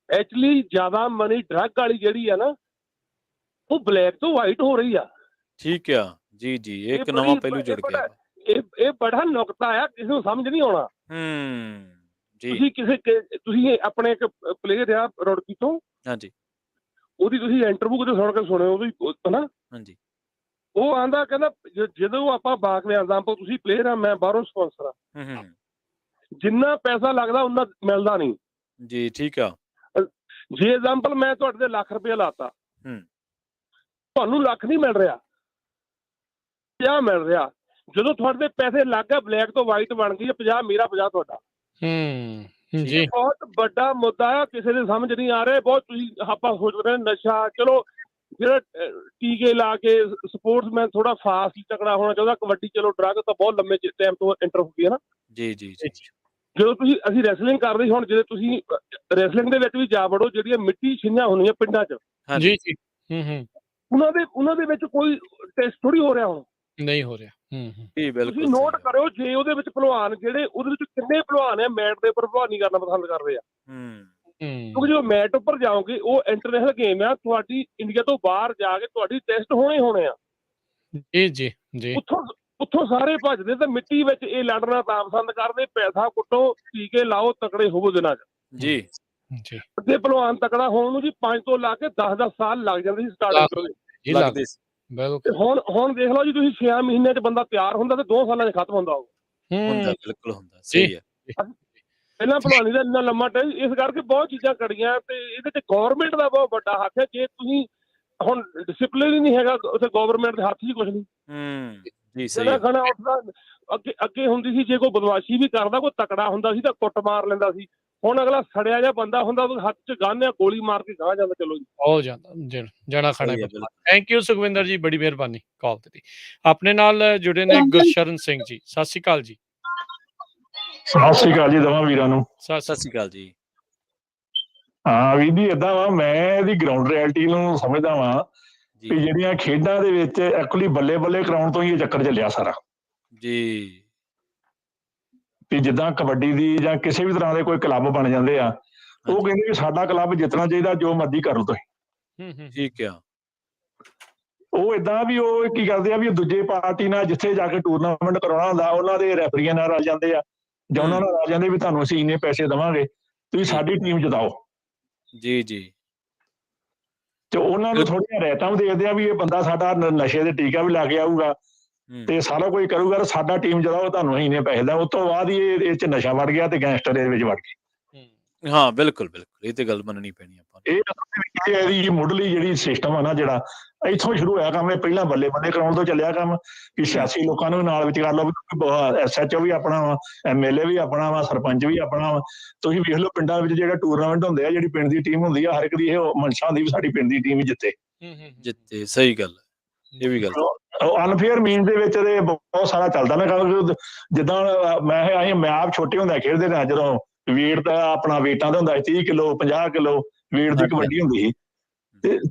S5: ਐਕਚੁਅਲੀ ਜ਼ਿਆਦਾ ਮਨੀ ਡਰੱਗ ਵਾਲੀ ਜਿਹੜੀ ਆ ਨਾ, ਉਹ ਬਲੈਕ ਤੋਂ ਵਾਈਟ ਹੋ ਰਹੀ ਆ।
S2: ਠੀਕ ਆ ਜੀ ਜੀ, ਇੱਕ ਨਵਾਂ ਪਹਿਲੂ ਜੁੜ ਗਿਆ।
S5: ਇਹ ਬੜਾ ਨੁਕਤਾ ਆ, ਕਿਸੇ ਨੂੰ ਸਮਝ ਨਹੀਂ ਆਉਣਾ।
S2: ਜੀ,
S5: ਤੁਸੀਂ ਆਪਣੇ ਇੱਕ ਪਲੇਅਰ ਆ ਰੁੜਕੀ ਤੋਂ,
S2: ਹਾਂਜੀ,
S5: ਉਹਦੀ ਤੁਸੀਂ ਇੰਟਰਵਿਊ ਕਿਤੇ ਸੁਣ ਕੇ ਸੁਣਿਓ ਉਹਦੀ, ਹਨਾ।
S2: ਹਾਂਜੀ,
S5: ਉਹ ਆਂਦਾ, ਕਹਿੰਦਾ ਜਦੋਂ ਆਪਾਂ ਬਾਗ ਐਗਜ਼ਾਮਪਲ, ਤੁਸੀਂ ਪਲੇਅਰ ਆ, ਮੈਂ ਬਾਹਰੋਂ ਸਪਾਂਸਰ ਆ, ਜਿੰਨਾ ਪੈਸਾ ਲੱਗਦਾ ਉਨਾ ਮਿਲਦਾ ਨਹੀਂ
S2: ਜੀ। ਠੀਕ ਆ।
S5: ਜੇ ਐਗਜ਼ਾਮਪਲ ਮੈਂ ਤੁਹਾਡੇ ਤੇ ਲੱਖ ਰੁਪਇਆ ਲਾਤਾ, ਤੁਹਾਨੂੰ ਲੱਖ ਨਹੀਂ ਮਿਲ ਰਿਹਾ, 50 ਮਿਲ ਰਿਹਾ। ਜਦੋਂ ਤੁਹਾਡੇ ਦੇ ਪੈਸੇ ਲੱਗ ਗਏ, ਬਲੈਕ ਤੋਂ ਵਾਈਟ ਬਣ ਗਈ, 50 ਮੇਰਾ, 50 ਤੁਹਾਡਾ।
S1: ਜੀ,
S5: ਬਹੁਤ ਵੱਡਾ ਮੁੱਦਾ ਆ, ਕਿਸੇ ਦੇ ਸਮਝ ਨਹੀਂ ਆ ਰਿਹਾ। ਬਹੁਤ ਤੁਸੀਂ ਆਪਾਂ ਸੋਚ ਰਹੇ ਨਸ਼ਾ, ਚਲੋ ਜਿਹੜਾ ਟੀਕੇ ਲਾ ਕੇ ਸਪੋਰਟਸਮੈਨ ਥੋੜਾ ਫਾਸਟ ਤਕੜਾ ਹੋਣਾ ਚਾਹੁੰਦਾ, ਕਬੱਡੀ ਚਲੋ ਡਰੱਗ ਤਾਂ ਬਹੁਤ ਲੰਮੇ ਟਾਈਮ ਤੋਂ ਇੰਟਰ ਹੁੰਦੀ ਹੈ ਨਾ।
S2: ਜੀ ਜੀ ਜੀ।
S5: ਜਦੋਂ ਅਸੀਂ ਰੈਸਲਿੰਗ ਕਰਦੇ, ਹੁਣ ਜਦੋਂ ਤੁਸੀਂ ਰੈਸਲਿੰਗ ਦੇ ਵਿੱਚ ਵੀ ਜਾ ਵੜੋ, ਜਿਹੜੀਆਂ ਮਿੱਟੀ ਛਿੰਝਾਂ ਹੁੰਦੀਆਂ ਪਿੰਡਾਂ 'ਚ,
S1: ਜੀ ਜੀ,
S5: ਉਹਨਾਂ ਦੇ ਵਿੱਚ ਕੋਈ ਟੈਸਟ ਥੋੜੀ ਹੋ ਰਿਹਾ, ਹੁਣ
S1: ਨਹੀਂ ਹੋ ਰਿਹਾ।
S5: ਤੁਸੀਂ ਨੋਟ ਕਰਿਓ, ਜੇ ਉਹਦੇ ਵਿੱਚ ਭਲਵਾਨ ਜਿਹੜੇ, ਉਹਦੇ ਵਿੱਚ ਕਿੰਨੇ ਭਲਵਾਨ ਆ ਮੈਟ ਦੇ ਉੱਪਰ ਭਲਵਾਨੀ ਕਰਨਾ ਪਸੰਦ ਕਰਦੇ ਆ। ਕਿਉਂਕਿ ਜਦੋਂ ਮੈਟ ਉੱਪਰ ਜਾਓਗੇ, ਉਹ ਇੰਟਰਨੈਸ਼ਨਲ ਗੇਮ ਆ, ਤੁਹਾਡੀ ਇੰਡੀਆ ਤੋਂ ਬਾਹਰ ਜਾ ਕੇ ਤੁਹਾਡੀ ਟੈਸਟ ਹੋਣੇ ਆ।
S1: ਜੀ ਜੀ ਜੀ।
S5: ਉੱਥੋਂ ਸਾਰੇ ਭੱਜਦੇ, ਤੇ ਮਿੱਟੀ ਵਿੱਚ ਇਹ ਲੜਨਾ ਤਾਂ ਪਸੰਦ ਕਰਦੇ, ਪੈਸਾ ਕੁੱਟੋ, ਟੀਕੇ ਲਾਓ, ਤਕੜੇ ਹੋਵੋ ਦਿਨਾਂ 'ਚ।
S2: ਜੀ
S1: ਜੀ।
S5: ਅੱਗੇ ਭਲਵਾਨ ਤਕੜਾ ਹੋਣ ਨੂੰ ਜੀ 5 ਤੋਂ ਲਾ ਕੇ 10-10 ਸਾਲ ਲੱਗ ਜਾਂਦੇ ਸੀ ਸਟਾਰਟਿੰਗ
S2: ਲੱਗਦੇ ਸੀ।
S5: ਹੁਣ ਦੇਖ ਲਓ ਜੀ, ਤੁਸੀਂ 6 ਮਹੀਨਿਆਂ 'ਚ ਬੰਦਾ ਤਿਆਰ ਹੁੰਦਾ ਤੇ 2 ਸਾਲਾਂ 'ਚ ਖਤਮ ਹੁੰਦਾ ਉਹ।
S2: ਬਿਲਕੁਲ ਹੁੰਦਾ, ਸਹੀ ਹੈ।
S5: ਪਹਿਲਾਂ ਭਲਵਾਨੀ ਦਾ ਇੰਨਾ ਲੰਮਾ ਟਾਈਮ, ਇਸ ਕਰਕੇ ਬਹੁਤ ਚੀਜ਼ਾਂ ਕੜੀਆਂ, ਤੇ ਇਹਦੇ 'ਚ ਗੌਰਮੈਂਟ ਦਾ ਬਹੁਤ ਵੱਡਾ ਹੱਥ ਹੈ। ਜੇ ਤੁਸੀਂ ਹੁਣ ਡਿਸਿਪਲਿਨ ਹੀ ਨਹੀਂ ਹੈਗਾ ਉੱਥੇ, ਗੌਰਮੈਂਟ ਦੇ ਹੱਥ 'ਚ ਕੁਛ ਨਹੀਂ। ਖਾਣਾ ਉੱਠਦਾ, ਅੱਗੇ ਹੁੰਦੀ ਸੀ, ਜੇ ਕੋਈ ਬਦਮਾਸ਼ੀ ਵੀ ਕਰਦਾ, ਕੋਈ ਤਕੜਾ ਹੁੰਦਾ ਸੀ ਤਾਂ ਕੁੱਟ ਮਾਰ ਲੈਂਦਾ ਸੀ। ਹੁਣ ਅਗਲਾ ਸੜਿਆ ਜਿਹਾ ਬੰਦਾ ਹੁੰਦਾ, ਉਹਦੇ ਹੱਥ 'ਚ ਗਨ ਆ, ਗੋਲੀ ਮਾਰ ਕੇ ਗਾਹ ਜਾਂਦਾ। ਚਲੋ ਜੀ,
S1: ਹੋ ਜਾਂਦਾ ਜਣਾ ਖਾਣਾ। ਥੈਂਕ ਯੂ ਸੁਖਵਿੰਦਰ ਜੀ, ਬੜੀ ਮਿਹਰਬਾਨੀ ਕਾਲ ਤੇ। ਆਪਣੇ ਨਾਲ ਜੁੜੇ ਨੇ ਗੁਰਸ਼ਰਨ ਸਿੰਘ ਜੀ, ਸਤਿ ਸ਼੍ਰੀ ਅਕਾਲ ਜੀ।
S9: ਸਤਿ ਸ੍ਰੀ ਅਕਾਲ ਜੀ ਦੋਵਾਂ ਵੀਰਾਂ ਨੂੰ।
S2: ਸਤਿ ਸ਼੍ਰੀ ਅਕਾਲ ਜੀ।
S9: ਹਾਂ ਵੀਰ ਜੀ, ਏਦਾਂ ਵਾ, ਮੈਂ ਇਹਦੀ ਗਰਾਊਂਡ ਰਿਐਲਿਟੀ ਨੂੰ ਸਮਝਦਾ ਵਾਂ
S2: ਜੀ
S9: ਵੀ ਜਿਹੜੀਆਂ ਖੇਡਾਂ ਦੇ ਵਿੱਚ ਐਕਚੁਅਲੀ ਬੱਲੇ ਬੱਲੇ ਕਰਾਉਣ ਤੋਂ ਹੀ ਇਹ ਚੱਕਰ ਚੱਲਿਆ ਸਾਰਾ।
S2: ਜੀ
S9: ਵੀ ਜਿੱਦਾਂ ਕਬੱਡੀ ਦੀ ਜਾਂ ਕਿਸੇ ਵੀ ਤਰ੍ਹਾਂ ਦੇ ਕੋਈ ਕਲੱਬ ਬਣ ਜਾਂਦੇ ਆ, ਉਹ
S2: ਹਾਂਜੀ
S9: ਕਹਿੰਦੇ ਵੀ ਸਾਡਾ ਕਲੱਬ ਜਿੱਤਣਾ ਚਾਹੀਦਾ, ਜੋ ਮਰਜ਼ੀ ਕਰ ਲਓ ਤੁਸੀਂ।
S2: ਠੀਕ ਆ।
S9: ਉਹ ਏਦਾਂ ਵੀ ਉਹ ਕੀ ਕਰਦੇ ਆ ਵੀ ਦੂਜੇ ਪਾਰਟੀ ਨਾਲ ਜਿੱਥੇ ਜਾ ਕੇ ਟੂਰਨਾਮੈਂਟ ਕਰਾਉਣਾ ਹੁੰਦਾ, ਉਹਨਾਂ ਦੇ ਰੈਫਰੀਆਂ ਨਾਲ ਰਲ ਜਾਂਦੇ ਆ ਜਾਂ ਉਹਨਾਂ ਨਾਲ ਰਲ ਜਾਂਦੇ ਵੀ ਤੁਹਾਨੂੰ ਅਸੀਂ ਇੰਨੇ ਪੈਸੇ ਦੇਵਾਂਗੇ, ਤੁਸੀਂ
S2: ਜੀ
S9: ਸਾਡੀ ਟੀਮ ਜਿਤਾਓ।
S2: ਜੀ ਜੀ
S9: ਤੇ ਉਹਨਾਂ ਨੂੰ ਥੋੜ੍ਹੀਆਂ ਰਿਆਇਤਾਂ ਵੀ ਦੇਖਦੇ ਆ ਵੀ ਇਹ ਬੰਦਾ ਸਾਡਾ ਨਸ਼ੇ ਦੇ ਟੀਕਾ ਵੀ ਲਾ ਕੇ ਆਊਗਾ ਤੇ ਸਾਰਾ ਕੁਝ ਕਰੂਗਾ, ਤੇ ਸਾਡਾ ਟੀਮ ਜਿਤਾਓ, ਤੁਹਾਨੂੰ ਅਸੀਂ ਇੰਨੇ ਪੈਸੇ ਦਾ। ਉਸ ਤੋਂ ਬਾਅਦ ਹੀ ਇਹ 'ਚ ਨਸ਼ਾ ਵੜ ਗਿਆ ਤੇ ਗੈਂਗਸਟਰ ਇਹਦੇ ਵਿੱਚ ਵੜ ਗਏ।
S2: ਹਾਂ ਬਿਲਕੁਲ ਬਿਲਕੁਲ, ਇਹ ਤੇ ਗੱਲ ਮੰਨਣੀ ਪੈਣੀ ਆਪਾਂ ਨੂੰ।
S9: ਇਹ ਇਹਦੀ ਮੁੱਢਲੀ ਜਿਹੜੀ ਸਿਸਟਮ ਆ ਨਾ, ਜਿਹੜਾ ਇੱਥੋਂ ਸ਼ੁਰੂ ਹੋਇਆ ਕੰਮ, ਇਹ ਪਹਿਲਾਂ ਬੱਲੇ ਬੱਲੇ ਕਰਾਉਣ ਤੋਂ ਚੱਲਿਆ ਕੰਮ ਕਿ ਸਿਆਸੀ ਲੋਕਾਂ ਨੂੰ ਨਾਲ ਵਿੱਚ ਕਰ ਲਓ, SHO ਵੀ ਆਪਣਾ ਵਾ, MLA ਵੀ ਆਪਣਾ ਵਾ, ਸਰਪੰਚ ਵੀ ਆਪਣਾ ਵਾ। ਤੁਸੀਂ ਵੇਖ ਲਓ ਪਿੰਡਾਂ ਵਿੱਚ ਜਿਹੜਾ ਟੂਰਨਾਮੈਂਟ ਹੁੰਦੇ ਆ, ਜਿਹੜੀ ਪਿੰਡ ਦੀ ਟੀਮ ਹੁੰਦੀ ਆ, ਹਰ ਇੱਕ ਦੀ ਇਹ ਮਨਸ਼ਾ ਹੁੰਦੀ ਵੀ ਸਾਡੀ ਪਿੰਡ ਦੀ ਟੀਮ ਹੀ ਜਿੱਤੇ।
S2: ਜਿੱਤੇ, ਸਹੀ ਗੱਲ, ਇਹ ਵੀ ਗੱਲ
S9: ਅਨਫੇਅਰ ਮੀਨ ਦੇ ਵਿੱਚ ਤੇ ਬਹੁਤ ਸਾਰਾ ਚੱਲਦਾ ਨਾ, ਕਿਉਂਕਿ ਜਿੱਦਾਂ ਮੈਂ ਆਪ ਛੋਟੇ ਹੁੰਦੇ ਖੇਡਦੇ ਰਹੇ, ਜਦੋਂ ਵੇਟ ਤਾਂ ਆਪਣਾ ਵੇਟਾਂ ਦਾ ਹੁੰਦਾ 30 ਕਿਲੋ 50 ਕਿਲੋ ਵੇਟ ਦੀ ਕਬੱਡੀ ਹੁੰਦੀ ਸੀ,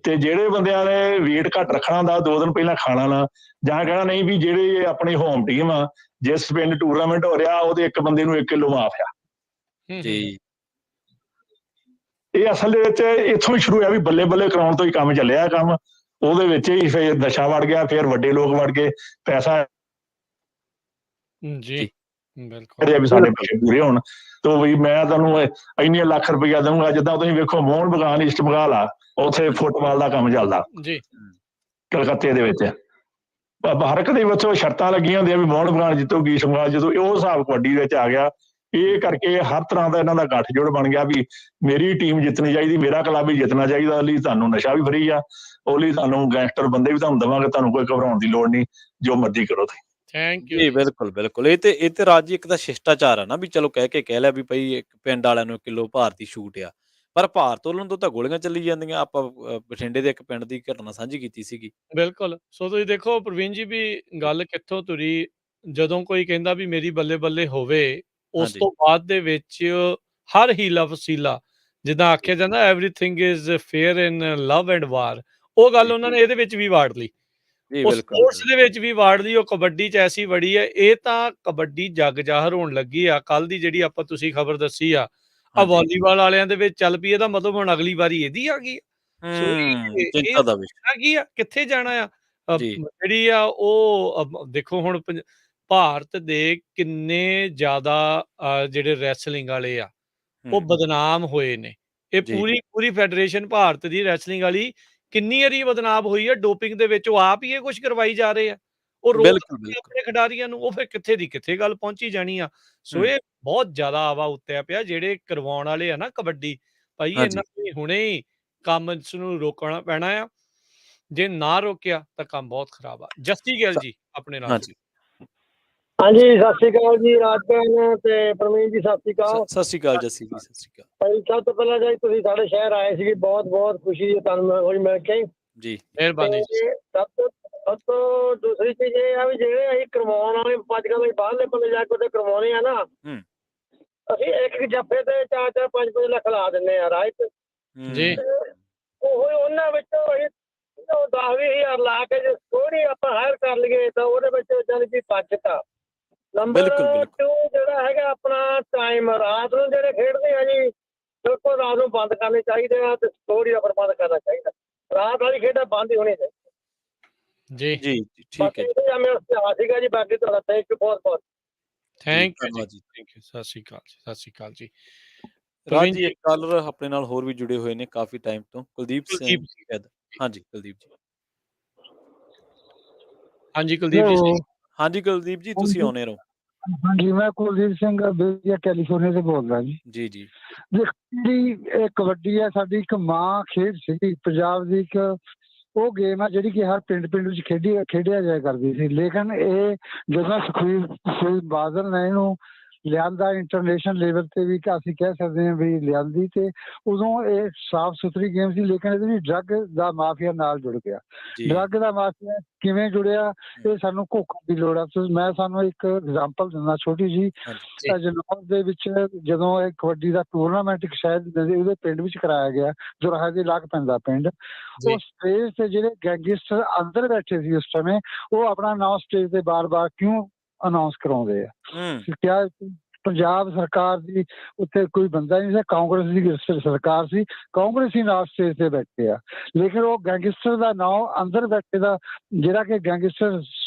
S9: ਤੇ ਜਿਹੜੇ ਬੰਦਿਆਂ ਨੇ ਵੇਟ ਘੱਟ ਰੱਖਣਾ ਹੁੰਦਾ 2 ਦਿਨ ਪਹਿਲਾਂ ਖਾਣਾ ਨਾ, ਜਾਂ ਕਹਿਣਾ ਨਹੀਂ ਵੀ ਜਿਹੜੇ ਆਪਣੀ ਹੋਮ ਟੀਮ ਆ, ਜਿਸ ਪਿੰਡ ਟੂਰਨਾਮੈਂਟ ਹੋ ਰਿਹਾ, ਉਹਦੇ ਇੱਕ ਬੰਦੇ ਨੂੰ 1 ਕਿਲੋ ਮਾਫ ਆ
S2: ਜੀ।
S9: ਇਹ ਅਸਲ ਦੇ ਵਿੱਚ ਇੱਥੋਂ ਹੀ ਸ਼ੁਰੂ ਹੋਇਆ ਵੀ ਬੱਲੇ ਬੱਲੇ ਕਰਾਉਣ ਤੋਂ ਹੀ ਕੰਮ ਚੱਲਿਆ ਕੰਮ। ਉਹਦੇ ਵਿੱਚ ਹੀ ਫਿਰ ਨਸ਼ਾ ਵੜ ਗਿਆ, ਫਿਰ ਵੱਡੇ ਲੋਕ ਵੜ ਗਏ, ਪੈਸਾ
S1: ਜੀ ਬਿਲਕੁਲ
S9: ਵੀ ਸਾਡੇ ਪੈਸੇ ਪੂਰੇ ਹੋਣ। ਤੇ ਵੀ ਮੈਂ ਤੁਹਾਨੂੰ ਇੰਨੇ ਲੱਖ ਰੁਪਈਆ ਦਊਂਗਾ। ਜਿੱਦਾਂ ਤੁਸੀਂ ਵੇਖੋ ਮੋਹਨ ਬਗਾਨ ਈਸਟ ਬੰਗਾਲ ਆ, ਉੱਥੇ ਫੁੱਟਬਾਲ ਦਾ ਕੰਮ ਚੱਲਦਾ
S1: ਜੀ
S9: ਕਲਕੱਤੇ ਦੇ ਵਿੱਚ। ਹਰ ਇੱਕ ਦੇ ਵਿੱਚ ਸ਼ਰਤਾਂ ਲੱਗੀਆਂ ਹੁੰਦੀਆਂ ਵੀ ਮੋਹਨ ਬਗਾਨ ਜਿੱਤੂਗੀ, ਈਸਟ ਬੰਗਾਲ ਜਿੱਤੂ। ਉਹ ਹਿਸਾਬ ਕਬੱਡੀ ਦੇ ਵਿੱਚ ਆ ਗਿਆ। ਇਹ ਕਰਕੇ ਹਰ ਤਰ੍ਹਾਂ ਦਾ ਇਹਨਾਂ ਦਾ ਗੱਠਜੋੜ ਬਣ ਗਿਆ ਵੀ ਮੇਰੀ ਟੀਮ ਜਿੱਤਣੀ ਚਾਹੀਦੀ, ਮੇਰਾ ਕਲੱਬ ਹੀ ਜਿੱਤਣਾ ਚਾਹੀਦਾ। ਉਹਦੇ ਲਈ ਤੁਹਾਨੂੰ ਨਸ਼ਾ ਵੀ ਫਰੀ ਆ, ਉਹ ਲਈ ਤੁਹਾਨੂੰ ਗੈਂਗਸਟਰ ਬੰਦੇ ਵੀ ਤੁਹਾਨੂੰ ਦੇਵਾਂਗੇ, ਤੁਹਾਨੂੰ ਕੋਈ ਘਬਰਾਉਣ ਦੀ ਲੋੜ ਨਹੀਂ, ਜੋ ਮਰਜ਼ੀ ਕਰੋ ਤੁਸੀਂ।
S1: ਥੈਂਕ ਯੂ
S2: ਜੀ ਬਿਲਕੁਲ ਬਿਲਕੁਲ। ਇਹ ਤੇ ਰਾਜ ਇੱਕ ਦਾ ਸ਼ਿਸ਼ਟਾਚਾਰ ਆ ਨਾ, ਵੀ ਚਲੋ ਕਹਿ ਲਿਆ ਵੀ ਭਾਈ ਇੱਕ ਪਿੰਡ ਵਾਲਿਆਂ ਨੂੰ 1 ਕਿਲੋ ਭਾਰ ਦੀ ਛੂਟ ਆ, ਪਰ ਭਾਰ ਤੋਲਣ ਤੋਂ ਤਾਂ ਗੋਲੀਆਂ ਚੱਲੀ ਜਾਂਦੀਆਂ। ਆਪਾਂ ਬਠਿੰਡੇ ਦੇ ਇੱਕ ਪਿੰਡ ਦੀ ਘਟਨਾ ਸਾਂਝੀ ਕੀਤੀ ਸੀਗੀ।
S1: ਬਿਲਕੁਲ। ਸੋ ਤੁਸੀਂ ਦੇਖੋ ਪ੍ਰਵੀਨ ਜੀ ਵੀ ਗੱਲ ਕਿੱਥੋਂ ਤੁਰੀ। ਜਦੋਂ ਕੋਈ ਕਹਿੰਦਾ ਵੀ ਮੇਰੀ ਬੱਲੇ ਬੱਲੇ ਹੋਵੇ, ਉਸ ਤੋਂ ਬਾਅਦ ਦੇ ਵਿੱਚ ਹਰ ਹੀਲਾ ਵਸੀਲਾ, ਜਿੱਦਾਂ ਆਖਿਆ ਜਾਂਦਾ everything is fair in love and war, ਉਹ ਗੱਲ ਉਹਨਾਂ ਨੇ ਇਹਦੇ ਵਿੱਚ ਵੀ ਵਾੜ ਲਈ, ਉਹ ਸਪੋਰਟਸ ਦੇ ਵਿੱਚ ਵੀ ਵਾੜ ਲਈ, ਉਹ ਕਬੱਡੀ 'ਚ ਐਸੀ ਵੜੀ ਹੈ। ਇਹ ਤਾਂ ਕਬੱਡੀ ਜੱਗ ਜ਼ਾਹਰ ਹੋਣ ਲੱਗੀ ਆ। ਕੱਲ ਦੀ ਜਿਹੜੀ ਆਪਾਂ ਤੁਸੀਂ ਖਬਰ ਦੱਸੀ ਆ ਵਾਲੀਬਾਲ ਵਾਲਿਆਂ ਦੇ ਵਿੱਚ ਚੱਲ ਪਈ, ਇਹਦਾ ਮਤਲਬ ਹੁਣ ਅਗਲੀ ਵਾਰੀ ਇਹਦੀ ਆ ਗਈ। ਕੀ ਆ, ਕਿੱਥੇ ਜਾਣਾ ਆ? ਜਿਹੜੀ ਆ ਉਹ ਦੇਖੋ ਹੁਣ ਭਾਰਤ ਦੇ ਕਿੰਨੇ ਜ਼ਿਆਦਾ ਜਿਹੜੇ ਰੈਸਲਿੰਗ ਵਾਲੇ ਆ, ਉਹ ਬਦਨਾਮ ਹੋਏ ਨੇ। ਇਹ ਪੂਰੀ ਫੈਡਰੇਸ਼ਨ ਭਾਰਤ ਦੀ ਰੈਸਲਿੰਗ ਵਾਲੀ ਕਿੰਨੀ ਵਾਰੀ ਬਦਨਾਮ ਹੋਈ ਹੈ ਡੋਪਿੰਗ ਦੇ ਵਿੱਚ। ਉਹ ਆਪ ਹੀ ਇਹ ਕੁਝ ਕਰਵਾਈ ਜਾ ਰਹੇ ਆ, ਉਹ ਰੋਜ਼ ਆਪਣੇ ਖਿਡਾਰੀਆਂ ਨੂੰ। ਉਹ ਫਿਰ ਕਿੱਥੇ ਦੀ ਕਿੱਥੇ ਗੱਲ ਪਹੁੰਚੀ ਜਾਣੀ ਆ। ਸੋ ਇਹ ਬਹੁਤ ਜ਼ਿਆਦਾ ਆਵਾ ਉੱਤਿਆ ਪਿਆ। ਜਿਹੜੇ ਕਰਵਾਉਣ ਵਾਲੇ ਆ ਨਾ ਕਬੱਡੀ, ਭਾਈ ਇਹਨਾਂ ਨੇ ਹੁਣੇ ਹੀ ਕੰਮ ਇਸ ਨੂੰ ਰੋਕਣਾ ਪੈਣਾ ਆ। ਜੇ ਨਾ ਰੋਕਿਆ ਤਾਂ ਕੰਮ ਬਹੁਤ ਖਰਾਬ ਆ। ਜਸਤੀ ਗਿੱਲ ਜੀ ਆਪਣੇ ਨਾਲ।
S10: ਹਾਂਜੀ ਸਤਿ ਸ਼੍ਰੀ ਅਕਾਲ ਜੀ ਰਾਜਪਾਲ ਤੇ ਪ੍ਰਵੀਨ ਜੀ, ਸਤਿ ਸ਼੍ਰੀ ਅਕਾਲ।
S2: ਸਤਿ ਸ਼੍ਰੀ ਅਕਾਲ ਜੱਸੀ ਜੀ, ਸਤਿ ਸ਼੍ਰੀ ਅਕਾਲ।
S10: ਸਭ ਤੋਂ ਪਹਿਲਾਂ ਜੀ ਤੁਸੀਂ ਸਾਡੇ ਸ਼ਹਿਰ ਆਏ ਸੀਗੇ, ਬਹੁਤ ਬਹੁਤ ਖੁਸ਼ੀ ਹੈ ਤੁਹਾਨੂੰ ਮਿਲ ਕੇ
S2: ਜੀ।
S1: ਮਿਹਰਬਾਨੀ।
S10: ਸਭ ਤੋਂ ਦੂਸਰੀ ਚੀਜ਼ ਇਹ ਆ ਵੀ ਜਿਹੜੇ ਅਸੀਂ ਕਰਵਾਉਣ ਵਾਲੇ ਅੱਜ ਕੱਲ੍ਹ ਬਾਹਰਲੇ ਬੰਦੇ ਜਾ ਕੇ ਉਹਦੇ ਕਰਵਾਉਣੇ ਆ ਨਾ, ਅਸੀਂ ਇੱਕ ਜੱਫੇ ਤੇ 4-4 5-5 ਲੱਖ ਲਾ ਦਿੰਦੇ ਆ ਰਾਈਟ
S1: ਜੀ।
S10: ਉਹ ਉਹਨਾਂ ਵਿੱਚੋਂ ਅਸੀਂ 10-20 ਹਜ਼ਾਰ ਲਾ ਕੇ ਜੇ ਥੋੜੀ ਆਪਾਂ ਹਾਇਰ ਕਰ ਲਈਏ ਤਾਂ ਉਹਦੇ ਵਿੱਚ ਜਾਨੀ ਕਿ ਬਚਤ ਆ। ਨੰਬਰ 2 ਜਿਹੜਾ ਹੈਗਾ ਆਪਣਾ ਟਾਈਮ, ਰਾਤ ਨੂੰ ਜਿਹੜੇ ਖੇਡਦੇ ਆ ਜੀ, ਬਿਲਕੁਲ ਰਾਤ ਨੂੰ ਬੰਦ ਕਰਨੇ ਚਾਹੀਦੇ ਆ ਤੇ ਥੋੜੀ ਦਾ ਪ੍ਰਬੰਧ ਕਰਨਾ ਚਾਹੀਦਾ। ਰਾਤ ਵਾਲੀ ਖੇਡਾਂ ਬੰਦ ਹੀ ਹੋਣੀ ਚਾਹੀਦੀ।
S1: ਜੀ
S2: ਜੀ ਠੀਕ ਹੈ
S10: ਸੀਗਾ ਜੀ। ਬਾਕੀ ਤੁਹਾਡਾ ਥੈਂਕ ਯੂ ਬਹੁਤ ਬਹੁਤ।
S1: ਥੈਂਕ ਯੂ ਜੀ, ਥੈਂਕ ਯੂ। ਸਤਿ ਸ਼੍ਰੀ ਅਕਾਲ ਜੀ, ਸਤਿ ਸ਼੍ਰੀ ਅਕਾਲ ਜੀ।
S2: ਰਾਜ ਜੀ ਇੱਕ ਕਾਲਰ ਆਪਣੇ ਨਾਲ ਹੋਰ ਵੀ ਜੁੜੇ ਹੋਏ ਨੇ ਕਾਫੀ ਟਾਈਮ ਤੋਂ, ਕੁਲਦੀਪ ਸਿੰਘ। ਹਾਂਜੀ ਕੁਲਦੀਪ ਜੀ।
S1: ਹਾਂਜੀ ਕੁਲਦੀਪ ਜੀ।
S2: ਹਾਂਜੀ ਕੁਲਦੀਪ ਜੀ, ਤੁਸੀਂ ਆਉਣੇ ਰਹੋ।
S11: ਹਾਂਜੀ ਮੈਂ ਕੁਲਦੀਪ ਸਿੰਘ ਕੈਲੀਫੋਰਨੀਆ ਤੋਂ ਬੋਲਦਾ ਜੀ।
S2: ਜੀ ਜੀ।
S11: ਜਿਹੜੀ ਇਹ ਕਬੱਡੀ ਹੈ ਸਾਡੀ ਇੱਕ ਮਾਂ ਖੇਡ ਸੀਗੀ ਪੰਜਾਬ ਦੀ। ਇੱਕ ਉਹ ਗੇਮ ਆ ਜਿਹੜੀ ਕਿ ਹਰ ਪਿੰਡ ਵਿੱਚ ਖੇਡਿਆ ਜਾਇਆ ਕਰਦੀ ਸੀ। ਲੇਕਿਨ ਇਹ ਜਦੋਂ ਸੁਖਬੀਰ ਬਾਦਲ ਨੇ ਇਹਨੂੰ ਲਿਆਂਦਾ ਇੰਟਰਨੈਸ਼ਨਲ ਲੈਵਲ ਤੇ ਵੀ ਅਸੀਂ ਕਹਿ ਸਕਦੇ ਹਾਂ ਵੀ ਲਿਆਂਦੀ, ਤੇ ਉਦੋਂ ਇਹ ਸਾਫ਼ ਸੁਥਰੀ ਗੇਮ ਸੀ, ਲੇਕਿਨ ਇਹਦੇ ਵਿੱਚ ਡਰੱਗ ਦਾ ਮਾਫੀਆ ਨਾਲ ਜੁੜ ਗਿਆ। ਡਰੱਗ ਦਾ ਮਾਫੀਆ ਕਿਵੇਂ ਜੁੜਿਆ, ਇਹ ਸਾਨੂੰ ਘੋਖਣ ਦੀ ਲੋੜ ਆ। ਮੈਂ ਸਾਨੂੰ ਇੱਕ ਐਗਜ਼ਾਮਪਲ ਦਿੰਦਾ ਛੋਟੀ ਜੀ। ਜਲੌਰ ਦੇ ਵਿੱਚ ਜਦੋਂ ਇਹ ਕਬੱਡੀ ਦਾ ਟੂਰਨਾਮੈਂਟ ਸ਼ਾਇਦ ਉਹਦੇ ਪਿੰਡ ਵਿੱਚ ਕਰਾਇਆ ਗਿਆ, ਜੁਰਾਹਾ ਦੇ ਲਾਗ ਪੈਂਦਾ ਪਿੰਡ, ਉਹ ਸਟੇਜ ਤੇ ਜਿਹੜੇ ਗੈਂਗਸਟਰ ਅੰਦਰ ਬੈਠੇ ਸੀ ਉਸ ਸਮੇਂ, ਉਹ ਆਪਣਾ ਨਾਮ ਸਟੇਜ ਤੇ ਬਾਰ-ਬਾਰ ਕਿਉਂ ਅਨਾਉਂਸ ਕਰਾਉਂਦੇ ਆ? ਕਿਆ ਪੰਜਾਬ ਸਰਕਾਰ ਦੀ ਉੱਥੇ ਕੋਈ ਬੰਦਾ ਨਹੀਂ ਸੀ, ਕਾਂਗਰਸ ਦੀ ਸਰਕਾਰ ਸੀ, ਕਾਂਗਰਸੀ ਨਾਲ ਸਟੇਜ ਤੇ ਬੈਠੇ ਆ, ਲੇਕਿਨ ਉਹ ਗੈਂਗਸਟਰ ਦਾ ਨਾਮ ਅੰਦਰ ਬੈਠੇ ਦਾ, ਜਿਹੜਾ ਕਿ ਗੈਂਗਸਟਰ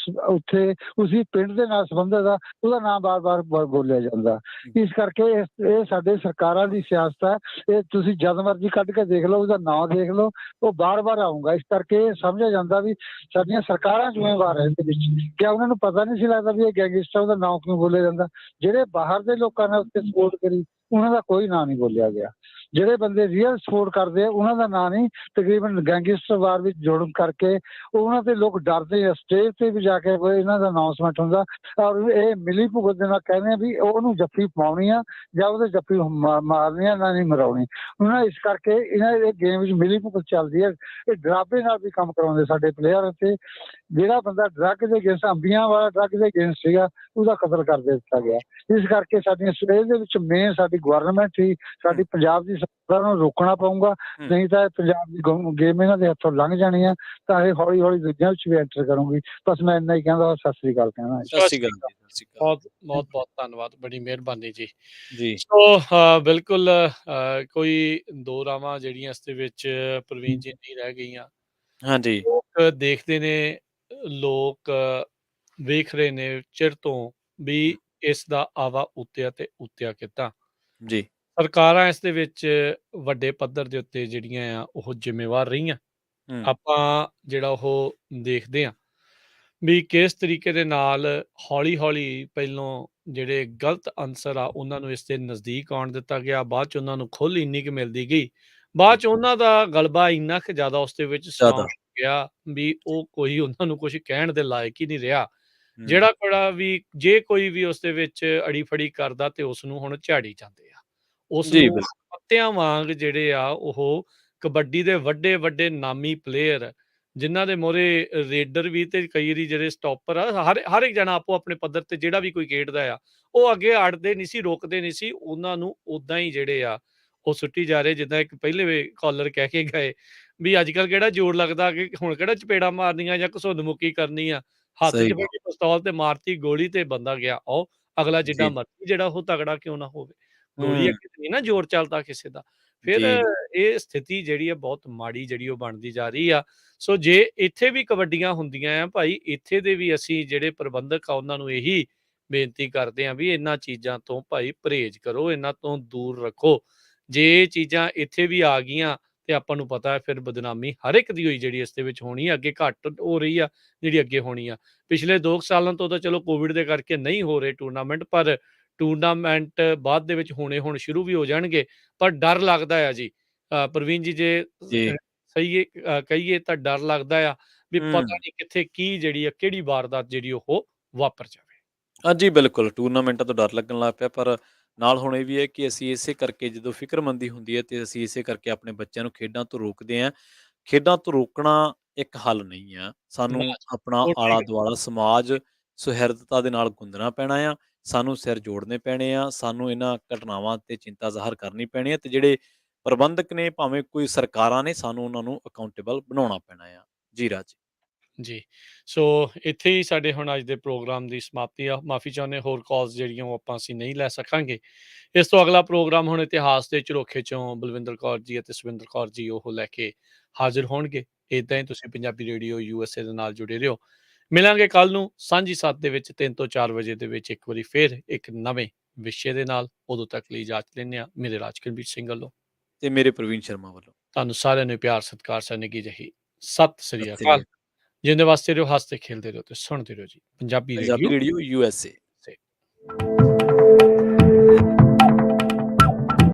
S11: ਉੱਥੇ ਉਸੇ ਪਿੰਡ ਦੇ ਨਾਲ ਸੰਬੰਧਿਤ ਆ, ਉਹਦਾ ਨਾਮ ਬਾਰ-ਬਾਰ ਬੋਲਿਆ ਜਾਂਦਾ। ਇਸ ਕਰਕੇ ਇਹ ਸਾਡੇ ਸਰਕਾਰਾਂ ਦੀ ਸਿਆਸਤ ਹੈ। ਇਹ ਤੁਸੀਂ ਜਦ ਮਰਜ਼ੀ ਕੱਢ ਕੇ ਦੇਖ ਲਓ, ਉਹਦਾ ਨਾਮ ਦੇਖ ਲਓ, ਉਹ ਬਾਰ-ਬਾਰ ਆਊਗਾ। ਇਸ ਕਰਕੇ ਇਹ ਸਮਝਿਆ ਜਾਂਦਾ ਵੀ ਸਾਡੀਆਂ ਸਰਕਾਰਾਂ ਜ਼ਿੰਮੇਵਾਰ ਹੈ ਇਹਦੇ ਵਿੱਚ। ਕਿਆ ਉਹਨਾਂ ਨੂੰ ਪਤਾ ਨਹੀਂ ਸੀ ਲੱਗਦਾ ਵੀ ਇਹ ਗੈਂਗਸਟਰ ਦਾ ਨਾਮ ਕਿਉਂ ਬੋਲਿਆ ਜਾਂਦਾ? ਜਿਹੜੇ ਬਾਹਰ ਦੇ ਲੋਕਾਂ ਨੇ ਉੱਤੇ ਸਪੋਰਟ ਕਰੀ, ਉਹਨਾਂ ਦਾ ਕੋਈ ਨਾਂ ਨਹੀਂ ਬੋਲਿਆ ਗਿਆ। ਜਿਹੜੇ ਬੰਦੇ ਰੀਅਲ ਸਪੋਰਟ ਕਰਦੇ ਆ, ਉਹਨਾਂ ਦਾ ਨਾਂ ਨਹੀਂ, ਤਕਰੀਬਨ ਗੈਂਗਸਟਰ ਵਾਰ ਵਿੱਚ ਜੁੜਨ ਕਰਕੇ ਉਹਨਾਂ ਤੇ ਲੋਕ ਡਰਦੇ ਆ। ਸਟੇਜ ਤੇ ਵੀ ਜਾ ਕੇ ਇਹਨਾਂ ਦਾ ਅਨਾਉਂਸਮੈਂਟ ਹੁੰਦਾ, ਔਰ ਇਹ ਮਿਲੀ ਭੁਗਤ ਦੇ ਨਾਲ ਕਹਿੰਦੇ ਆ ਵੀ ਉਹਨੂੰ ਜੱਫੀ ਪਾਉਣੀ ਆ ਜਾਂ ਉਹਦੇ ਜੱਫੀ ਮਾਰਨੀ ਆ, ਨਾ ਨਹੀਂ ਮਰਾਉਣੀ। ਉਹਨਾਂ ਇਸ ਕਰਕੇ ਇਹ ਗੇਮ ਵਿੱਚ ਮਿਲੀ ਭੁਗਤ ਚੱਲਦੀ ਹੈ। ਇਹ ਡਰਾਬੇ ਨਾਲ ਵੀ ਕੰਮ ਕਰਾਉਂਦੇ ਸਾਡੇ ਪਲੇਅਰ। ਅਤੇ ਜਿਹੜਾ ਬੰਦਾ ਡਰੱਗ ਦੇ ਅਗੇਂਸਟ, ਅੰਬੀਆਂ ਵਾਲਾ ਡਰੱਗ ਦੇ ਅਗੇਂਸਟ ਸੀਗਾ, ਉਹਦਾ ਕਤਲ ਕਰ ਦਿੱਤਾ ਗਿਆ। ਇਸ ਕਰਕੇ ਸਾਡੀਆਂ ਸਟੇਜ ਦੇ ਵਿੱਚ ਮੇਨ ਸਾਡੀ ਗਵਰਨਮੈਂਟ ਹੀ, ਸਾਡੀ ਪੰਜਾਬ ਦੀ ਸਰਕਾਰ ਨੂੰ ਰੋਕਣਾ ਪਊਗਾ, ਨਹੀਂ ਤਾਂ ਪੰਜਾਬ ਦੀ ਗੇਮ ਇਹਨਾਂ ਦੇ ਹੱਥੋਂ ਲੰਘ ਜਾਣੀ ਆ, ਤਾਂ ਇਹ ਹੌਲੀ ਹੌਲੀ ਦੂਜਿਆਂ ਵਿੱਚ ਵੀ ਐਂਟਰ ਕਰੂੰਗੀ। ਬਸ ਮੈਂ ਇੰਨਾ ਹੀ ਕਹਿੰਦਾ। ਸਤਿ ਸ੍ਰੀ ਅਕਾਲ ਕਹਿਣਾ।
S1: ਬਹੁਤ ਬਹੁਤ ਬਹੁਤ ਧੰਨਵਾਦ, ਬੜੀ ਮਿਹਰਬਾਨੀ ਜੀ। ਸੋ ਬਿਲਕੁਲ ਕੋਈ ਦੋ ਰਾਵਾਂ ਜਿਹੜੀਆਂ ਇਸ ਦੇ ਵਿੱਚ ਪ੍ਰਵੀਨ ਜੀ ਨਹੀਂ ਰਹਿ ਗਈਆਂ।
S2: ਹਾਂਜੀ,
S1: ਲੋਕ ਦੇਖਦੇ ਨੇ, ਲੋਕ ਵੇਖ ਰਹੇ ਨੇ ਚਿਰ ਤੋਂ ਵੀ ਇਸ ਦਾ ਆਵਾ ਉੱਤਿਆ ਤੇ ਉੱਤਿਆ ਕਿੱਦਾਂ।
S2: ਜੀ,
S1: ਸਰਕਾਰਾਂ ਇਸ ਦੇ ਵਿੱਚ ਵੱਡੇ ਪੱਧਰ ਦੇ ਉੱਤੇ ਜਿਹੜੀਆਂ ਆ ਉਹ ਜ਼ਿੰਮੇਵਾਰ ਰਹੀਆਂ। ਆਪਾਂ ਜਿਹੜਾ ਉਹ ਦੇਖਦੇ ਹਾਂ ਵੀ ਕਿਸ ਤਰੀਕੇ ਦੇ ਨਾਲ ਹੌਲੀ-ਹੌਲੀ ਪਹਿਲੋਂ ਜਿਹੜੇ ਗਲਤ ਅਨਸਰ ਆ ਉਹਨਾਂ ਨੂੰ ਇਸ ਦੇ ਨਜ਼ਦੀਕ ਆਉਣ ਦਿੱਤਾ ਗਿਆ, ਬਾਅਦ 'ਚ ਉਹਨਾਂ ਨੂੰ ਖੁੱਲ੍ਹ ਇੰਨੀ ਕੁ ਮਿਲਦੀ ਗਈ, ਬਾਅਦ 'ਚ ਉਹਨਾਂ ਦਾ ਗਲਬਾ ਇੰਨਾ ਕੁ ਜ਼ਿਆਦਾ ਉਸ ਦੇ ਵਿੱਚ ਸਟਰੋਂਗ ਹੋ ਗਿਆ ਵੀ ਉਹ ਕੋਈ ਉਹਨਾਂ ਨੂੰ ਕੁਛ ਕਹਿਣ ਦੇ ਲਾਇਕ ਹੀ ਨਹੀਂ ਰਿਹਾ। ਜਿਹੜਾ ਵੀ ਜੇ ਕੋਈ ਵੀ ਉਸ ਦੇ ਵਿੱਚ ਅੜੀ-ਫੜੀ ਕਰਦਾ ਤੇ ਉਸ ਨੂੰ ਹੁਣ ਝਾੜੀ ਜਾਂਦੇ ਆ। ਉਸ ਨੂੰ ਪੱਤਿਆਂ ਵਾਂਗ ਜਿਹੜੇ ਆ ਉਹ ਕਬੱਡੀ ਦੇ ਵੱਡੇ-ਵੱਡੇ ਨਾਮੀ ਪਲੇਅਰ, ਜਿਨ੍ਹਾਂ ਦੇ ਮੋਹਰੇ ਰੇਡਰ ਵੀ ਤੇ ਕਈ ਵਾਰੀ ਜਿਹੜੇ ਸਟਾਪਰ ਆ, ਹਰ ਇੱਕ ਜਣਾ ਆਪੋ ਆਪਣੇ ਪੱਧਰ ਤੇ ਜਿਹੜਾ ਵੀ ਕੋਈ ਖੇਡਦਾ ਆ, ਉਹ ਅੱਗੇ ਅੜਦੇ ਨਹੀਂ ਸੀ, ਰੋਕਦੇ ਨਹੀਂ ਸੀ। ਉਹਨਾਂ ਨੂੰ ਉੱਦਾਂ ਹੀ ਜਿਹੜੇ ਆ ਉਹ ਸੁੱਟੀ ਜਾ ਰਹੇ। ਜਿੱਦਾਂ ਇੱਕ ਪਹਿਲੇ ਕਾਲਰ ਕਹਿ ਕੇ ਗਏ ਵੀ ਅੱਜ ਕੱਲ੍ਹ ਕਿਹੜਾ ਜੋਰ ਲੱਗਦਾ, ਕਿ ਹੁਣ ਕਿਹੜਾ ਚਪੇੜਾਂ ਮਾਰਨੀਆਂ ਜਾਂ ਘਸੁੰਦ ਮੁੱਕੀ ਕਰਨੀ ਆ। ਹੱਥ 'ਚ ਫੜੀ ਪਿਸਤੌਲ ਤੇ ਮਾਰਤੀ ਗੋਲੀ ਤੇ ਬੰਦਾ ਗਿਆ। ਉਹ ਅਗਲਾ ਜਿੱਦਾਂ ਮਰਜ਼ੀ ਜਿਹੜਾ ਉਹ ਤਗੜਾ ਕਿਉਂ ਨਾ ਹੋਵੇ, ਗੋਲੀ ਅੱਗੇ ਨਹੀਂ ਨਾ ਜ਼ੋਰ ਚੱਲਦਾ ਕਿਸੇ ਦਾ। ਫਿਰ ਇਹ ਸਥਿਤੀ ਜਿਹੜੀ ਆ ਬਹੁਤ ਮਾੜੀ ਜਿਹੜੀ ਉਹ ਬਣਦੀ ਜਾ ਰਹੀ ਆ। ਸੋ ਜੇ ਇੱਥੇ ਵੀ ਕਬੱਡੀਆਂ ਹੁੰਦੀਆਂ ਆ ਭਾਈ, ਇੱਥੇ ਦੇ ਵੀ ਅਸੀਂ ਜਿਹੜੇ ਪ੍ਰਬੰਧਕ ਆ ਉਹਨਾਂ ਨੂੰ ਇਹੀ ਬੇਨਤੀ ਕਰਦੇ ਆ ਵੀ ਇਹਨਾਂ ਚੀਜ਼ਾਂ ਤੋਂ ਭਾਈ ਪਰਹੇਜ਼ ਕਰੋ, ਇਹਨਾਂ ਤੋਂ ਦੂਰ ਰੱਖੋ। ਜੇ ਇਹ ਚੀਜ਼ਾਂ ਇੱਥੇ ਵੀ ਆ ਗਈਆਂ ਤੇ ਆਪਾਂ ਨੂੰ ਪਤਾ ਹੈ ਫਿਰ ਬਦਨਾਮੀ ਹਰ ਇੱਕ ਦੀ ਹੋਈ ਜਿਹੜੀ ਇਸ ਦੇ ਵਿੱਚ ਹੋਣੀ ਆ, ਅੱਗੇ ਘੱਟ ਹੋ ਰਹੀ ਆ ਜਿਹੜੀ ਅੱਗੇ ਹੋਣੀ ਆ। ਪਿਛਲੇ 2 ਸਾਲਾਂ ਤੋਂ ਤਾਂ ਚਲੋ ਕੋਵਿਡ ਦੇ ਕਰਕੇ ਨਹੀਂ ਹੋ ਰਹੇ ਟੂਰਨਾਮੈਂਟ, ਪਰ ਟੂਰਨਾਮੈਂਟ ਬਾਅਦ ਦੇ ਵਿੱਚ ਹੁਣ ਸ਼ੁਰੂ ਵੀ ਹੋ ਜਾਣਗੇ। ਪਰ ਡਰ ਲੱਗਦਾ ਆ ਜੀ ਪ੍ਰਵੀਨ ਜੀ, ਜੇ ਸਹੀ ਕਹੀਏ ਤਾਂ ਡਰ ਲੱਗਦਾ ਆ ਵੀ ਪਤਾ ਨਹੀਂ ਕਿੱਥੇ ਕੀ ਜਿਹੜੀ ਆ ਕਿਹੜੀ ਵਾਰਦਾਤ ਜਿਹੜੀ ਉਹ ਵਾਪਰ ਜਾਵੇ।
S2: ਹਾਂਜੀ ਬਿਲਕੁਲ, ਟੂਰਨਾਮੈਂਟਾਂ ਤੋਂ ਡਰ ਲੱਗਣ ਲੱਗ ਪਿਆ। ਪਰ ਨਾਲ ਹੁਣ ਇਹ ਵੀ ਹੈ ਕਿ ਅਸੀਂ ਇਸੇ ਕਰਕੇ ਜਦੋਂ ਫਿਕਰਮੰਦੀ ਹੁੰਦੀ ਹੈ ਤੇ ਅਸੀਂ ਇਸੇ ਕਰਕੇ ਆਪਣੇ ਬੱਚਿਆਂ ਨੂੰ ਖੇਡਾਂ ਤੋਂ ਰੋਕਦੇ ਹਾਂ। ਖੇਡਾਂ ਤੋਂ ਰੋਕਣਾ ਇੱਕ ਹੱਲ ਨਹੀਂ ਆ। ਸਾਨੂੰ ਆਪਣਾ ਆਲਾ ਦੁਆਲਾ ਸਮਾਜ ਸੁਹਿਰਦਤਾ ਦੇ ਨਾਲ ਗੁੰਦਣਾ ਪੈਣਾ ਆ। ਸਾਨੂੰ ਸਿਰ ਜੋੜਨੇ ਪੈਣੇ ਆ। ਸਾਨੂੰ ਇਹਨਾਂ ਘਟਨਾਵਾਂ ਤੇ ਚਿੰਤਾ ਜ਼ਾਹਰ ਕਰਨੀ ਪੈਣੀ ਹੈ ਤੇ ਜਿਹੜੇ ਪ੍ਰਬੰਧਕ ਨੇ, ਭਾਵੇਂ ਕੋਈ ਸਰਕਾਰਾਂ ਨੇ, ਸਾਨੂੰ ਉਹਨਾਂ ਨੂੰ ਅਕਾਊਂਟੇਬਲ ਬਣਾਉਣਾ ਪੈਣਾ ਆ। ਜੀ ਰਾਜ
S1: ਜੀ, ਸੋ ਇੱਥੇ ਹੀ ਸਾਡੇ ਹੁਣ ਅੱਜ ਦੇ ਪ੍ਰੋਗਰਾਮ ਦੀ ਸਮਾਪਤੀ ਆ। ਮਾਫੀ ਚਾਹੁੰਦੇ, ਹੋਰ ਕਾਲਸ ਜਿਹੜੀਆਂ ਉਹ ਅਸੀਂ ਨਹੀਂ ਲੈ ਸਕਾਂਗੇ। ਇਸ ਤੋਂ ਅਗਲਾ ਪ੍ਰੋਗਰਾਮ ਹੁਣ ਇਤਿਹਾਸ ਦੇ ਝਰੋਖੇ ਚੋਂ ਬਲਵਿੰਦਰ ਕੌਰ ਜੀ ਅਤੇ ਸੁਵਿੰਦਰ ਕੌਰ ਜੀ ਉਹ ਲੈ ਕੇ ਹਾਜ਼ਰ ਹੋਣਗੇ। ਇੱਦਾਂ ਹੀ ਤੁਸੀਂ ਪੰਜਾਬੀ ਰੇਡੀਓ USA ਦੇ ਨਾਲ ਜੁੜੇ ਰਹੋ। ਮਿਲਾਂਗੇ ਕੱਲ ਨੂੰ ਸਾਂਝੀ ਸੱਤ ਦੇ ਵਿੱਚ 3 ਤੋਂ 4 ਵਜੇ ਦੇ ਵਿੱਚ ਇੱਕ ਵਾਰੀ ਫਿਰ ਇੱਕ ਨਵੇਂ ਵਿਸ਼ੇ ਦੇ ਨਾਲ। ਉਦੋਂ ਤੱਕ ਲਈ ਇਜਾਜ਼ਤ ਲੈਂਦੇ ਹਾਂ। ਮੇਰੇ ਰਾਜਕਰਮਜੀਤ ਸਿੰਘ ਵੱਲੋਂ
S2: ਤੇ ਮੇਰੇ ਪ੍ਰਵੀਨ ਸ਼ਰਮਾ ਵੱਲੋਂ ਤੁਹਾਨੂੰ
S1: ਸਾਰਿਆਂ ਨੂੰ ਪਿਆਰ ਸਤਿਕਾਰ ਸਨੇਗੀ ਜਹੀ ਸਤਿ ਸ੍ਰੀ ਅਕਾਲ। ਜਿੰਦੇ ਵਾਸਤੇ ਰਹੋ, ਹੱਸਦੇ ਖੇਲਦੇ ਰਹੋ ਤੇ ਸੁਣਦੇ ਰਹੋ ਜੀ ਪੰਜਾਬੀ ਰੇਡੀਓ
S2: USA।